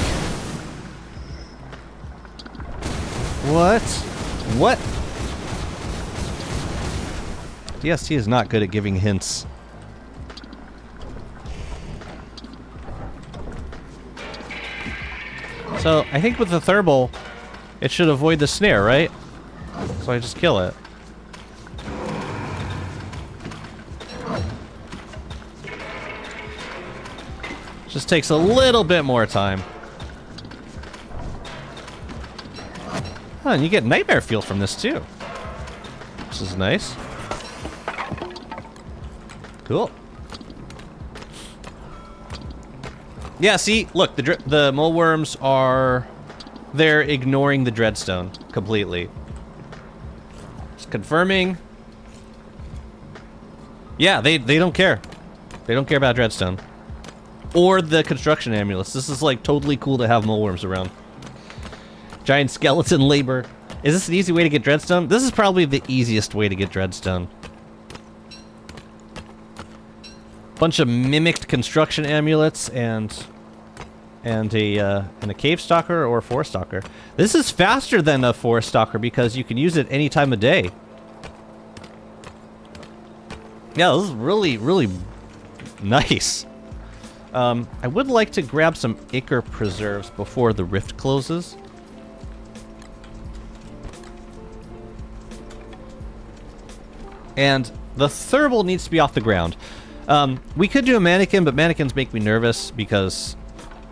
What? What? DST is not good at giving hints. So I think with the thermal, it should avoid the snare, right? So I just kill it. Just takes a little bit more time. Oh, and you get nightmare fuel from this too. This is nice. Cool. Yeah, see, look, the mole worms are... They're ignoring the dreadstone completely. Just confirming. Yeah, they don't care. They don't care about dreadstone. Or the construction amulets. This is like totally cool to have mole worms around. Giant skeleton labor. Is this an easy way to get dreadstone? This is probably the easiest way to get dreadstone. Bunch of mimicked construction amulets and a cave stalker or a forest stalker. This is faster than a forest stalker because you can use it any time of day. Yeah, this is really, really nice. I would like to grab some Ichor preserves before the rift closes. And the thermal needs to be off the ground. We could do a mannequin, but mannequins make me nervous because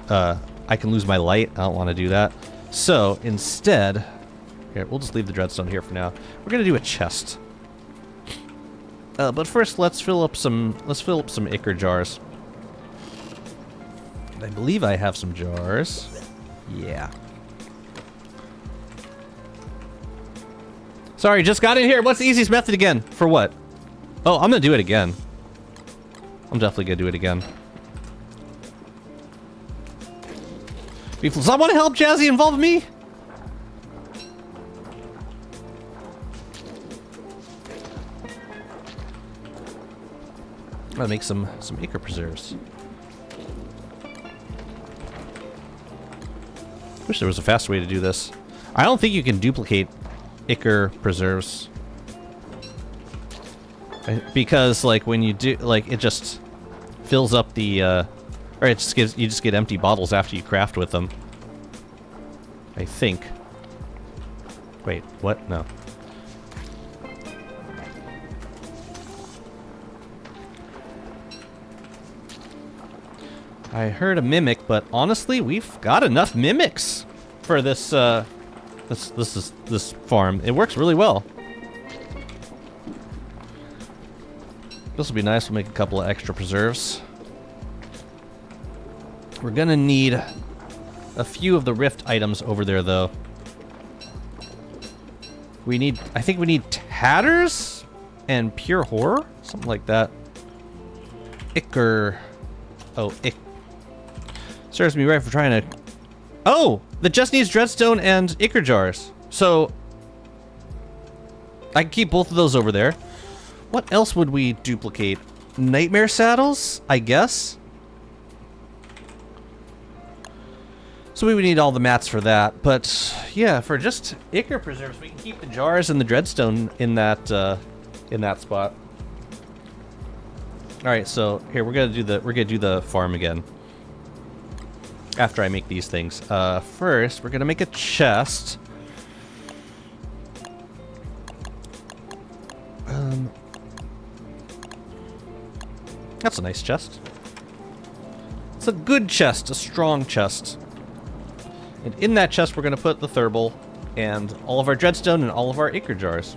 I can lose my light. I don't want to do that. So instead, here, we'll just leave the dreadstone here for now. We're gonna do a chest. But first, let's fill up some Ichor jars. I believe I have some jars. Yeah. Sorry, just got in here. What's the easiest method again? For what? Oh, I'm gonna do it again. I'm definitely gonna do it again. People, someone help Jazzy involve me? I'm gonna make some Ichor preserves. Wish there was a faster way to do this. I don't think you can duplicate Ichor preserves. Because, like, when you do, like, it just fills up the, or it just gives, you just get empty bottles after you craft with them. I think. Wait, what? No. I heard a mimic, but honestly, we've got enough mimics for this, this farm. It works really well. This will be nice. We'll make a couple of extra preserves. We're gonna need a few of the rift items over there, though. We need, I think we need tatters and pure horror, something like that. Ichor. Oh, serves me right for trying to... Oh! That just needs dreadstone and Ichor jars. So... I can keep both of those over there. What else would we duplicate? Nightmare saddles, I guess? So we would need all the mats for that. But, yeah, for just Ichor preserves, we can keep the jars and the dreadstone in that spot. Alright, so here we're gonna do the farm again. After I make these things. First, we're gonna make a chest. That's a nice chest. It's a good chest, a strong chest. And in that chest, we're gonna put the thermal and all of our dreadstone and all of our Ichor jars.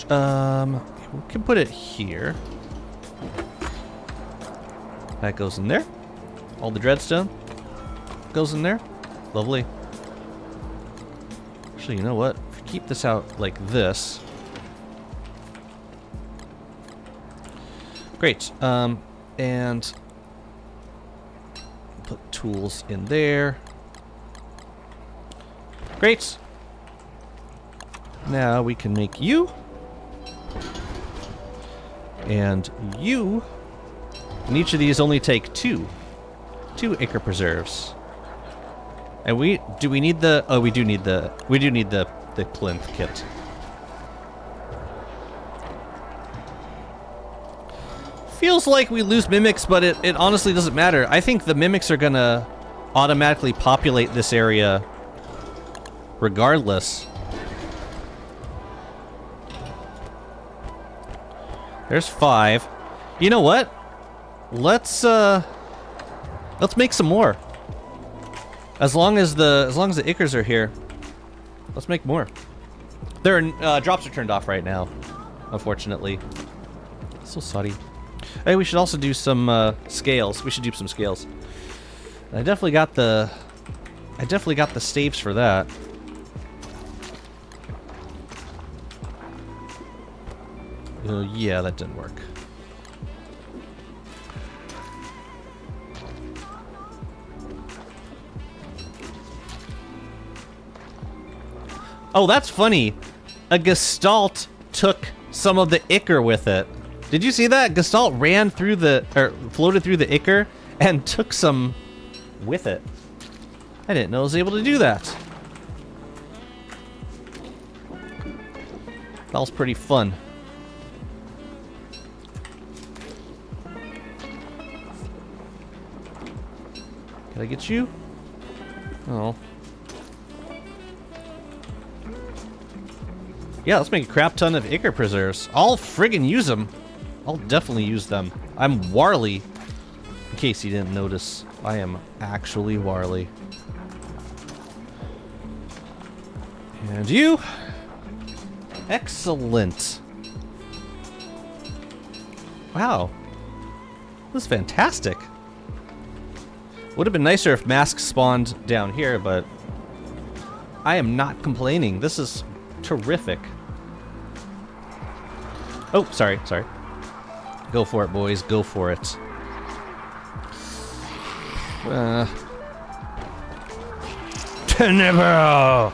We can put it here. That goes in there. All the dreadstone goes in there. Lovely. Actually, you know what? If we keep this out like this. Great. And put tools in there. Great. Now we can make you. And you. And each of these only take two Ichor preserves. And we need the, oh, we do need the plinth kit. feels like we lose mimics, but it honestly doesn't matter. I think the mimics are gonna automatically populate this area regardless. There's 5. You know what? Let's make some more. As long as the Ickers are here, let's make more. Their drops are turned off right now, unfortunately. So sorry. Hey, we should also do some scales. We should do some scales. I definitely got the staves for that. Yeah, that didn't work. Oh, that's funny. A Gestalt took some of the Icker with it. Did you see that? Gestalt ran through floated through the Icker and took some with it. I didn't know it was able to do that. That was pretty fun. Can I get you? Oh. Yeah, let's make a crap ton of Icker preserves. I'll friggin' use them. I'll definitely use them. I'm Warley. In case you didn't notice, I am actually Warley. And you? Excellent. Wow. This is fantastic. Would have been nicer if masks spawned down here, but I am not complaining. This is terrific. Oh, sorry. Go for it, boys. Go for it. Tenebral!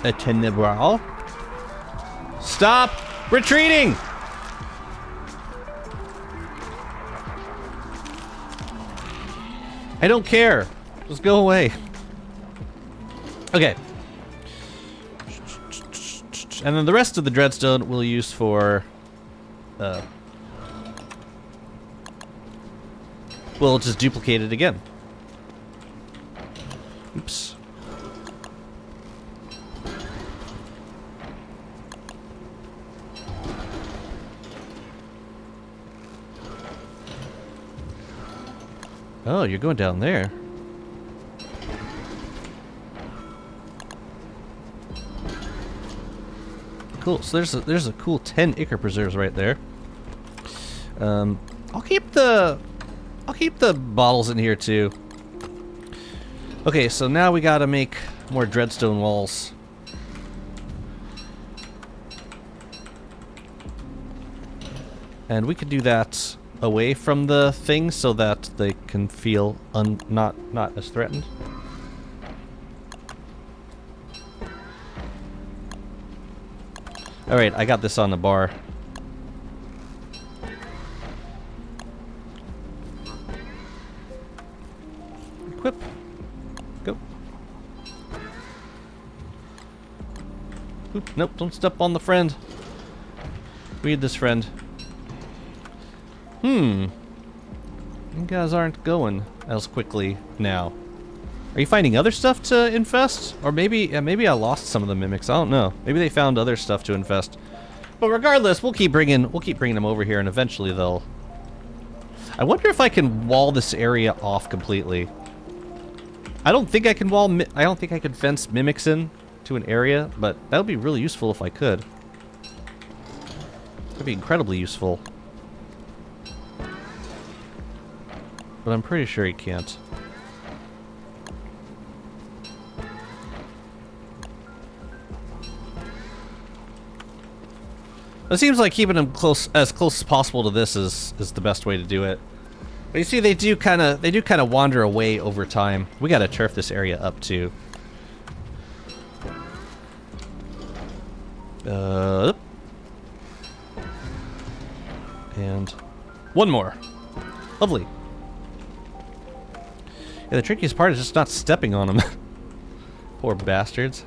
A Tenebral? Stop retreating! I don't care. Just go away. Okay. And then the rest of the Dreadstone we'll use for... we'll just duplicate it again. Oops. Oh, you're going down there. Cool. So there's a cool 10 Icker preserves right there. I'll keep the bottles in here too. Okay, so now we gotta make more Dreadstone walls. And we could do that away from the thing so that they can feel not as threatened. Alright, I got this on the bar. Equip. Go. Oop, nope, don't step on the friend. We need this friend. You guys aren't going as quickly now. Are you finding other stuff to infest? Or maybe I lost some of the mimics. I don't know. Maybe they found other stuff to infest. But regardless, we'll keep bringing them over here, and eventually they'll. I wonder if I can wall this area off completely. I don't think I can I don't think I can fence mimics in to an area, but that would be really useful if I could. That'd be incredibly useful. But I'm pretty sure he can't. It seems like keeping them as close as possible to this is the best way to do it. But you see, they do kind of wander away over time. We got to turf this area up too. And one more. Lovely. Yeah, the trickiest part is just not stepping on them. Poor bastards.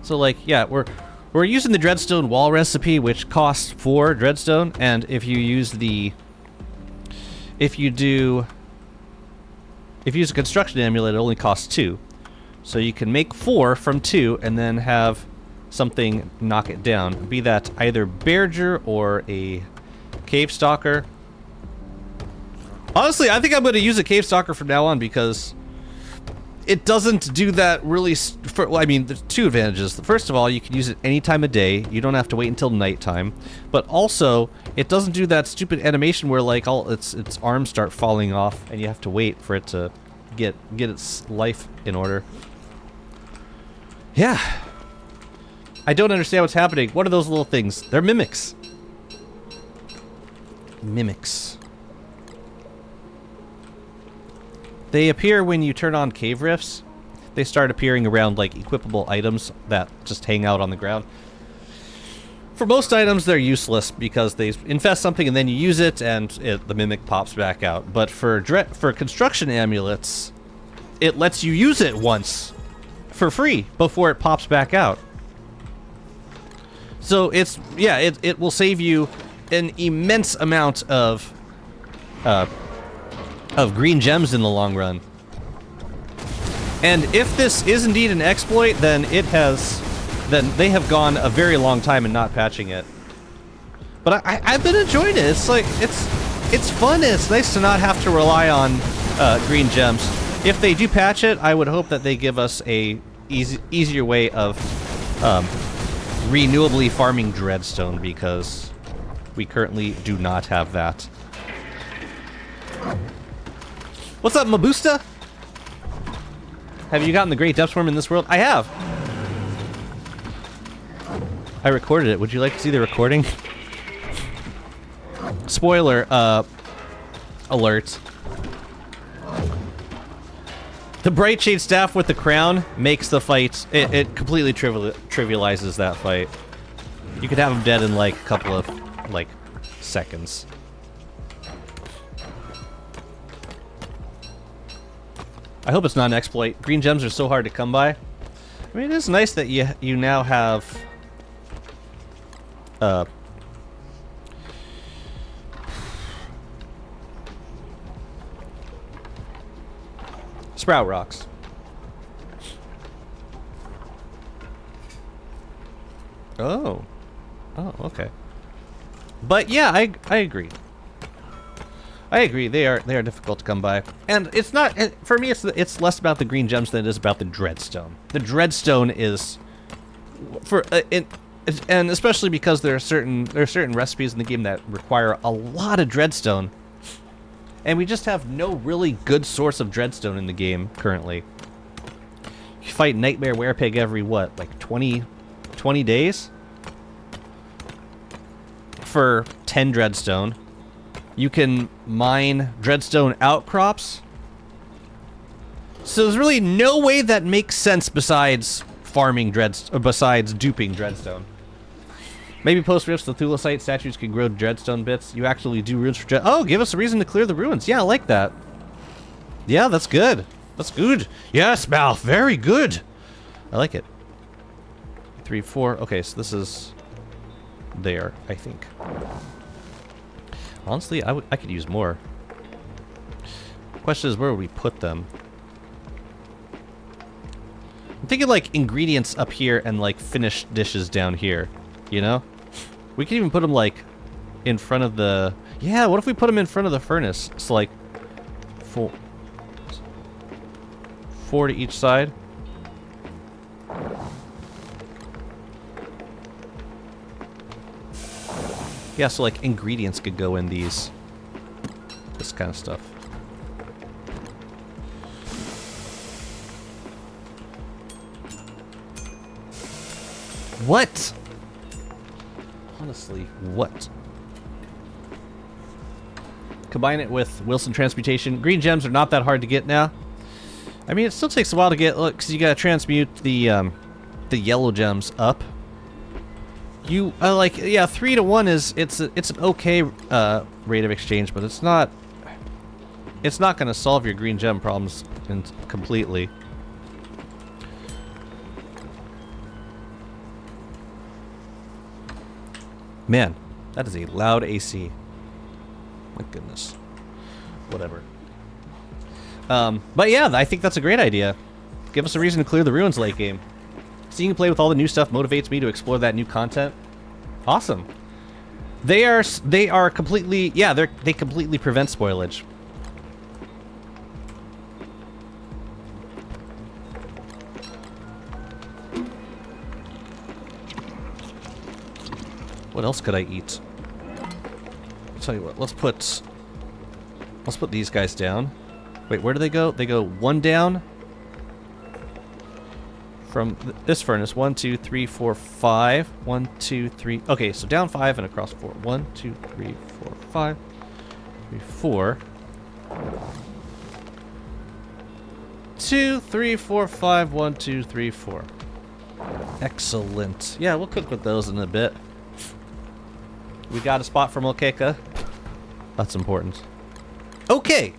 So like, yeah, we're using the Dreadstone wall recipe, which costs 4 Dreadstone, and if you use a construction amulet, it only costs 2. So you can make 4 from 2, and then have something knock it down. Be that either Bearger or a Cave Stalker. Honestly, I think I'm going to use a Cave Stalker from now on because it doesn't do that really. Well, I mean, there's 2 advantages. First of all, you can use it any time of day. You don't have to wait until nighttime. But also, it doesn't do that stupid animation where like all its arms start falling off, and you have to wait for it to get its life in order. Yeah. I don't understand what's happening. What are those little things? They're mimics. Mimics. They appear when you turn on cave rifts. They start appearing around like equipable items that just hang out on the ground. For most items, they're useless because they infest something and then you use it and the mimic pops back out. But for construction amulets, it lets you use it once for free before it pops back out. So it will save you an immense amount of green gems in the long run. And if this is indeed an exploit, then they have gone a very long time in not patching it. But I've been enjoying it. It's like it's fun. And it's nice to not have to rely on green gems. If they do patch it, I would hope that they give us a easier way of renewably farming Dreadstone, because we currently do not have that. What's up, Mabusta? Have you gotten the Great Depth Worm in this world? I have. I recorded it. Would you like to see the recording? Spoiler alert. The Bright Shade Staff with the crown makes the fight... It completely trivializes that fight. You could have him dead in like a couple of, like, seconds. I hope it's not an exploit. Green gems are so hard to come by. I mean, it is nice that you now have... Sprout rocks. Oh. Oh, okay. But yeah, I agree. I agree. They are difficult to come by, and it's not for me. It's less about the green gems than it is about the Dreadstone. The Dreadstone is and especially because there are certain recipes in the game that require a lot of Dreadstone, and we just have no really good source of Dreadstone in the game currently. You fight Nightmare Werepig every what, like 20 days for 10 Dreadstone. You can mine Dreadstone outcrops. So there's really no way that makes sense besides farming besides duping Dreadstone. Maybe post rifts, the Thulecite statues can grow Dreadstone bits. You actually do runes for Oh, give us a reason to clear the ruins. Yeah, I like that. Yeah, that's good. That's good. Yes, Mal, very good. I like it. 3, 4. Okay, so this is there, I think. Honestly, I could use more. Question is, where would we put them? I'm thinking like ingredients up here and like finished dishes down here. You know? We could even put them like in front of the... Yeah, what if we put them in front of the furnace? It's like 4 to each side. Yeah, so like ingredients could go in this kind of stuff. What? Honestly, what? Combine it with Wilson Transmutation. Green gems are not that hard to get now. I mean, it still takes a while to get, look, because you gotta transmute the yellow gems up. You like, yeah, 3 to 1 is it's an okay rate of exchange, but it's not gonna solve your green gem problems completely. Man, that is a loud AC. My goodness. Whatever. But yeah, I think that's a great idea. Give us a reason to clear the ruins late game. Seeing you play with all the new stuff motivates me to explore that new content. Awesome. They are completely, yeah, they completely prevent spoilage. What else could I eat? I'll tell you what, let's put these guys down. Wait, where do they go? They go one down from this furnace. 1, 2, 3, 4, 5. 1, 2, 3. Okay, so down 5 and across 4. 1, 2, 3, 4, 5. 3, 4. 2, 3, 4, 5. 1, 2, 3, 4. Excellent. Yeah, we'll cook with those in a bit. We got a spot for Molkeka. That's important. Okay.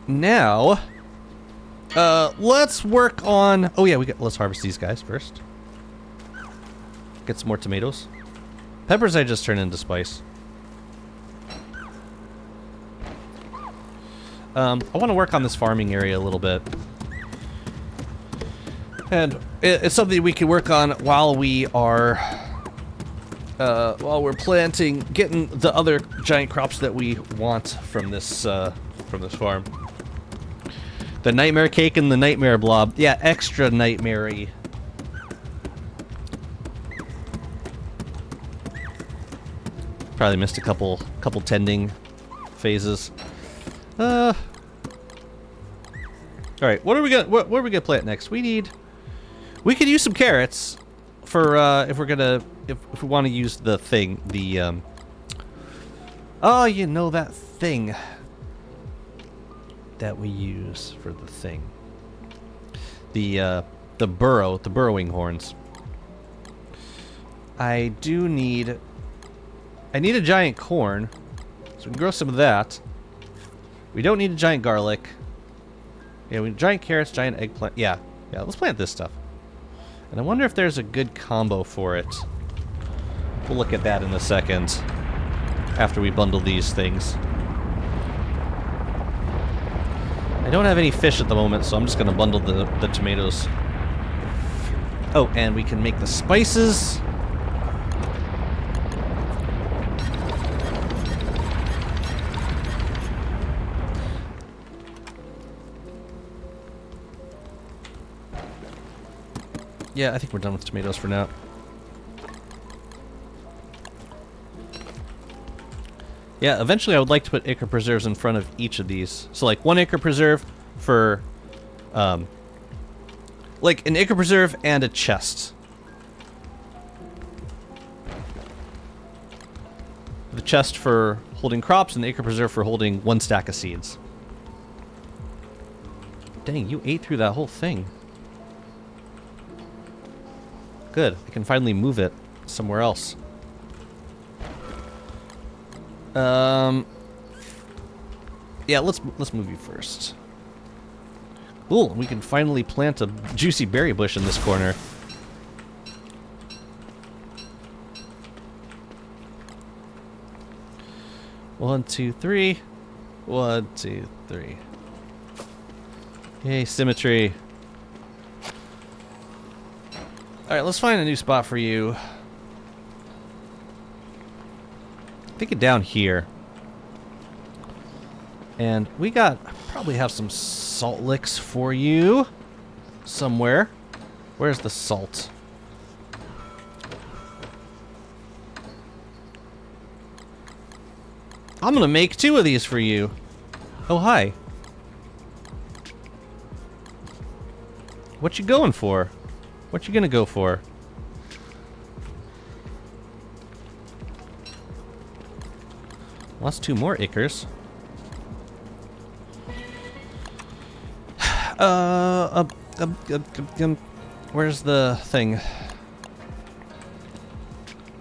Now, let's work on. Oh yeah, let's harvest these guys first. Get some more tomatoes. Peppers I just turn into spice. I want to work on this farming area a little bit, and it's something we can work on while we are. While we're planting, getting the other giant crops that we want from this farm. The nightmare cake and the nightmare blob. Yeah, extra nightmare-y. Probably missed a couple tending phases. All right, what are we gonna plant next? We could use some carrots for if we want to use the thing, oh, you know, that thing that we use for the thing, the burrowing horns. I need a giant corn, so we can grow some of that. We don't need a giant garlic. Yeah, we need giant carrots, giant eggplant. Yeah, let's plant this stuff. And I wonder if there's a good combo for it. We'll look at that in a second, after we bundle these things. I don't have any fish at the moment, so I'm just going to bundle the tomatoes. Oh, and we can make the spices. Yeah, I think we're done with tomatoes for now. Yeah, eventually I would like to put acre preserves in front of each of these. So like 1 acre preserve for, like an acre preserve and a chest. The chest for holding crops and the acre preserve for holding 1 stack of seeds. Dang, you ate through that whole thing. Good, I can finally move it somewhere else. Yeah, let's move you first. Cool, we can finally plant a juicy berry bush in this corner. One, 2, 3. 1, 2, 3. Yay, symmetry. Alright, let's find a new spot for you. Take it down here. And we probably have some salt licks for you somewhere. Where's the salt? I'm gonna make 2 of these for you. Oh, hi. What you going for? What you gonna go for? Well, that's 2 more acres. Where's the thing?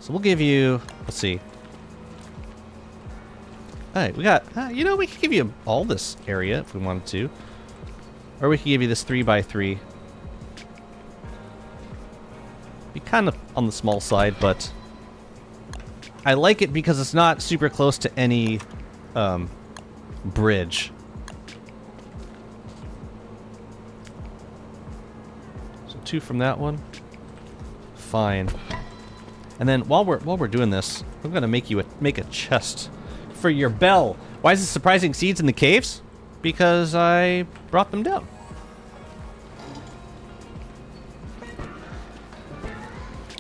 So we'll give you, let's see. Alright, we got, you know, we could give you all this area if we wanted to. Or we could give you this 3x3. Be kind of on the small side, but I like it because it's not super close to any bridge. So 2 from that one. Fine. And then while we're doing this, I'm gonna make a chest for your bell. Why is it surprising seeds in the caves? Because I brought them down.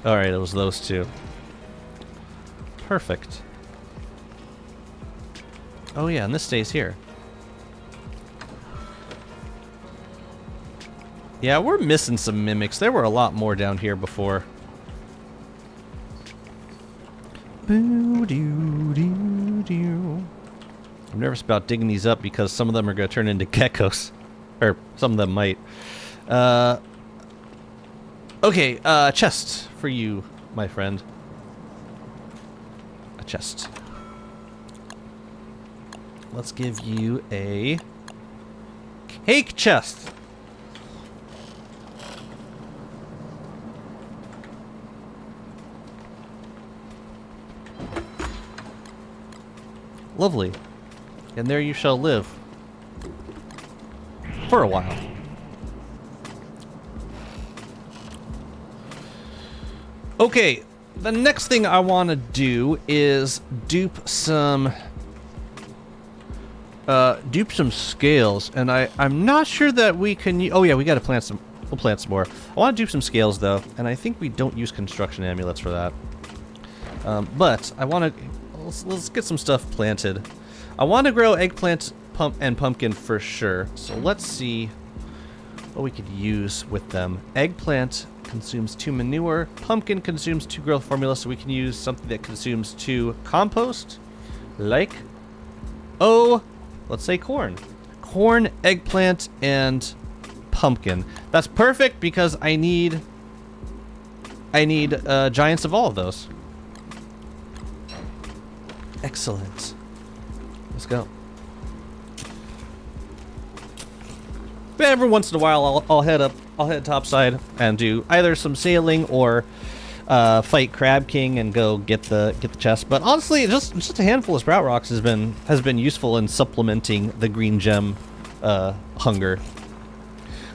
All right, it was those 2. Perfect. Oh yeah, and this stays here. Yeah, we're missing some mimics. There were a lot more down here before. Boo doo doo doo. I'm nervous about digging these up because some of them are going to turn into geckos. Or some of them might. Okay, chest for you, my friend. A chest. Let's give you a cake chest. Lovely. And there you shall live. For a while. Okay, the next thing I want to do is dupe some scales, and I'm not sure that we can. Oh yeah, we got to plant some. We'll plant some more. I want to dupe some scales though, and I think we don't use construction amulets for that. But I want to. Let's get some stuff planted. I want to grow eggplant, and pumpkin for sure. So let's see what we could use with them. Eggplant consumes 2 manure. Pumpkin consumes 2 growth formula, so we can use something that consumes 2 compost. Like, let's say corn. Corn, eggplant, and pumpkin. That's perfect because I need giants of all of those. Excellent. Let's go. But every once in a while, I'll head topside and do either some sailing or fight Crab King and go get the chest. But honestly, just a handful of sprout rocks has been useful in supplementing the green gem hunger.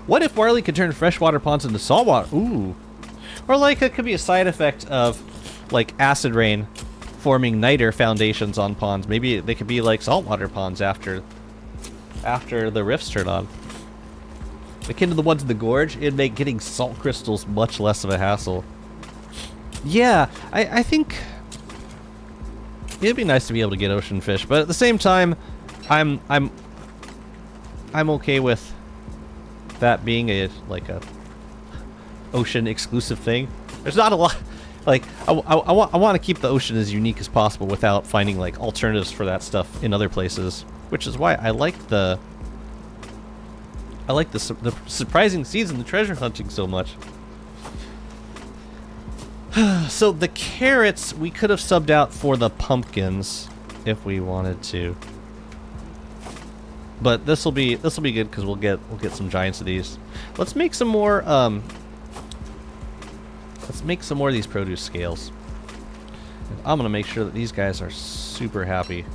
What if barley could turn freshwater ponds into saltwater? Ooh, or like it could be a side effect of like acid rain forming niter foundations on ponds. Maybe they could be like saltwater ponds after the rifts turn on. Akin to the ones in the gorge, it'd make getting salt crystals much less of a hassle. Yeah, I think it'd be nice to be able to get ocean fish, but at the same time, I'm okay with that being a ocean exclusive thing. There's not a lot. Like, I want to keep the ocean as unique as possible without finding like alternatives for that stuff in other places, which is why I like the surprising seeds and the treasure hunting so much. So the carrots we could have subbed out for the pumpkins if we wanted to, but this will be good because we'll get some giants of these. Let's make some more. Let's make some more of these produce scales. And I'm gonna make sure that these guys are super happy.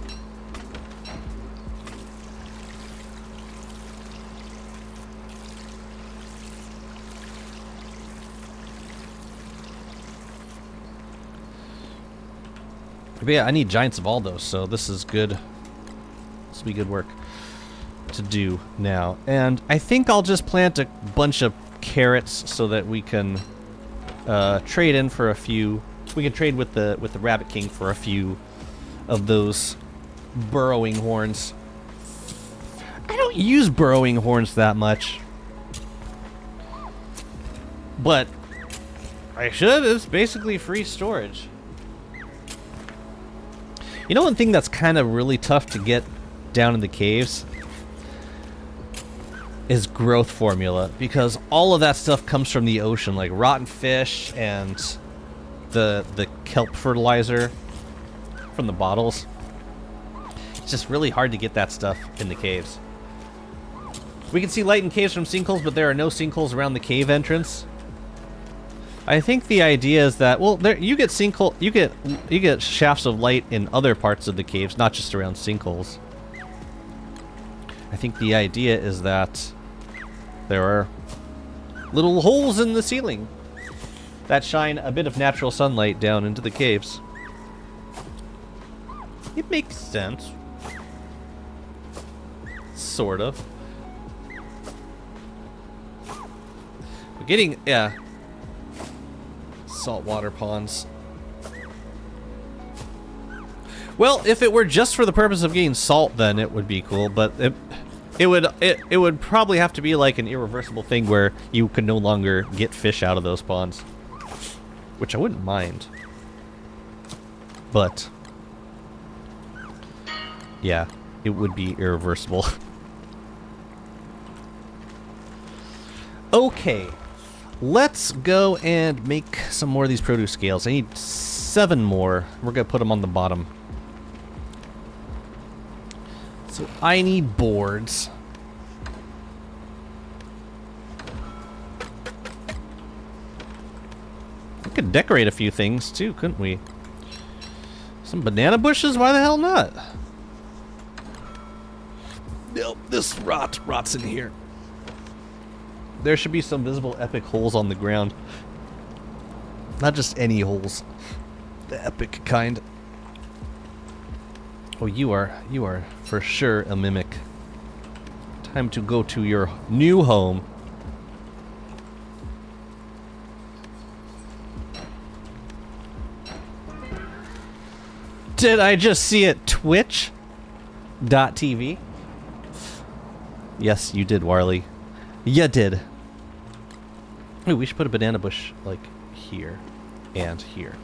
But yeah, I need giants of all those, so this is good. This will be good work to do now. And I think I'll just plant a bunch of carrots so that we can trade in for a few. We can trade with the Rabbit King for a few of those burrowing horns. I don't use burrowing horns that much, but I should. It's basically free storage. You know, one thing that's kind of really tough to get down in the caves is growth formula, because all of that stuff comes from the ocean, like rotten fish and the kelp fertilizer from the bottles. It's just really hard to get that stuff in the caves. We can see light in caves from sinkholes, but there are no sinkholes around the cave entrance. I think the idea is that, well, there you get sinkhole, you get shafts of light in other parts of the caves, not just around sinkholes. I think the idea is that there are little holes in the ceiling that shine a bit of natural sunlight down into the caves. It makes sense. Sort of. We're getting, yeah. Saltwater ponds. Well, if it were just for the purpose of getting salt, then it would be cool, but it would probably have to be like an irreversible thing where you could no longer get fish out of those ponds. Which I wouldn't mind. But yeah, it would be irreversible. Okay. Let's go and make some more of these produce scales. I need 7 more. We're going to put them on the bottom. So I need boards. We could decorate a few things too, couldn't we? Some banana bushes? Why the hell not? Nope, this rots in here. There should be some visible epic holes on the ground. Not just any holes. The epic kind. Oh, you are for sure a mimic. Time to go to your new home. Did I just see it? Twitch.tv? Yes, you did, Warley. You did. Ooh, we should put a banana bush, like, here and here.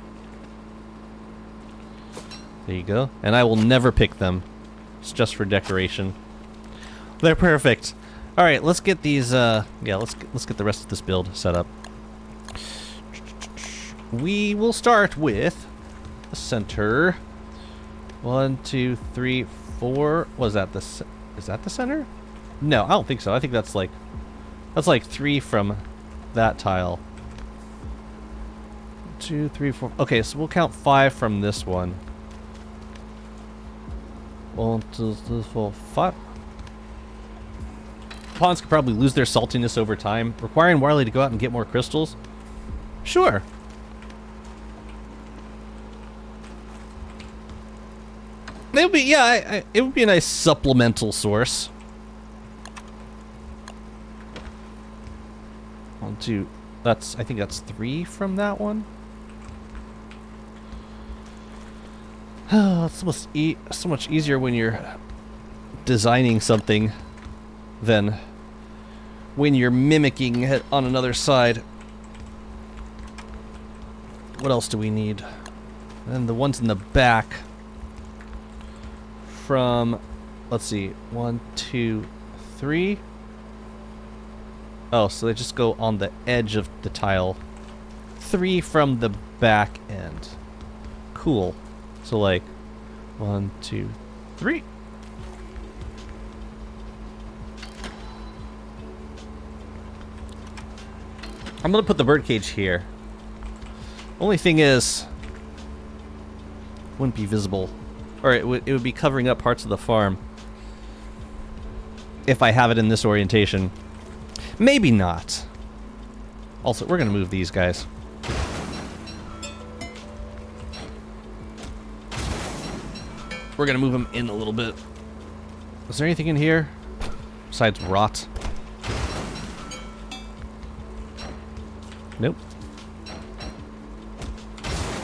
There you go. And I will never pick them. It's just for decoration. They're perfect. Alright, let's get these, yeah, let's get the rest of this build set up. We will start with the center. 1, 2, 3, 4. Was that the, is that the center? No, I don't think so. I think that's like 3 from that tile. 2, 3, 4. Okay, so we'll count 5 from this one. 1, 2, 3, 4, 5. Ponds could probably lose their saltiness over time, requiring Warley to go out and get more crystals. Sure. It would be, yeah, it would be a nice supplemental source. 1, 2. That's, I think that's 3 from that one. It's so much easier when you're designing something than when you're mimicking it on another side. What else do we need? And the ones in the back from, let's see, 1, 2, 3. Oh, so they just go on the edge of the tile. 3 from the back end. Cool. So like 1, 2, 3. I'm gonna put the birdcage here. Only thing is, wouldn't be visible, or it would be covering up parts of the farm if I have it in this orientation. Maybe not. Also, we're gonna move these guys. We're gonna move them in a little bit. Is there anything in here besides rot? Nope.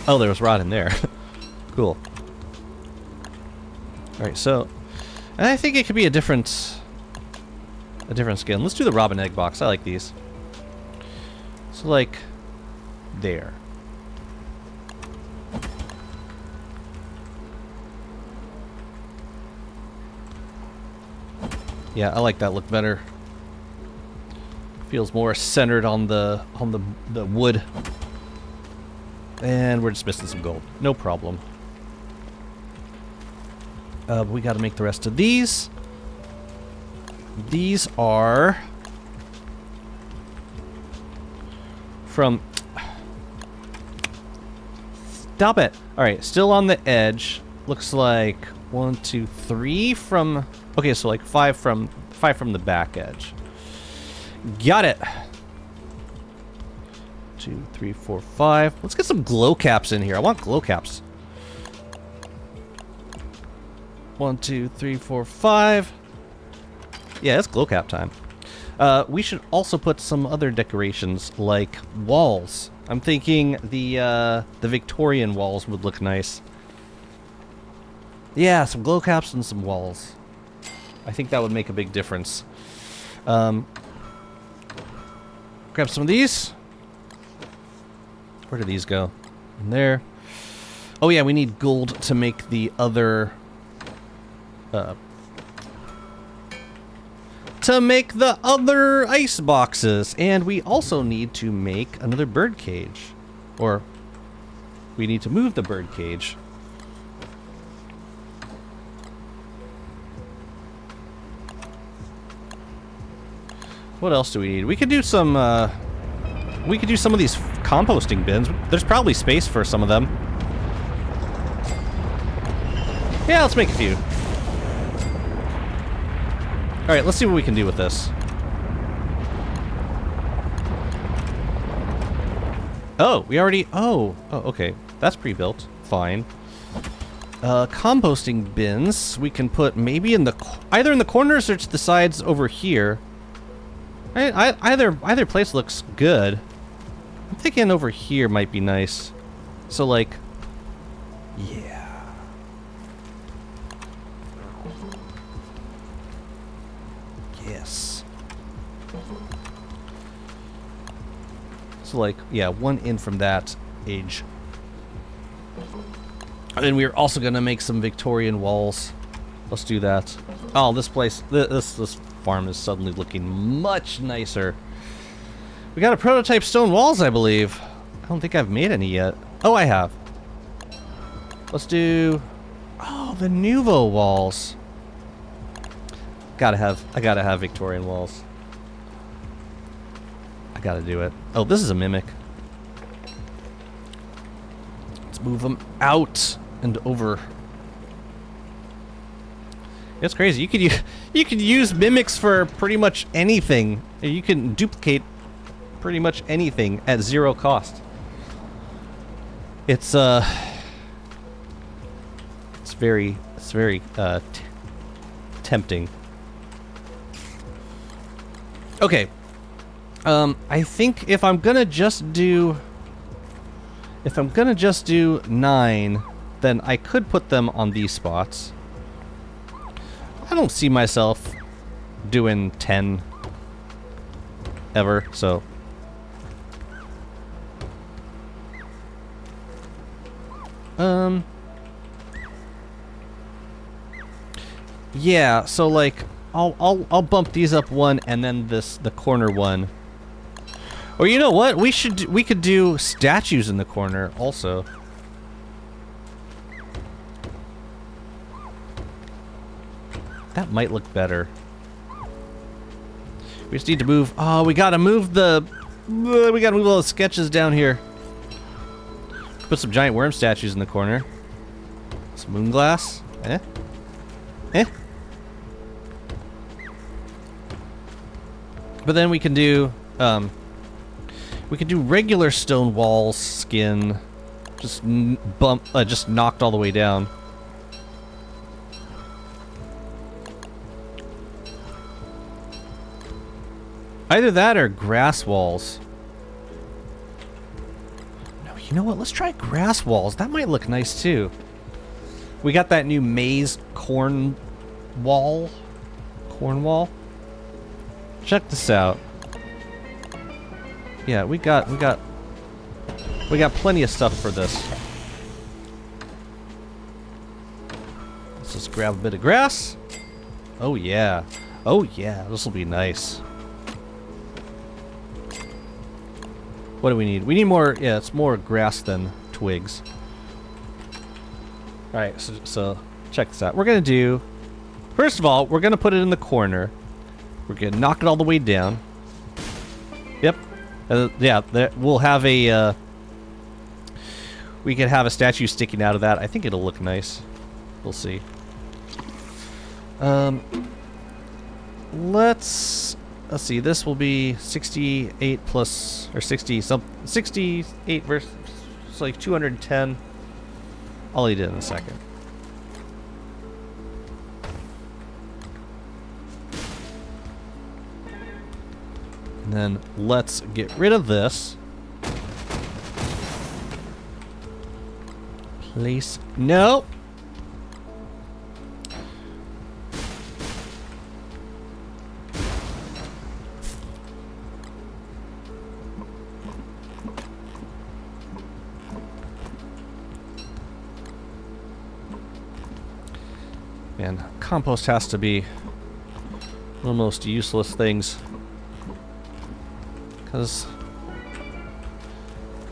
Oh, there was rot in there. Cool. Alright, so, and I think it could be a different skin. Let's do the robin egg box. I like these. So, like, there. Yeah, I like that look better. Feels more centered on the wood. And we're just missing some gold. No problem. We got to make the rest of these. These are from... Stop it. All right, still on the edge. Looks like 1, 2, 3 from. Okay, so like 5 from the back edge. Got it. 2, 3, 4, 5. Let's get some glow caps in here. I want glow caps. 1, 2, 3, 4, 5. Yeah, it's glow cap time. We should also put some other decorations like walls. I'm thinking the Victorian walls would look nice. Yeah, some glow caps and some walls. I think that would make a big difference. Grab some of these. Where do these go? In there. Oh yeah, we need gold to make the other... to make the other ice boxes. And we also need to make another bird cage. Or we need to move the bird cage. What else do we need? We could do some of these composting bins. There's probably space for some of them. Yeah, let's make a few. Alright, let's see what we can do with this. Oh, we already... Oh, okay. That's pre-built. Fine. Composting bins. We can put maybe in the... either in the corners or to the sides over here. Either place looks good. I'm thinking over here might be nice. So, like... Yeah. Yes. So, like, yeah, one in from that edge. And then we're also gonna make some Victorian walls. Let's do that. Oh, this place, this farm is suddenly looking much nicer. We got a prototype stone walls, I believe. I don't think I've made any yet. Oh, I have. Let's do... Oh, the Nouveau walls. I gotta have Victorian walls. I gotta do it. Oh, this is a mimic. Let's move them out and over. It's crazy. You could use mimics for pretty much anything. You can duplicate pretty much anything at 0 cost. It's very tempting. Okay. I think if I'm gonna just do 9, then I could put them on these spots. I don't see myself doing 10 ever, so. Yeah, so like I'll bump these up 1 and then the corner 1. Or you know what? We could do statues in the corner also. That might look better. We just need to move. Oh, we gotta move the. We gotta move all the sketches down here. Put some giant worm statues in the corner. Some moon glass. Eh? But then we can do. We could do regular stone walls skin. Just just knocked all the way down. Either that or grass walls. No, you know what? Let's try grass walls. That might look nice too. We got that new maize corn wall. Corn wall. Check this out. Yeah, we got plenty of stuff for this. Let's just grab a bit of grass. Oh yeah. Oh yeah, this will be nice. What do we need? We need more, yeah, it's more grass than twigs. Alright, so check this out. We're gonna do, first of all, we're gonna put it in the corner. We're gonna knock it all the way down. Yep. Yeah, we'll have a, we could have a statue sticking out of that. I think it'll look nice. We'll see. Let's see. This will be 68 plus or 68 versus it's like 210. I'll eat it in a second. And then let's get rid of this. Place. No. Man, compost has to be one of the most useless things. Because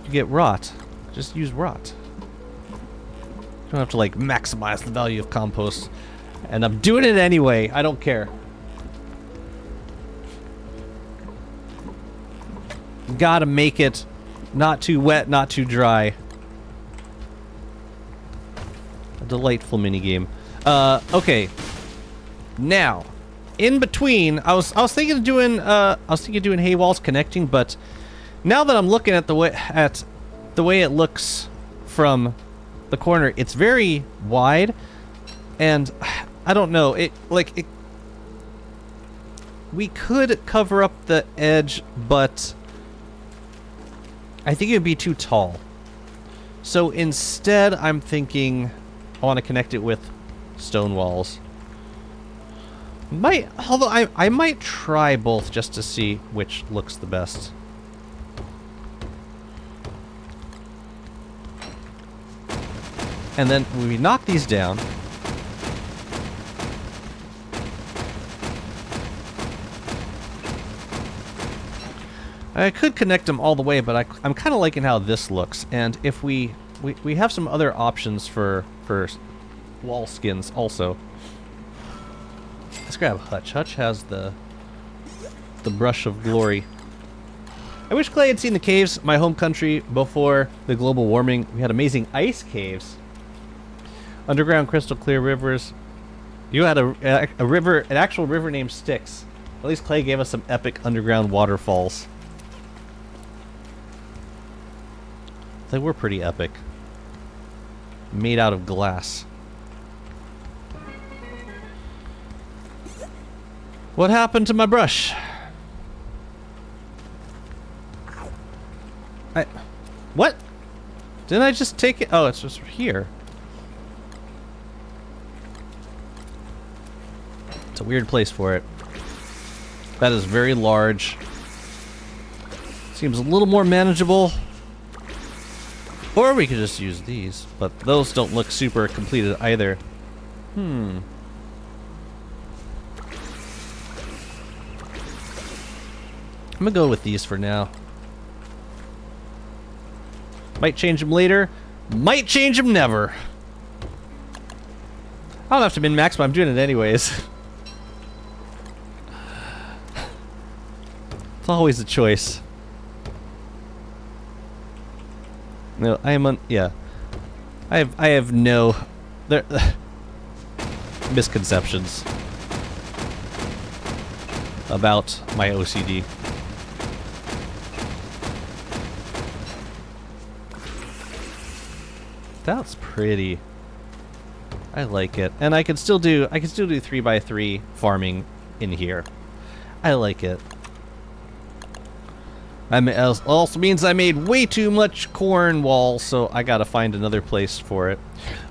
you get rot. Just use rot. You don't have to, like, maximize the value of compost. And I'm doing it anyway. I don't care. Gotta make it not too wet, not too dry. A delightful minigame. Okay. Now, in between, I was thinking of doing hay walls connecting, but now that I'm looking at the way it looks from the corner, it's very wide, and I don't know. We could cover up the edge, but I think it would be too tall. So instead, I'm thinking I want to connect it with stone walls. Although I might try both just to see which looks the best. And then when we knock these down, I could connect them all the way, but I'm kind of liking how this looks. And if we have some other options for wall skins also. Let's grab Hutch. Hutch has the brush of glory. I wish Clay had seen the caves, my home country, before the global warming. We had amazing ice caves. Underground crystal clear rivers. You had a river, an actual river named Styx. At least Clay gave us some epic underground waterfalls. They were pretty epic. Made out of glass. What happened to my brush? What? Didn't I just take it? Oh, it's just here. It's a weird place for it. That is very large. Seems a little more manageable. Or we could just use these, but those don't look super completed either. I'm gonna go with these for now. Might change them later. Might change them never. I don't have to min-max, but I'm doing it anyways. It's always a choice. No, I am on. Yeah, I have no misconceptions about my OCD. That's pretty. I like it, and I can still do 3x3 farming in here. I like it. Also means I made way too much corn wall, so I gotta find another place for it.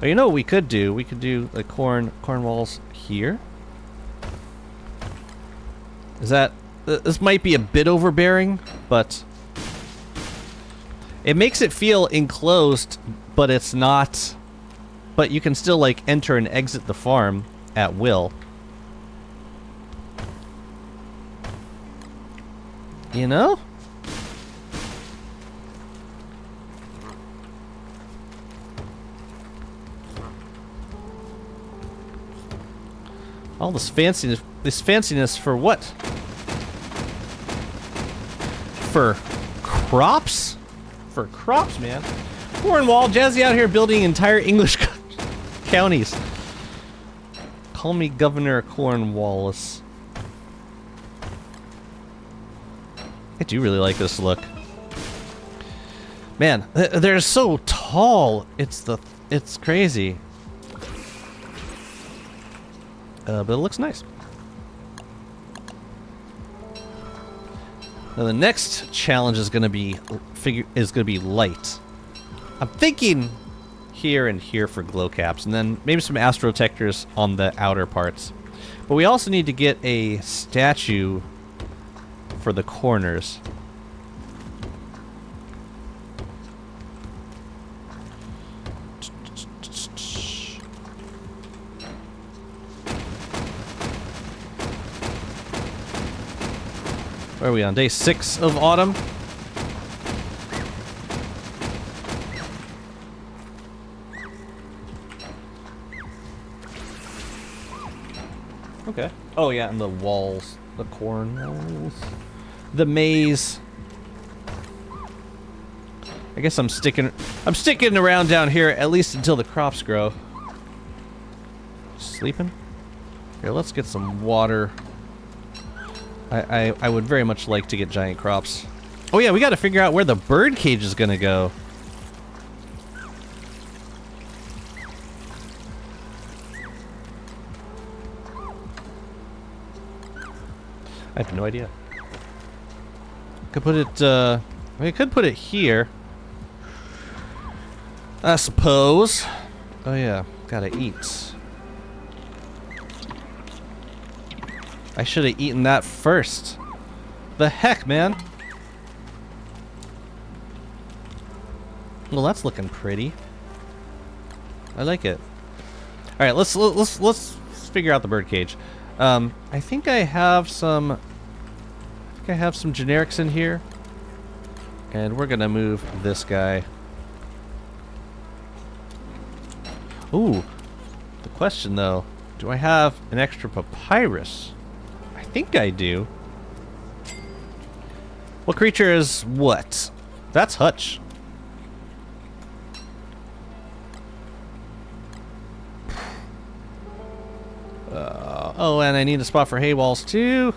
Oh, you know what we could do? We could do the corn walls here. Is that... This might be a bit overbearing, but... It makes it feel enclosed, but it's not... But you can still, like, enter and exit the farm at will. You know? All this fanciness for what? For crops? For crops, man. Cornwall, Jazzy out here building entire English counties. Call me Governor Cornwallis. I do really like this look. Man, they're so tall. It's crazy. But it looks nice. Now the next challenge is going to be light. I'm thinking here and here for glow caps, and then maybe some astrotectors on the outer parts. But we also need to get a statue for the corners. Where are we on? Day 6 of autumn? Okay. Oh yeah, and the walls. The corn walls. The maze. I guess I'm sticking around down here at least until the crops grow. Sleeping? Here, let's get some water. I would very much like to get giant crops. Oh yeah, we gotta figure out where the bird cage is gonna go. I have no idea. Could put it, I could put it here. I suppose. Oh yeah, gotta eat. I should have eaten that first. The heck, man? Well, that's looking pretty. I like it. All right, let's figure out the bird cage. I think I have some. Generics in here, and we're gonna move this guy. Ooh, the question though: do I have an extra papyrus? I think I do. What creature is what? That's Hutch. Oh, and I need a spot for hay walls too.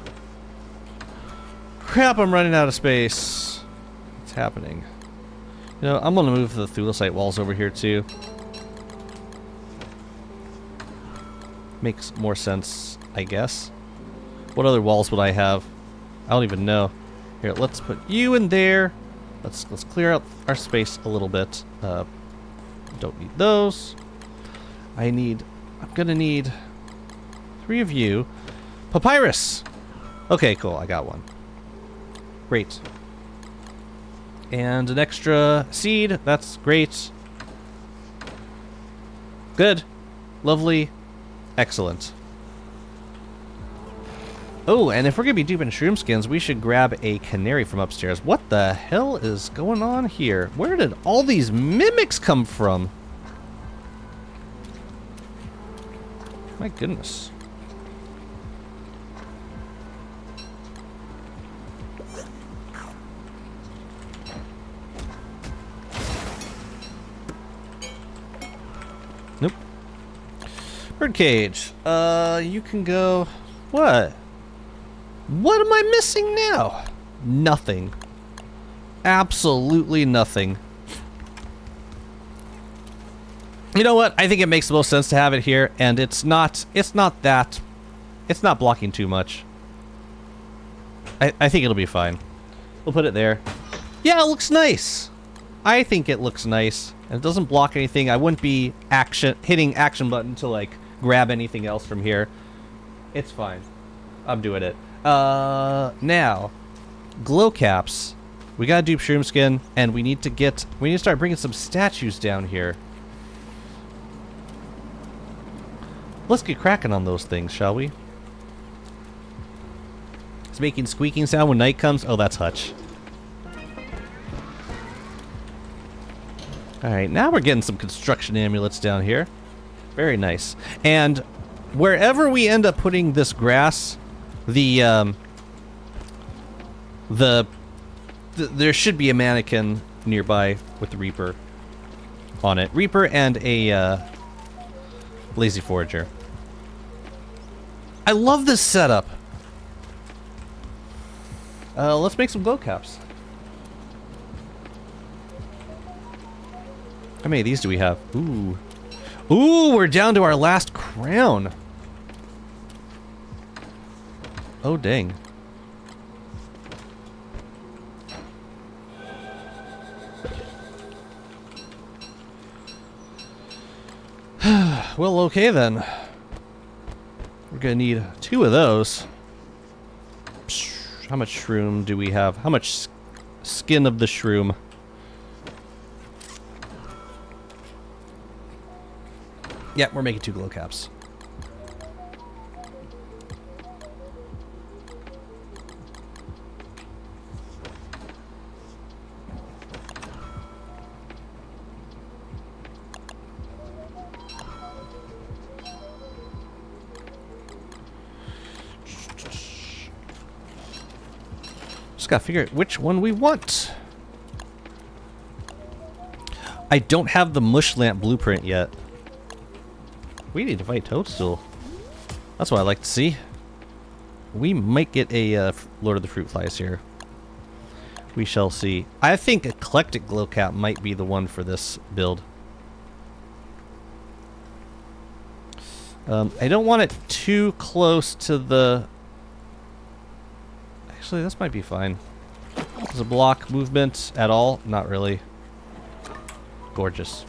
Crap, I'm running out of space. What's happening? You know, I'm gonna move the thulecite walls over here too. Makes more sense, I guess. What other walls would I have? I don't even know. Here, let's put you in there. Let's clear out our space a little bit. Don't need those. I'm gonna need 3 of you. Papyrus! Okay, cool, I got one. Great. And an extra seed, that's great. Good. Lovely. Excellent. Oh, and if we're gonna be duping shroom skins, we should grab a canary from upstairs. What the hell is going on here? Where did all these mimics come from? My goodness. Nope. Birdcage. You can go. What? What am I missing now? Nothing. Absolutely nothing. You know what? I think it makes the most sense to have it here, and it's not blocking too much. I think it'll be fine. We'll put it there. Yeah, it looks nice. I think it looks nice. And it doesn't block anything. I wouldn't be hitting action button to like grab anything else from here. It's fine. I'm doing it. Now, glow caps. We gotta dupe shroom skin, and we need to start bringing some statues down here. Let's get cracking on those things, shall we? It's making squeaking sound when night comes. Oh, that's Hutch. Alright, now we're getting some construction amulets down here. Very nice. And wherever we end up putting this grass, there should be a mannequin nearby with the Reaper. on it. Reaper and a Lazy Forager. I love this setup. Let's make some glow caps. How many of these do we have? Ooh. Ooh, we're down to our last crown. Oh, dang. Well, okay then. We're gonna need 2 of those. How much shroom do we have? How much skin of the shroom? Yeah, we're making 2 glow caps. Just gotta figure out which one we want. I don't have the mush lamp blueprint yet. We need to fight Toadstool. That's what I like to see. We might get a Lord of the Fruit Flies here. We shall see. I think Eclectic Glow Cap might be the one for this build. I don't want it too close to the... Actually, this might be fine. Does it block movement at all? Not really. Gorgeous.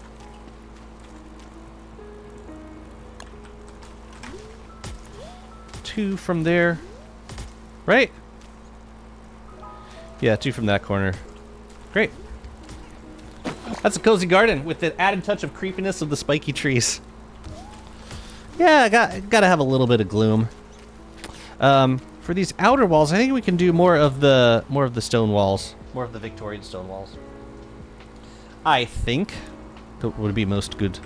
Two from there. Right? Yeah, 2 from that corner. Great. That's a cozy garden with the added touch of creepiness of the spiky trees. Yeah, gotta have a little bit of gloom. For these outer walls, I think we can do more of the stone walls, more of the Victorian stone walls. I think that would be most good.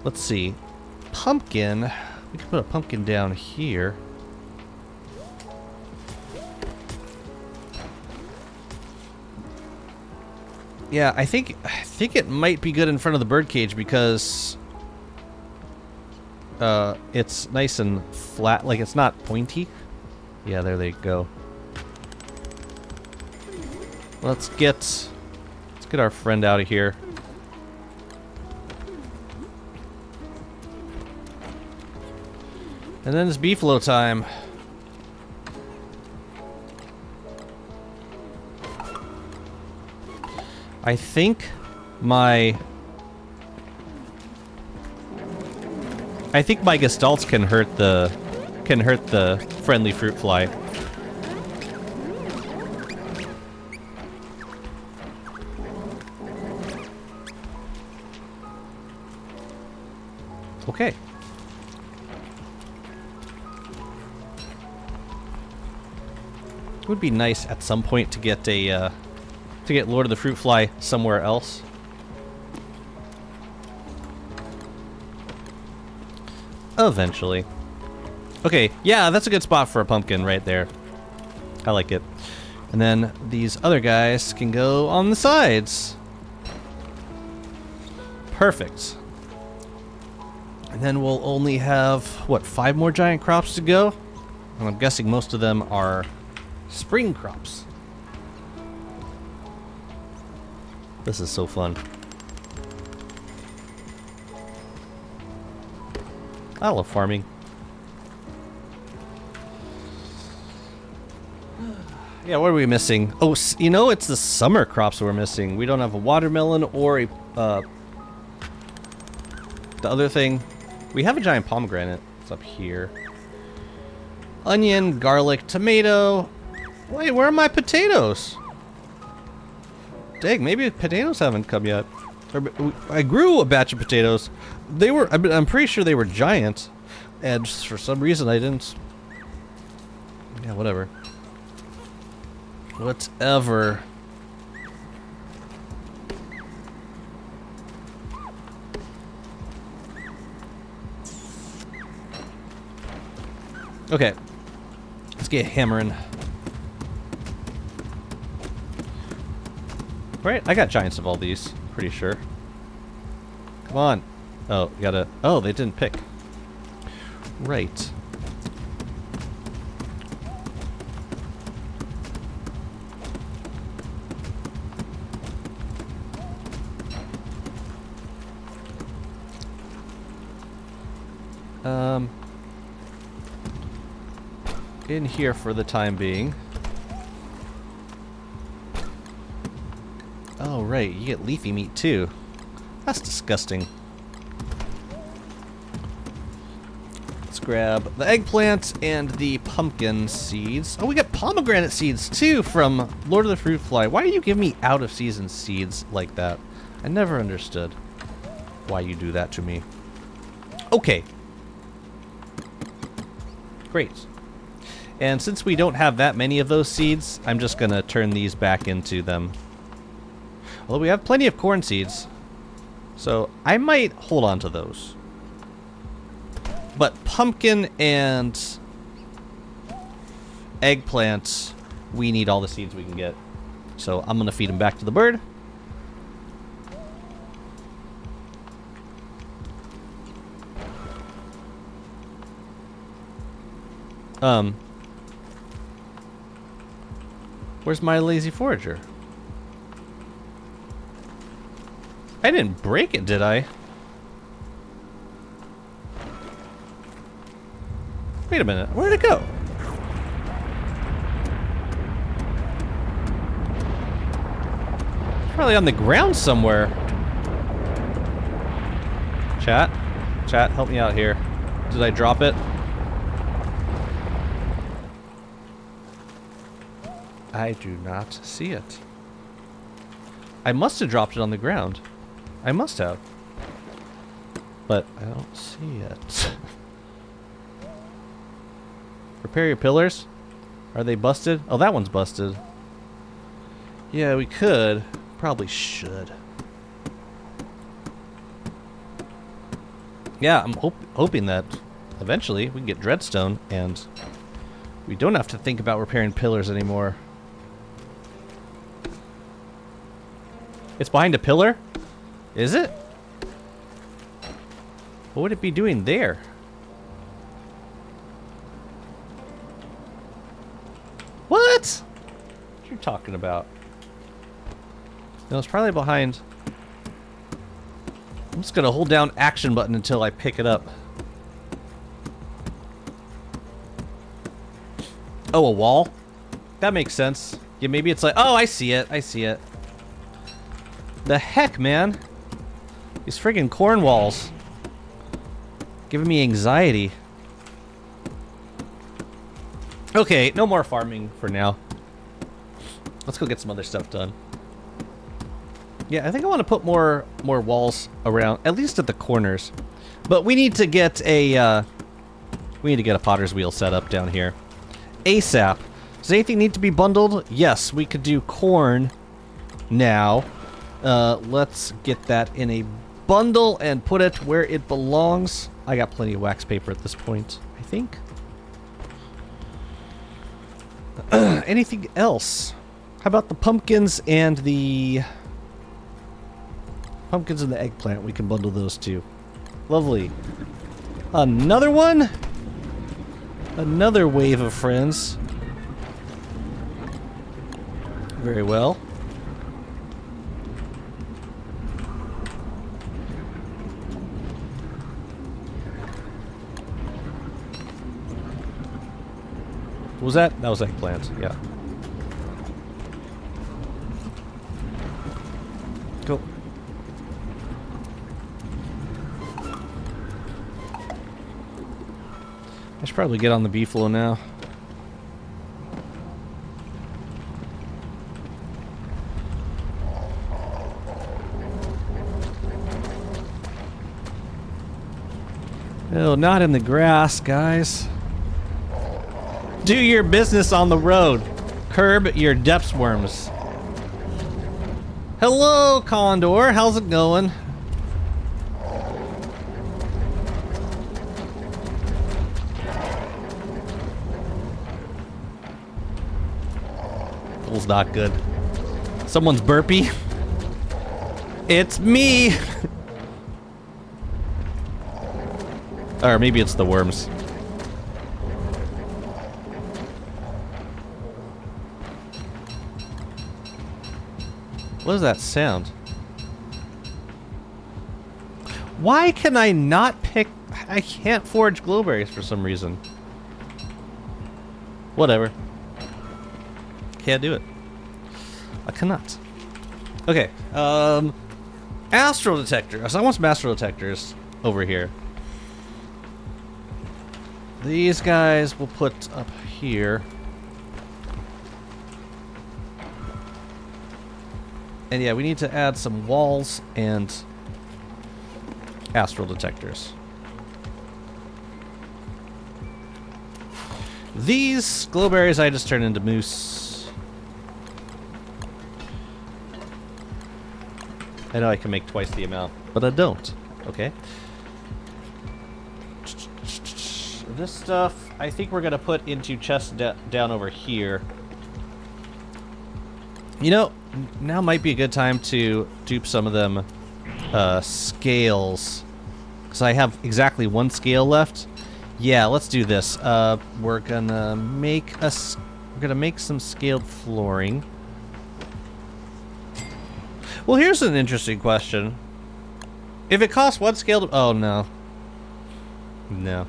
Let's see, pumpkin. We can put a pumpkin down here. Yeah, I think it might be good in front of the birdcage because it's nice and flat, like it's not pointy. Yeah, there they go. Let's get our friend out of here. And then it's beefalo time. I think my gestalts can hurt the friendly fruit fly. Okay. It would be nice at some point to get Lord of the Fruit Fly somewhere else. Eventually. Okay, yeah, that's a good spot for a pumpkin right there. I like it. And then these other guys can go on the sides. Perfect. And then we'll only have, what, 5 more giant crops to go? And I'm guessing most of them are spring crops. This is so fun. I love farming. Yeah, what are we missing? Oh, you know, it's the summer crops we're missing. We don't have a watermelon or a, the other thing. We have a giant pomegranate. It's up here. Onion, garlic, tomato. Wait, where are my potatoes? Dang, maybe potatoes haven't come yet. I grew a batch of potatoes. They were, I'm pretty sure they were giant. And for some reason I didn't. Yeah, whatever. Whatever. Okay. Let's get hammering. Right? I got giants of all these, pretty sure. Come on. Oh, you gotta... Oh, they didn't pick. Right. In here for the time being. Oh, right, you get leafy meat too. That's disgusting. Let's grab the eggplant and the pumpkin seeds. Oh, we got pomegranate seeds too from Lord of the Fruit Fly. Why do you give me out-of-season seeds like that? I never understood why you do that to me. Okay. Great. And since we don't have that many of those seeds, I'm just gonna turn these back into them. Although we have plenty of corn seeds, so I might hold on to those. But pumpkin and eggplant, we need all the seeds we can get. So I'm gonna feed them back to the bird. Where's my lazy forager? I didn't break it, did I? Wait a minute, where'd it go? It's probably on the ground somewhere. Chat? Chat, help me out here. Did I drop it? I do not see it. I must have dropped it on the ground. I must have. But I don't see it. Repair your pillars? Are they busted? Oh, that one's busted. Yeah, we could. Probably should. Yeah, I'm hoping that eventually we can get Dreadstone and we don't have to think about repairing pillars anymore. It's behind a pillar? Is it? What would it be doing there? What? What are you talking about? No, it's probably behind... I'm just gonna hold down action button until I pick it up. Oh, a wall? That makes sense. Yeah, maybe it's like... Oh, I see it. I see it. The heck, man? These friggin' corn walls. Giving me anxiety. Okay, no more farming for now. Let's go get some other stuff done. Yeah, I think I want to put more walls around, at least at the corners. But we need to get a potter's wheel set up down here. ASAP. Does anything need to be bundled? Yes, we could do corn now. Let's get that in a bundle and put it where it belongs. I got plenty of wax paper at this point, I think. Anything else? How about the pumpkins and the eggplant? We can bundle those too. Lovely. Another one? Another wave of friends. Very well. What was that? That was eggplant, yeah. Cool. I should probably get on the beefalo now. Oh, not in the grass, guys. Do your business on the road. Curb your depths worms. Hello, Condor. How's it going? Pool's not good. Someone's burpee. It's me! Or maybe it's the worms. What is that sound? Why can I not pick... I can't forage glowberries for some reason. Whatever. Can't do it. I cannot. Okay, astral detector. So I want some astral detectors over here. These guys we'll put up here. And yeah, we need to add some walls and astral detectors. These glowberries I just turned into moose. I know I can make twice the amount, but I don't. Okay. This stuff, I think we're gonna put into chests down over here. You know, now might be a good time to dupe some of them scales, because I have exactly one scale left. Yeah, let's do this. We're gonna make some scaled flooring. Well, here's an interesting question. If it costs one scale to... Oh, no. No.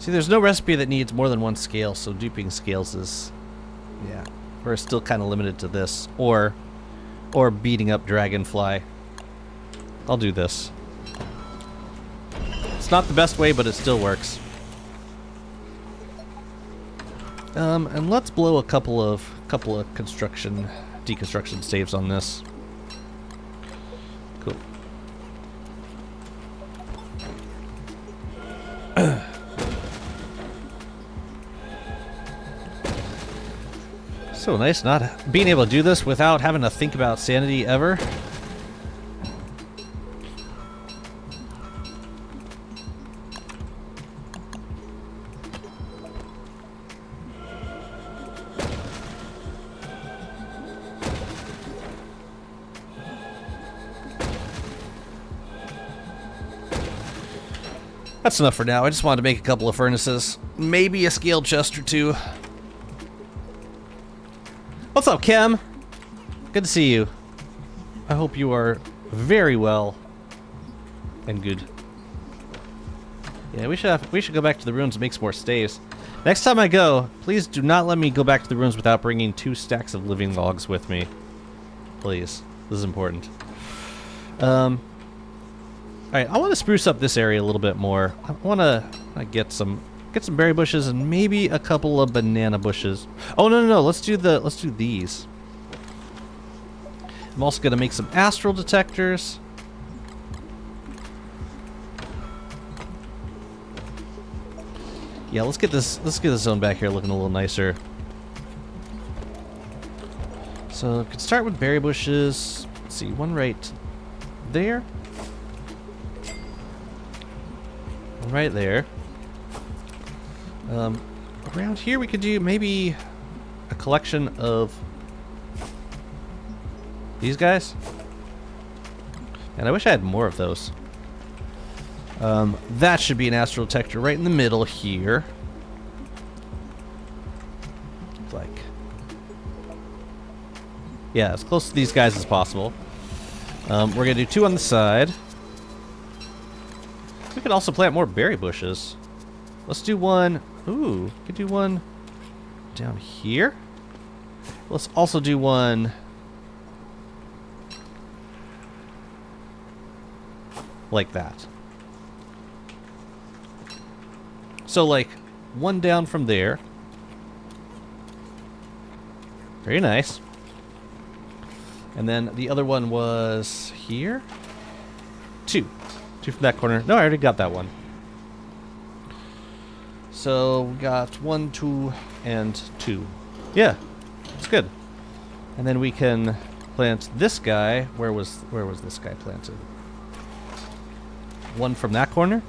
See, there's no recipe that needs more than one scale, so duping scales is... Yeah. We're still kind of limited to this. Or beating up dragonfly. I'll do this. It's not the best way, but it still works. And let's blow a couple of deconstruction saves on this. Cool. So nice not being able to do this without having to think about sanity ever. That's enough for now. I just wanted to make a couple of furnaces. Maybe a scaled chest or two. What's up, Kem? Good to see you. I hope you are very well and good. Yeah, we should go back to the ruins and make some more staves. Next time I go, please do not let me go back to the ruins without bringing 2 stacks of living logs with me. Please. This is important. Alright, I want to spruce up this area a little bit more. I want to get some berry bushes and maybe a couple of banana bushes. Oh, no. Let's do these. I'm also going to make some astral detectors. Yeah, let's get this zone back here looking a little nicer. So, I could start with berry bushes. Let's see, one right there. One right there. Around here we could do maybe a collection of these guys. And I wish I had more of those. That should be an astral detector right in the middle here. Like, yeah, as close to these guys as possible. We're gonna do 2 on the side. We could also plant more berry bushes. Let's do one. Ooh, we could do one down here. Let's also do one like that. So, like, one down from there. Very nice. And then the other one was here. 2 from that corner. No, I already got that one. So we got 1, 2, and 2. Yeah, it's good. And then we can plant this guy. Where was this guy planted? 1 from that corner.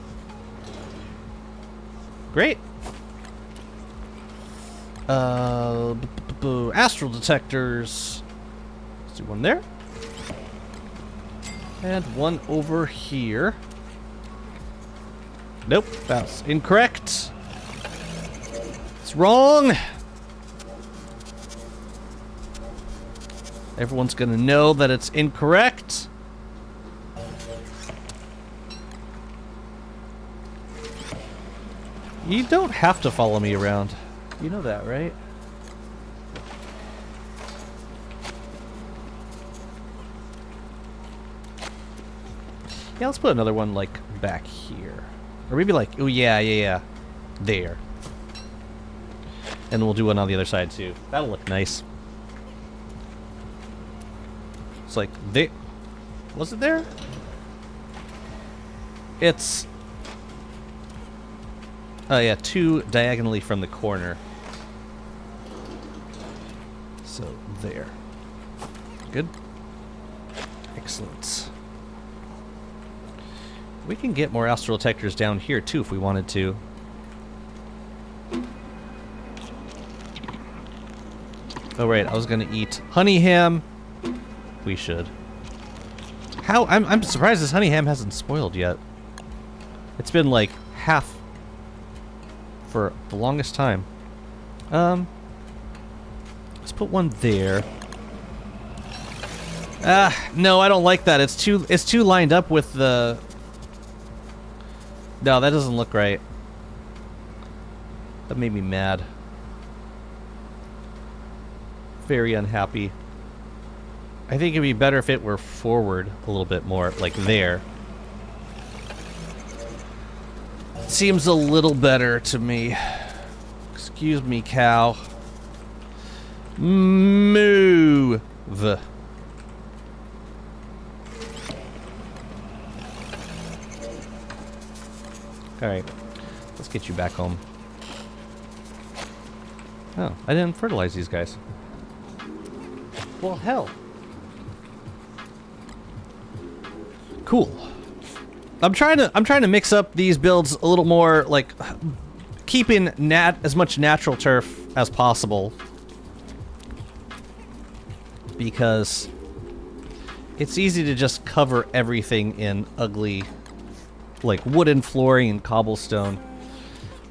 Great. Astral detectors. Let's do one there. And one over here. Nope, that's incorrect. It's wrong. Everyone's gonna know that it's incorrect. You don't have to follow me around. You know that, right? Yeah, let's put another one, like, back here. Or maybe, like, oh, yeah. There. And we'll do one on the other side, too. That'll look nice. It's like, there. Was it there? It's... oh, yeah, 2 diagonally from the corner. So, there. Good. Excellent. We can get more astral detectors down here, too, if we wanted to. Oh, right, I was gonna eat honey ham. We should. How? I'm surprised this honey ham hasn't spoiled yet. It's been, like, half for the longest time. Let's put one there. No, I don't like that. It's too lined up with the... no, that doesn't look right. That made me mad. Very unhappy. I think it'd be better if it were forward a little bit more, like there. Seems a little better to me. Excuse me, cow. Move. Alright. Let's get you back home. Oh, I didn't fertilize these guys. Well, hell. Cool. I'm trying to mix up these builds a little more, like keeping as much natural turf as possible, because it's easy to just cover everything in ugly, like wooden flooring and cobblestone.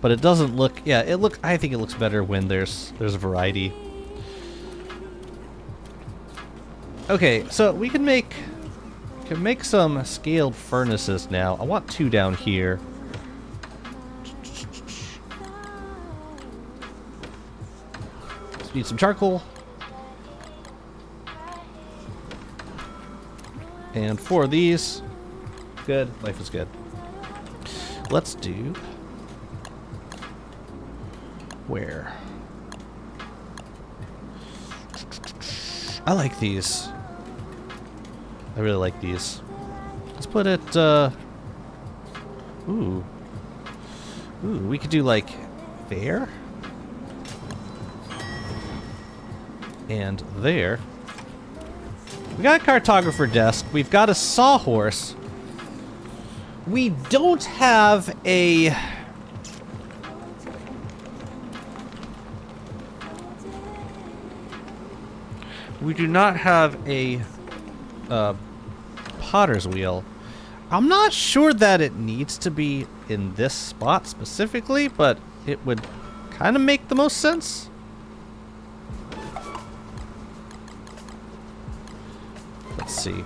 But it doesn't look. Yeah, I think it looks better when there's a variety. Okay, so we can make some scaled furnaces now. I want 2 down here. Just need some charcoal. And 4 of these. Good. Life is good. Let's do... where? I like these. I really like these. Let's put it, ooh. Ooh, we could do, like, there? And there. We got a cartographer desk. We've got a sawhorse. We don't have a... we do not have a potter's wheel. I'm not sure that it needs to be in this spot specifically, but it would kind of make the most sense. Let's see.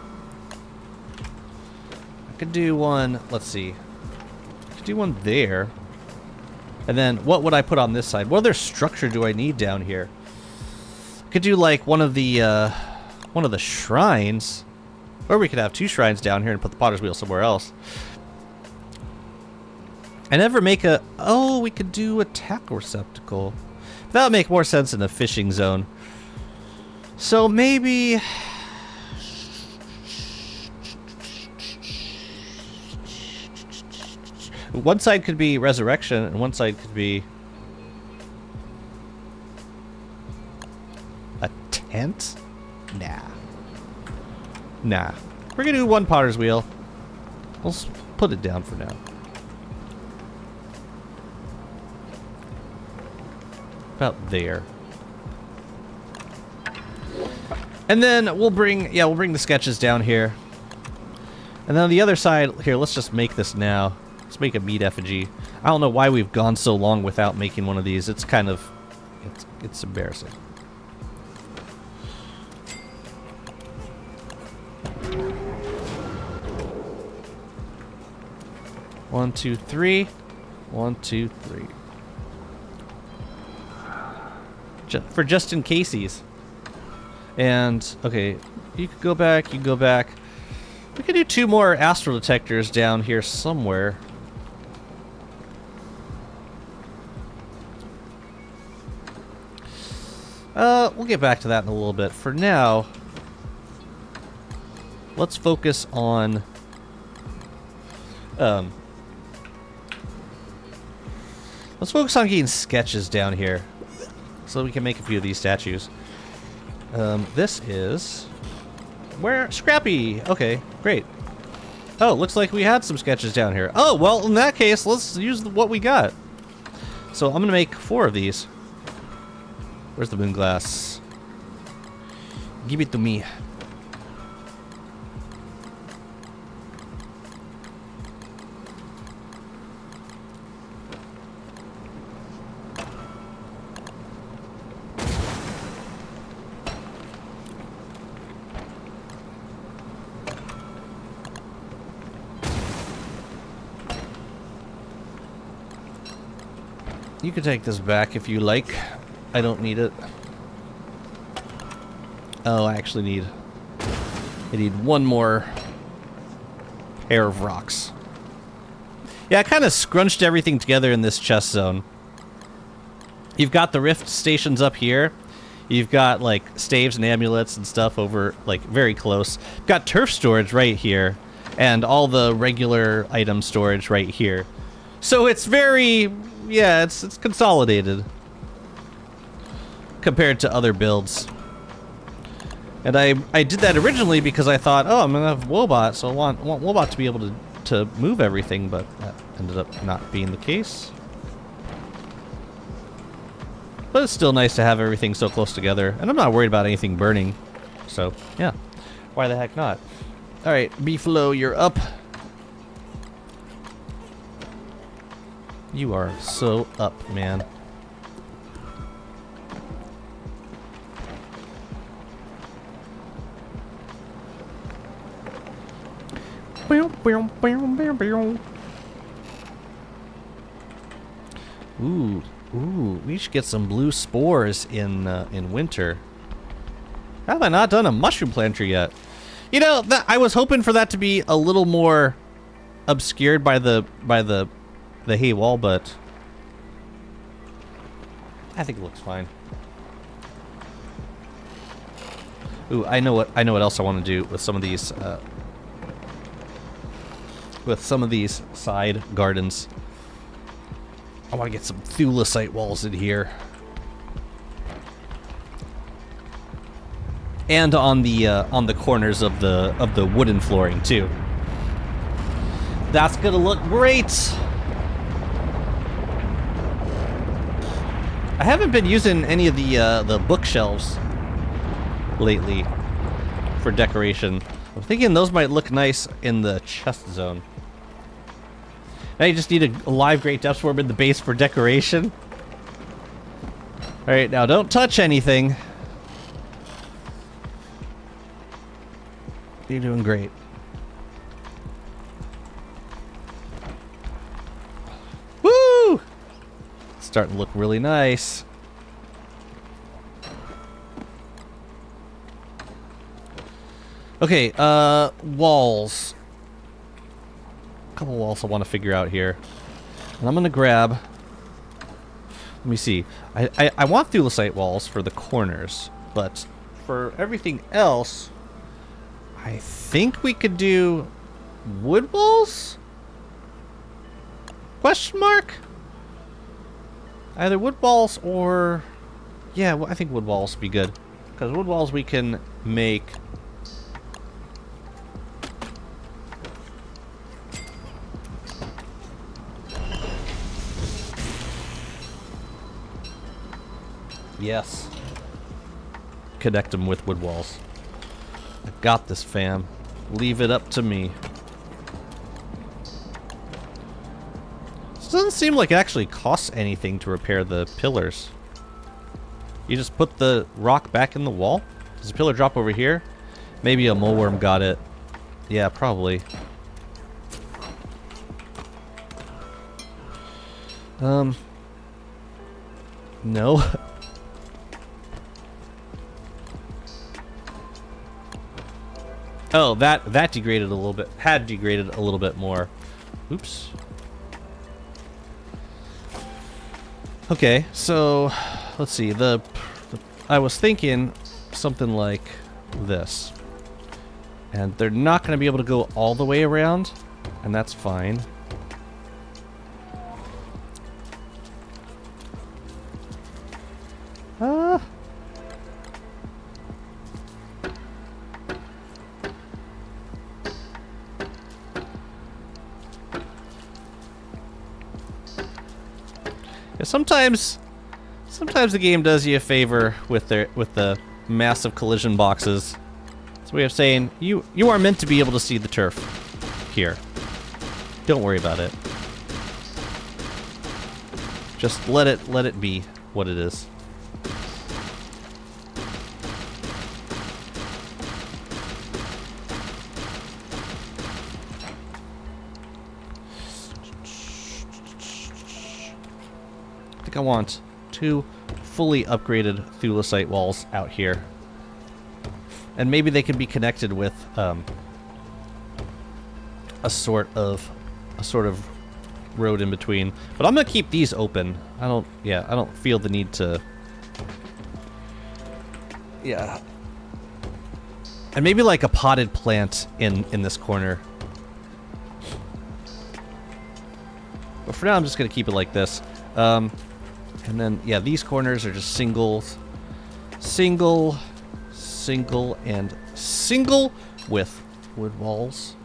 I could do one, let's see. I could do one there. And then what would I put on this side? What other structure do I need down here? I could do like one of the shrines. Or we could have 2 shrines down here and put the potter's wheel somewhere else. I never make a... oh, we could do a tackle receptacle. That would make more sense in the fishing zone. So maybe... one side could be resurrection and one side could be... a tent? Nah. Nah. We're gonna do 1 potter's wheel. We'll put it down for now. About there. And then we'll bring the sketches down here. And then on the other side, here, let's just make this now. Let's make a meat effigy. I don't know why we've gone so long without making one of these. It's kind of, it's embarrassing. One, two, three. 1, 2, 3. For just in cases. And, okay, you could go back, you can go back. We could do 2 more astral detectors down here somewhere. We'll get back to that in a little bit. For now, let's focus on let's focus on getting sketches down here so we can make a few of these statues. This is where Scrappy. Okay, great. Oh, looks like we had some sketches down here. Oh, well, in that case, let's use what we got. So I'm gonna make 4 of these. Where's the moon glass? Give it to me. You can take this back if you like. I don't need it. Oh, I actually need... I need 1 more pair of rocks. Yeah, I kind of scrunched everything together in this chest zone. You've got the rift stations up here. You've got, like, staves and amulets and stuff over, like, very close. You've got turf storage right here. And all the regular item storage right here. So it's very... yeah, it's consolidated compared to other builds. And I did that originally because I thought, oh, I'm gonna have Wobot, so I want Wobot to be able to move everything, but that ended up not being the case. But it's still nice to have everything so close together, and I'm not worried about anything burning. So yeah, why the heck not? All right, Beefalo, you're up. You are so up, man. Ooh, we should get some blue spores in winter. Have I not done a mushroom planter yet? You know, I was hoping for that to be a little more obscured by the hay wall, but I think it looks fine. Ooh, I know what else I want to do with some of these side gardens. I want to get some thulecite walls in here. And on the corners of the wooden flooring too. That's gonna look great. I haven't been using any of the bookshelves lately for decoration. I'm thinking those might look nice in the chest zone. Now you just need a live great depth swarm in the base for decoration. Alright, now don't touch anything. You're doing great. Woo! It's starting to look really nice. Okay, walls. A couple walls I want to figure out here. And I'm gonna grab... Let me see. I want thulecite walls for the corners, but for everything else... I think we could do wood walls? Question mark? Either wood walls or... yeah, well, I think wood walls would be good. Because wood walls we can make... yes. Connect them with wood walls. I got this, fam. Leave it up to me. Doesn't seem like it actually costs anything to repair the pillars. You just put the rock back in the wall? Does the pillar drop over here? Maybe a moleworm got it. Yeah, probably. No. Oh, that degraded a little bit. Had degraded a little bit more. Oops. Okay, so let's see. I was thinking something like this. And they're not going to be able to go all the way around, and that's fine. Yeah, sometimes the game does you a favor with the massive collision boxes. It's a way of saying you are meant to be able to see the turf here. Don't worry about it. Just let it be what it is. I think I want 2 fully upgraded thulecite walls out here. And maybe they can be connected with a sort of road in between. But I'm gonna keep these open. I don't feel the need to. Yeah. And maybe like a potted plant in this corner. But for now, I'm just gonna keep it like this. And then yeah, these corners are just single, and single with wood walls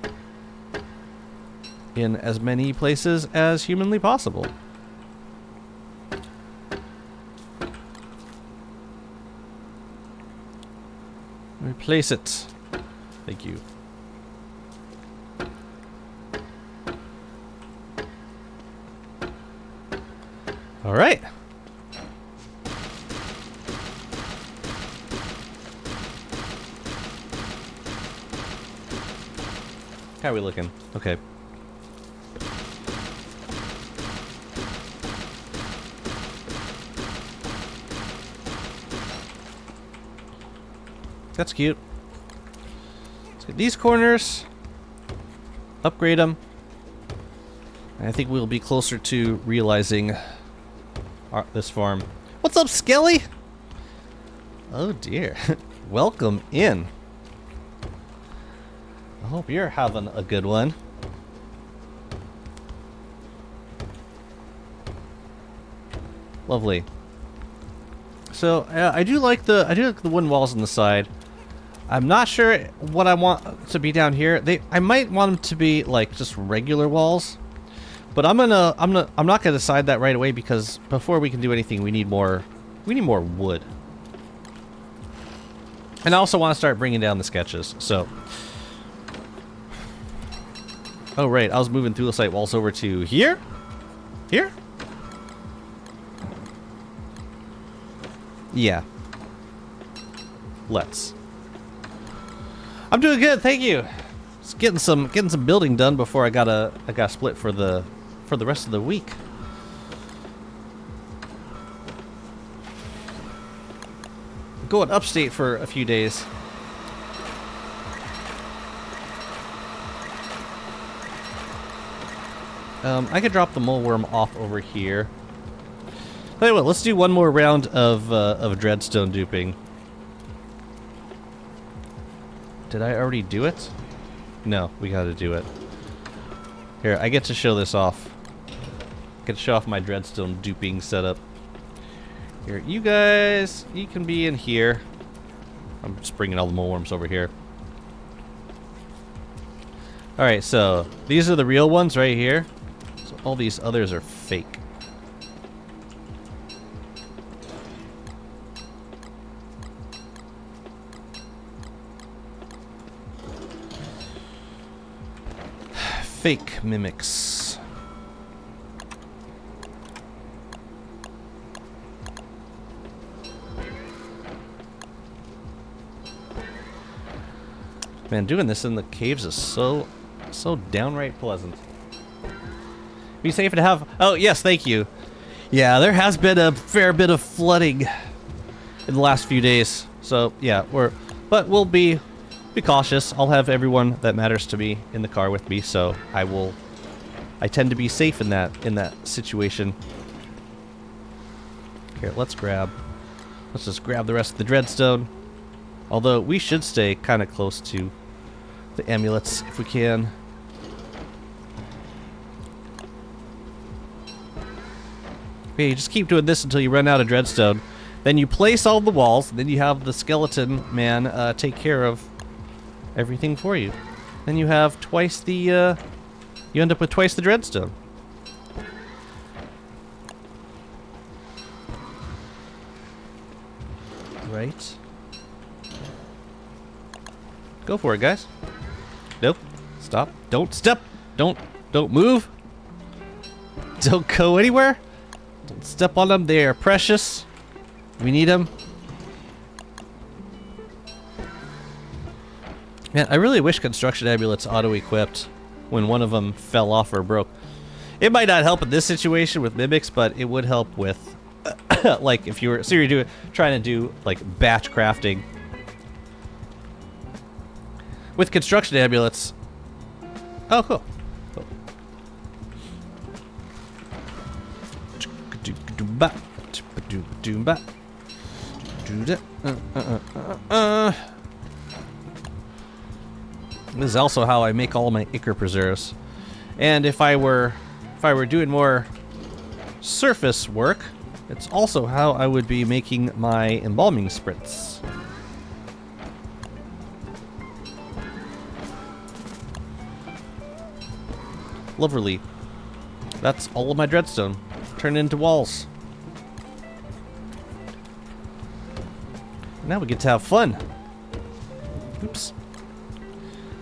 in as many places as humanly possible. Replace it. Thank you. All right. How are we looking? Okay. That's cute. Let's get these corners. Upgrade them. And I think we'll be closer to realizing this farm. What's up, Skelly? Oh dear. Welcome in. I hope you're having a good one. Lovely. So I do like the wooden walls on the side. I'm not sure what I want to be down here. I might want them to be like just regular walls, but I'm not gonna decide that right away because before we can do anything, we need more wood. And I also want to start bringing down the sketches. So. Oh, right. I was moving through the site walls over to here? Here? Yeah. Let's. I'm doing good, thank you. Just getting some building done before I got split for the rest of the week. Going upstate for a few days. I could drop the moleworm off over here. Tell you what, let's do one more round of dreadstone duping. Did I already do it? No, we gotta do it. Here, I get to show this off. I get to show off my dreadstone duping setup. Here, you guys, you can be in here. I'm just bringing all the moleworms over here. Alright, so these are the real ones right here. So all these others are fake. Fake mimics. Man, doing this in the caves is so downright pleasant. Be safe to have... Oh, yes, thank you. Yeah, there has been a fair bit of flooding in the last few days. So, yeah, but we'll be cautious. I'll have everyone that matters to me in the car with me, so I tend to be safe in that situation. Here, let's just grab the rest of the dreadstone. Although we should stay kind of close to the amulets if we can. Okay, you just keep doing this until you run out of dreadstone. Then you place all the walls, and then you have the skeleton man take care of everything for you. Then you have twice the, you end up with twice the dreadstone. Right. Go for it, guys. Nope. Stop. Don't step. Don't move. Don't go anywhere. Don't step on them. They are precious. We need them. Man, I really wish construction amulets auto-equipped when one of them fell off or broke. It might not help in this situation with mimics, but it would help with, like, if you were trying to do like batch crafting with construction amulets. Oh, cool. This is also how I make all my ichor preserves. And if I were doing more surface work, it's also how I would be making my embalming spritz. Lovely. That's all of my dreadstone. Turned into walls. Now we get to have fun. Oops.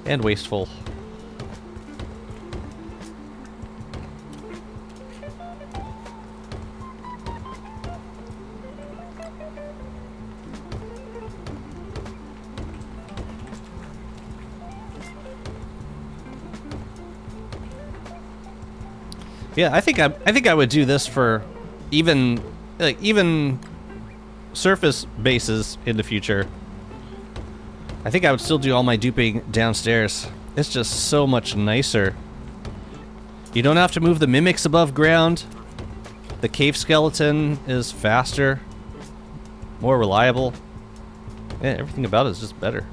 And wasteful. Yeah, I think I would do this for even surface bases in the future. I think I would still do all my duping downstairs. It's just so much nicer. You don't have to move the mimics above ground. The cave skeleton is faster, more reliable. Yeah, everything about it is just better.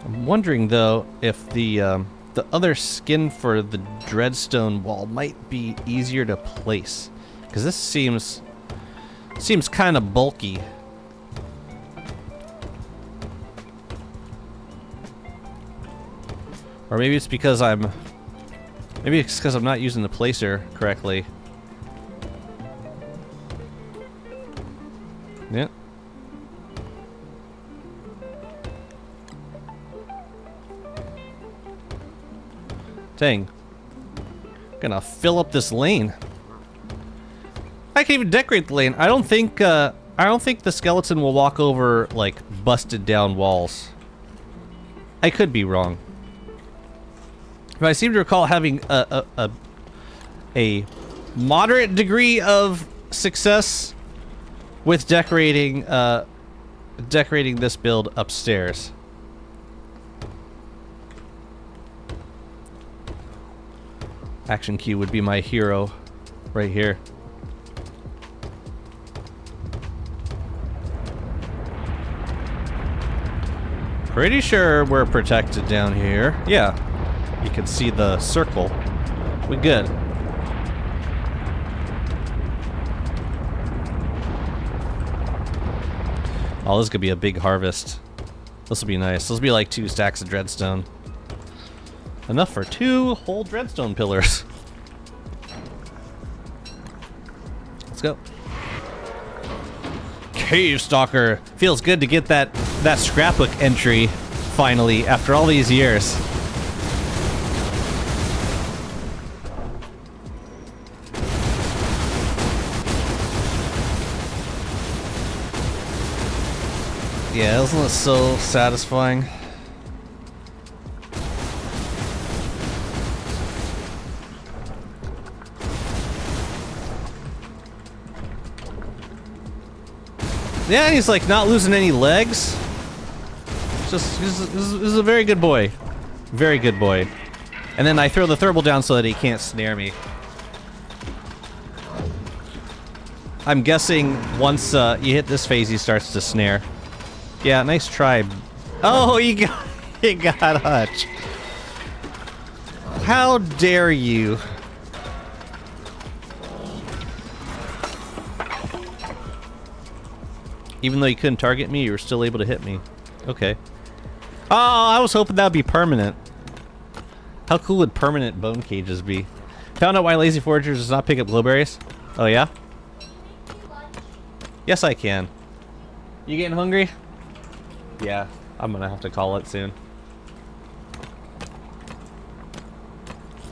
I'm wondering though if the other skin for the dreadstone wall might be easier to place, because this seems kind of bulky. Or maybe it's because I'm not using the placer correctly. Yeah. Dang. Gonna fill up this lane. I can even decorate the lane. I don't think the skeleton will walk over like busted down walls. I could be wrong. But I seem to recall having a moderate degree of success with decorating this build upstairs. Action Q would be my hero right here. Pretty sure we're protected down here. Yeah. You can see the circle. We good. Oh, this could be a big harvest. This will be nice. This will be like 2 stacks of dreadstone. Enough for 2 whole dreadstone pillars. Let's go. Cave Stalker. Feels good to get that scrapbook entry finally after all these years. Yeah, isn't it so satisfying? Yeah, he's like not losing any legs. Just, he's a very good boy. Very good boy. And then I throw the thermal down so that he can't snare me. I'm guessing once you hit this phase, he starts to snare. Yeah, nice try. Oh, you got Hutch. How dare you? Even though you couldn't target me, you were still able to hit me. Okay. Oh, I was hoping that would be permanent. How cool would permanent bone cages be? Found out why Lazy Foragers does not pick up glowberries. Oh, yeah? Yes, I can. You getting hungry? Yeah, I'm gonna have to call it soon.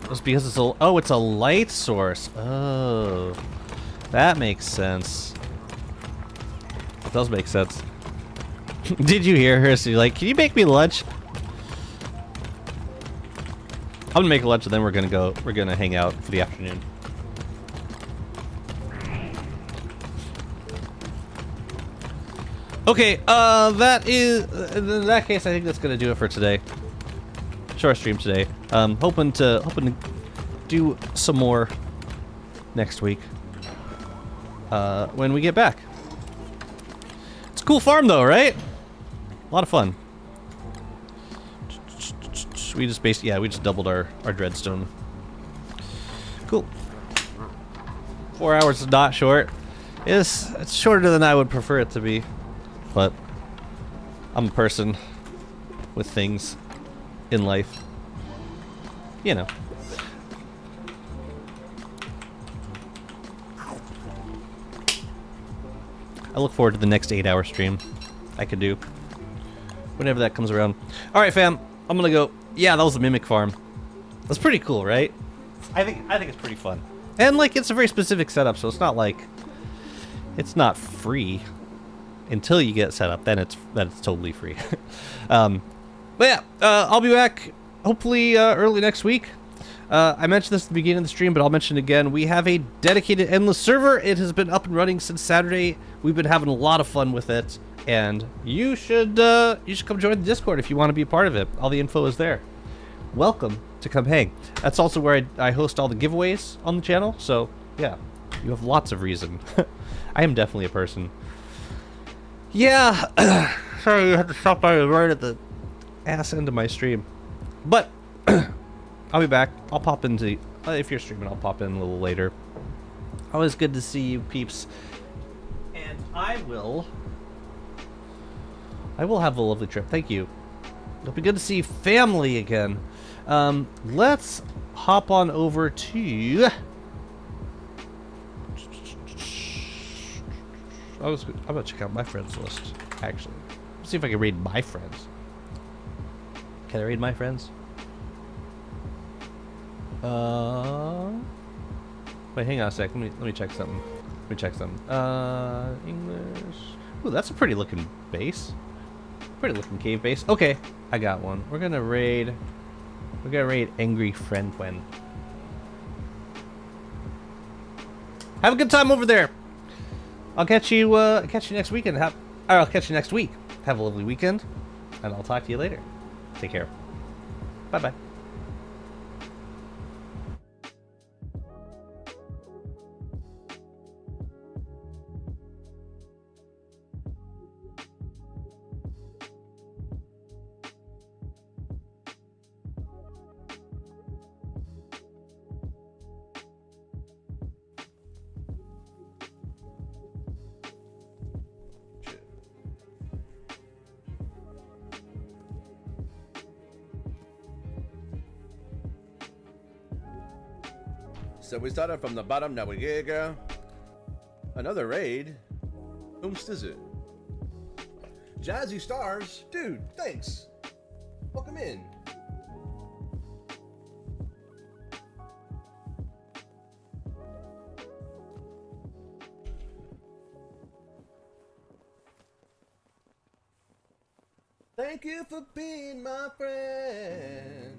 It's because it's a... Oh, it's a light source. Oh. That makes sense. It does make sense. Did you hear her? So you're like, can you make me lunch? I'm gonna make lunch and then we're gonna hang out for the afternoon. Okay, in that case, I think that's gonna do it for today. Short stream today. Hoping to do some more next week. When we get back. It's a cool farm though, right? A lot of fun. We just doubled our dreadstone. Cool. 4 hours is not short. It's shorter than I would prefer it to be. But I'm a person with things in life. You know. I look forward to the next 8-hour stream I could do. Whenever that comes around. Alright fam, I'm gonna go. Yeah, that was the Mimic Farm. That's pretty cool, right? I think it's pretty fun. And like it's a very specific setup, so it's not like it's not free until you get set up, then it's totally free. But yeah, I'll be back hopefully early next week. I mentioned this at the beginning of the stream, but I'll mention it again. We have a dedicated endless server. It has been up and running since Saturday. We've been having a lot of fun with it, and you should come join the Discord if you want to be a part of it. All the info is there. Welcome to come hang. That's also where I host all the giveaways on the channel. So yeah, you have lots of reason. I am definitely a person. Yeah, sorry you had to stop by right at the ass end of my stream, but I'll be back. I'll pop into if you're streaming. I'll pop in a little later. Always good to see you, peeps. And I will have a lovely trip. Thank you. It'll be good to see family again. Let's hop on over to. I'm gonna check out my friends list. Actually, let's see if I can read my friends. Can I read my friends? Wait, hang on a sec. Let me check something. English. Ooh, that's a pretty looking base. Pretty looking cave base. Okay, I got one. We're gonna raid Angry Friend When. Have a good time over there. I'll catch you next weekend. I'll catch you next week. Have a lovely weekend, and I'll talk to you later. Take care. Bye-bye. So we started from the bottom, now we go. Another raid? Whomst is it? Jazzy Stars? Dude, thanks. Welcome in. Thank you for being my friend.